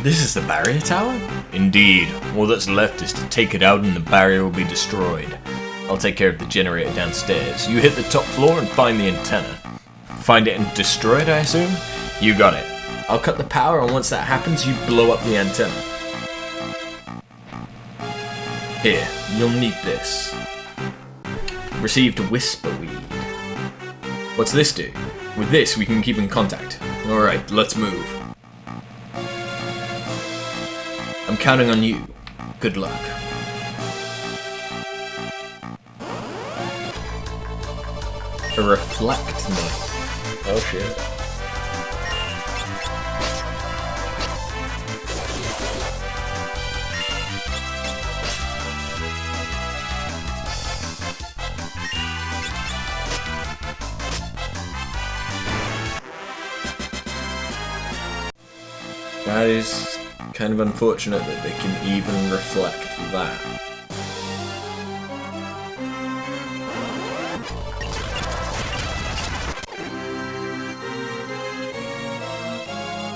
This is the barrier tower? Indeed. All that's left is to take it out and the barrier will be destroyed. I'll take care of the generator downstairs. You hit the top floor and find the antenna. Find it and destroy it, I assume? You got it. I'll cut the power and once that happens, you blow up the antenna. Here, you'll need this. Received whisper weed. What's this do? With this, we can keep in contact. Alright, let's move. I'm counting on you. Good luck. A reflect net. Oh shit. That is kind of unfortunate that they can even reflect that.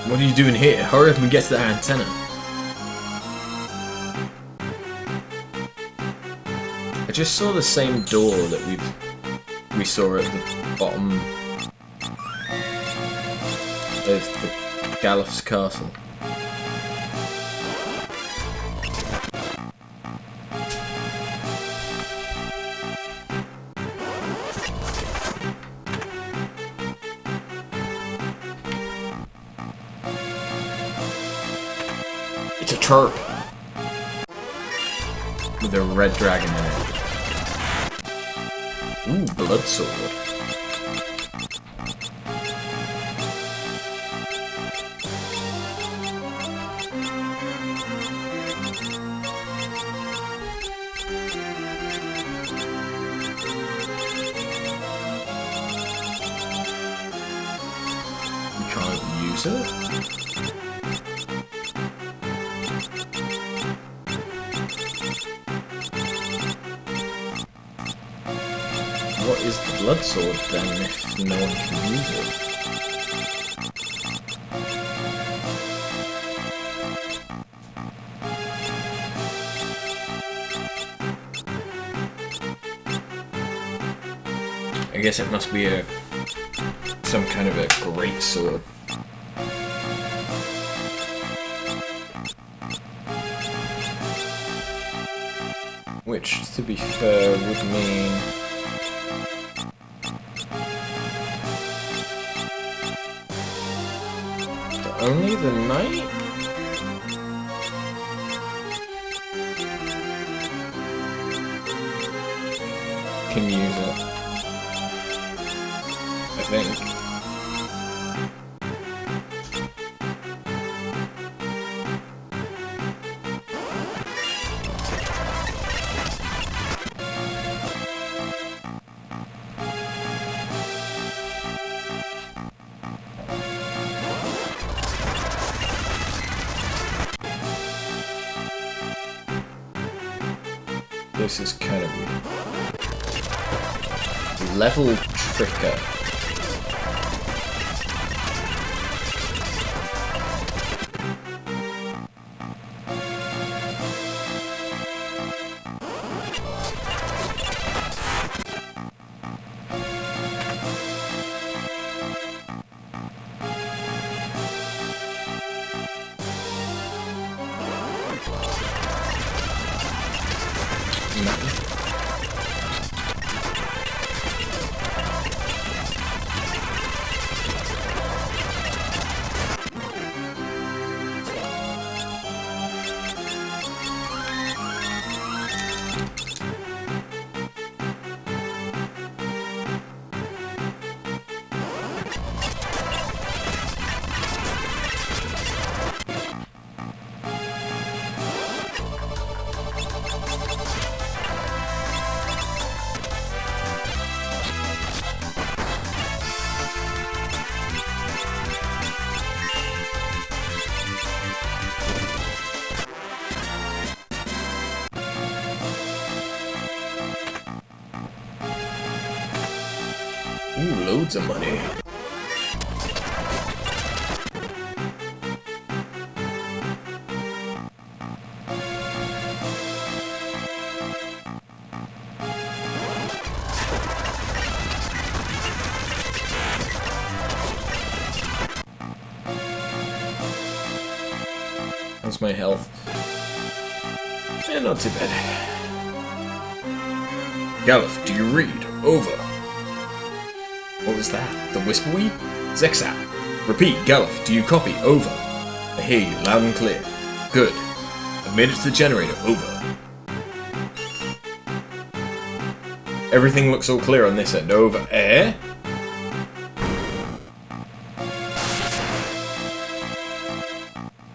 What are you doing here? Hurry up and get to that antenna. I just saw the same door that we saw at the bottom of the Gallif's castle. It's a chirp with a red dragon in it. Ooh, blood sword. You can't use it? What is the blood sword then if no one can use it? I guess it must be some kind of a great sword. Which, to be fair, would mean only the knight? Can use it. I think. This is kind of weird. Level Tricker. Ooh, loads of money. How's my health? Yeah, not too bad. Galuf, do you read? Over. What was that? The Whisperweed? Zexat. Repeat, Galuf, do you copy? Over. I hear you, loud and clear. Good. I've made it to the generator. Over. Everything looks all clear on this end. Over. Eh?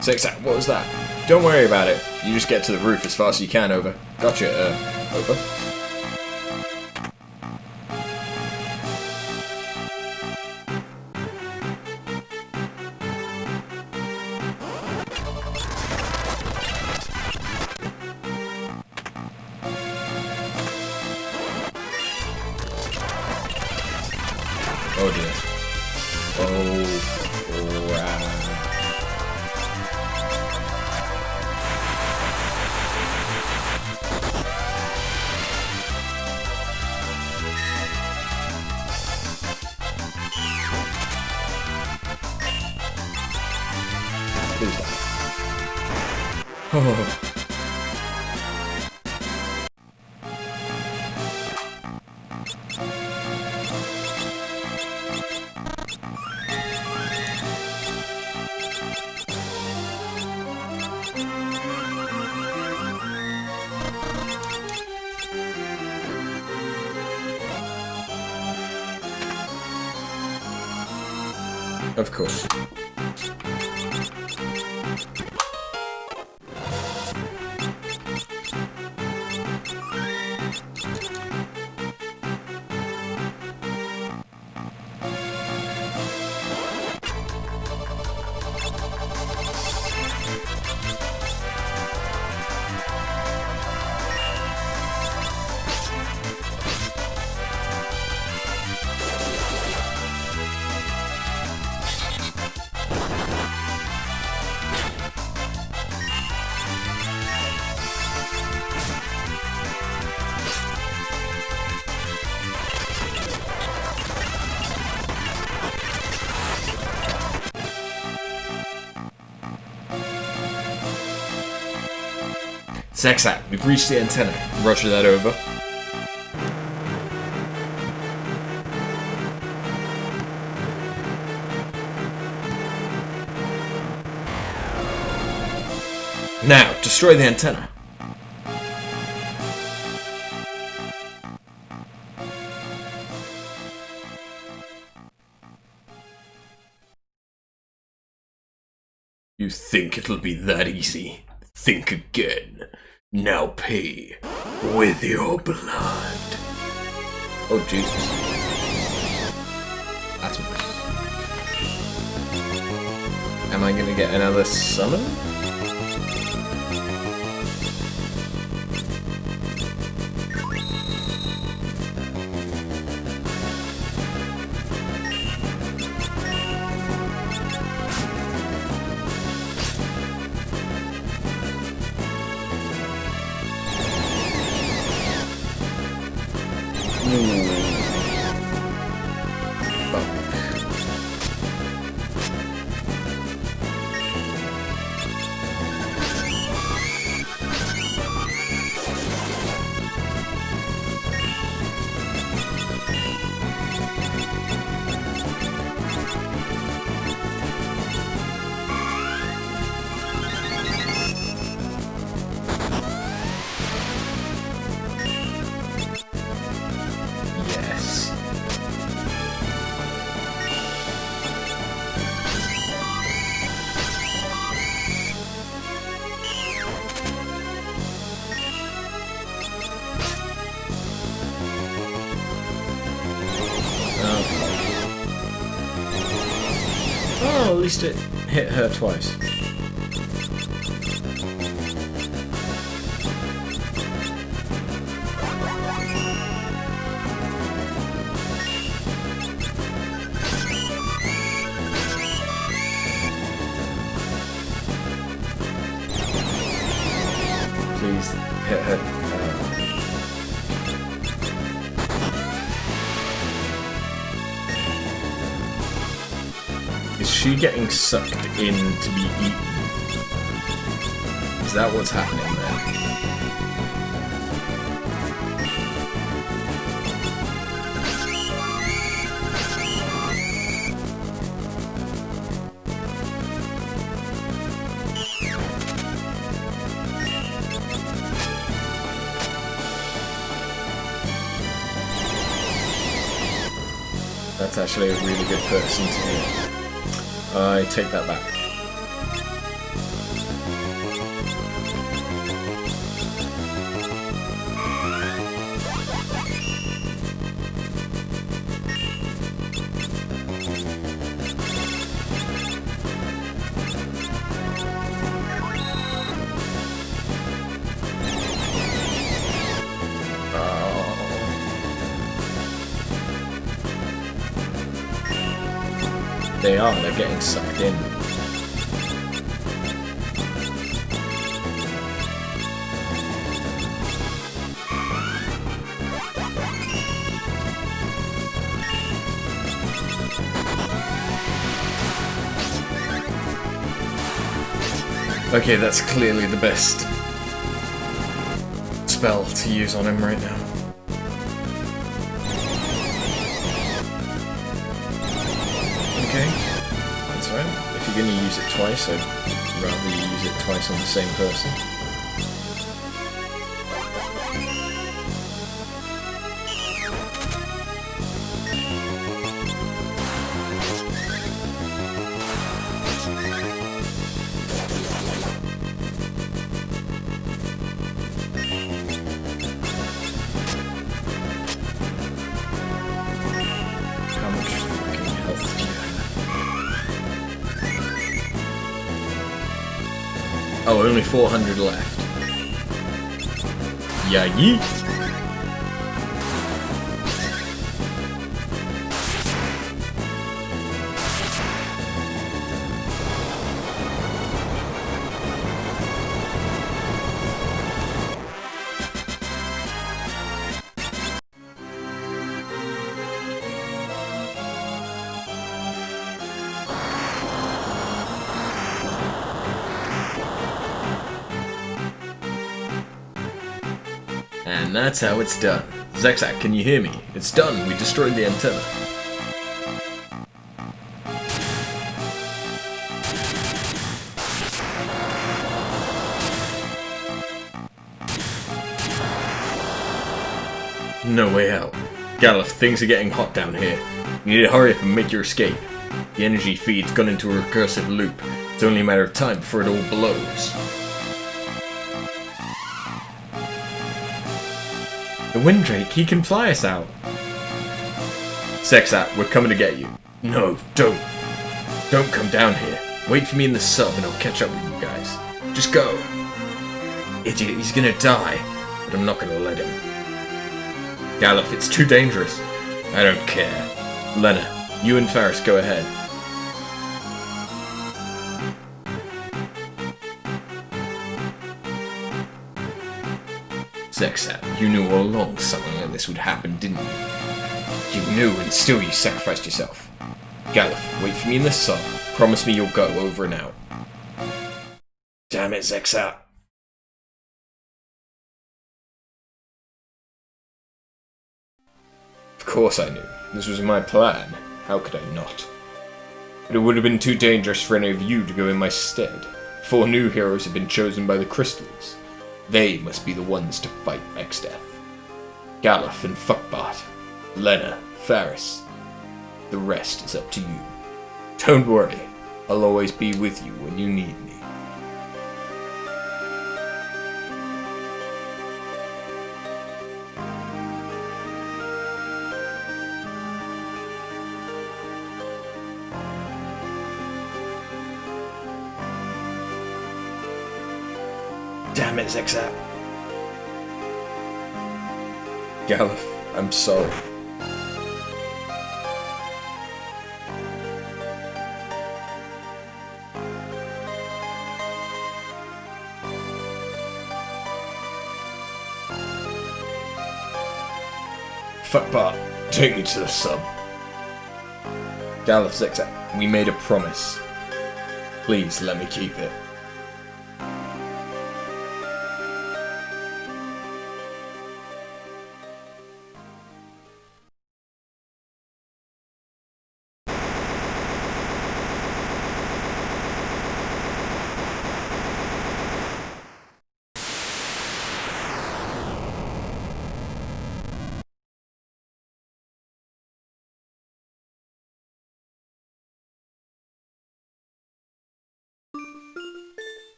Zexat, what was that? Don't worry about it. You just get to the roof as fast as you can. Over. Gotcha. Over. Oh dear. Oh crap. Please die. Oh. Of course. Zexat, we've reached the antenna. Roger that. Over. Now, destroy the antenna. You think it'll be that easy? Think again. Now pay with your blood. Oh, Jesus. That's nice. Am I gonna get another summon? Oh, at least it hit her twice. Please hit her. Is she getting sucked in to be eaten? Is that what's happening there? That's actually a really good person to hear. I take that back. They are, they're getting sucked in. Okay, that's clearly the best spell to use on him right now. Okay, that's fine. If you're going to use it twice, I'd rather you use it twice on the same person. How much fucking health do you have? Oh, only 400 left. Yeah, yeet. And that's how it's done. Zexak, can you hear me? It's done. We destroyed the antenna. No way out. Galuf, things are getting hot down here. You need to hurry up and make your escape. The energy feed's gone into a recursive loop. It's only a matter of time before it all blows. The Windrake, he can fly us out. Sexat, we're coming to get you. No, don't. Don't come down here. Wait for me in the sub and I'll catch up with you guys. Just go. Idiot, he's gonna die. But I'm not gonna let him. Galuf, it's too dangerous. I don't care. Lena, you and Faris go ahead. Sexat, you knew all along something like this would happen, didn't you? You knew and still you sacrificed yourself. Galuf, wait for me in the sub. Promise me you'll go over and out. Damn it, Zexat. Of course I knew. This was my plan. How could I not? But it would have been too dangerous for any of you to go in my stead. 4 new heroes have been chosen by the crystals. They must be the ones to fight Exdeath. Galuf and Fuckbot. Lena, Faris. The rest is up to you. Don't worry. I'll always be with you when you need me. Damn it, Zexat. Galuf, I'm sorry. Fuckbot, take me to the sub. Galuf, Zexat, we made a promise. Please let me keep it.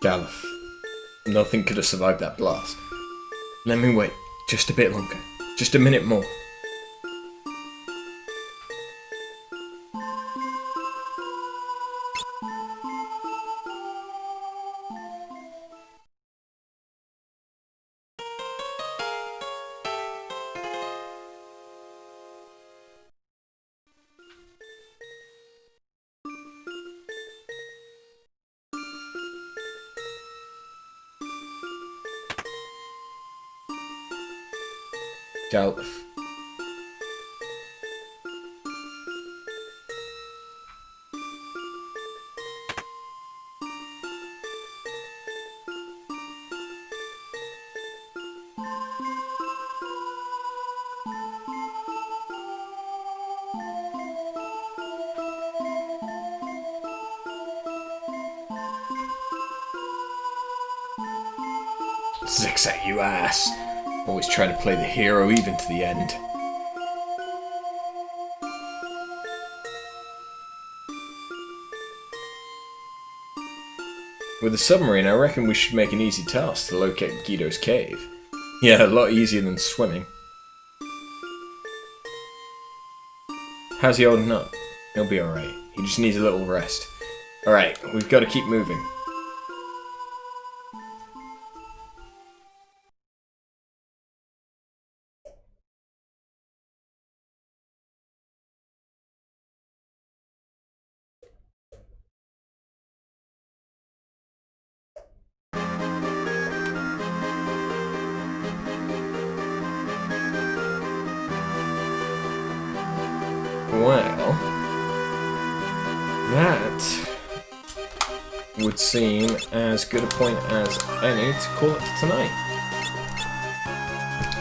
Galuf, nothing could have survived that blast. Let me wait, just a bit longer, just a minute more. Galuf. Zexat, you ass. Always trying to play the hero even to the end. With the submarine, I reckon we should make an easy task to locate Guido's cave. Yeah, a lot easier than swimming. How's he holding up? He'll be alright. He just needs a little rest. Alright, we've got to keep moving. Well, that would seem as good a point as any to call it for tonight.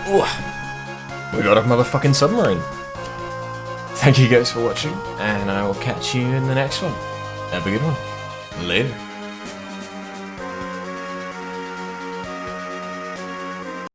Ooh, we got a motherfucking submarine. thank you guys for watching, and I will catch you in the next one. Have a good one. Later.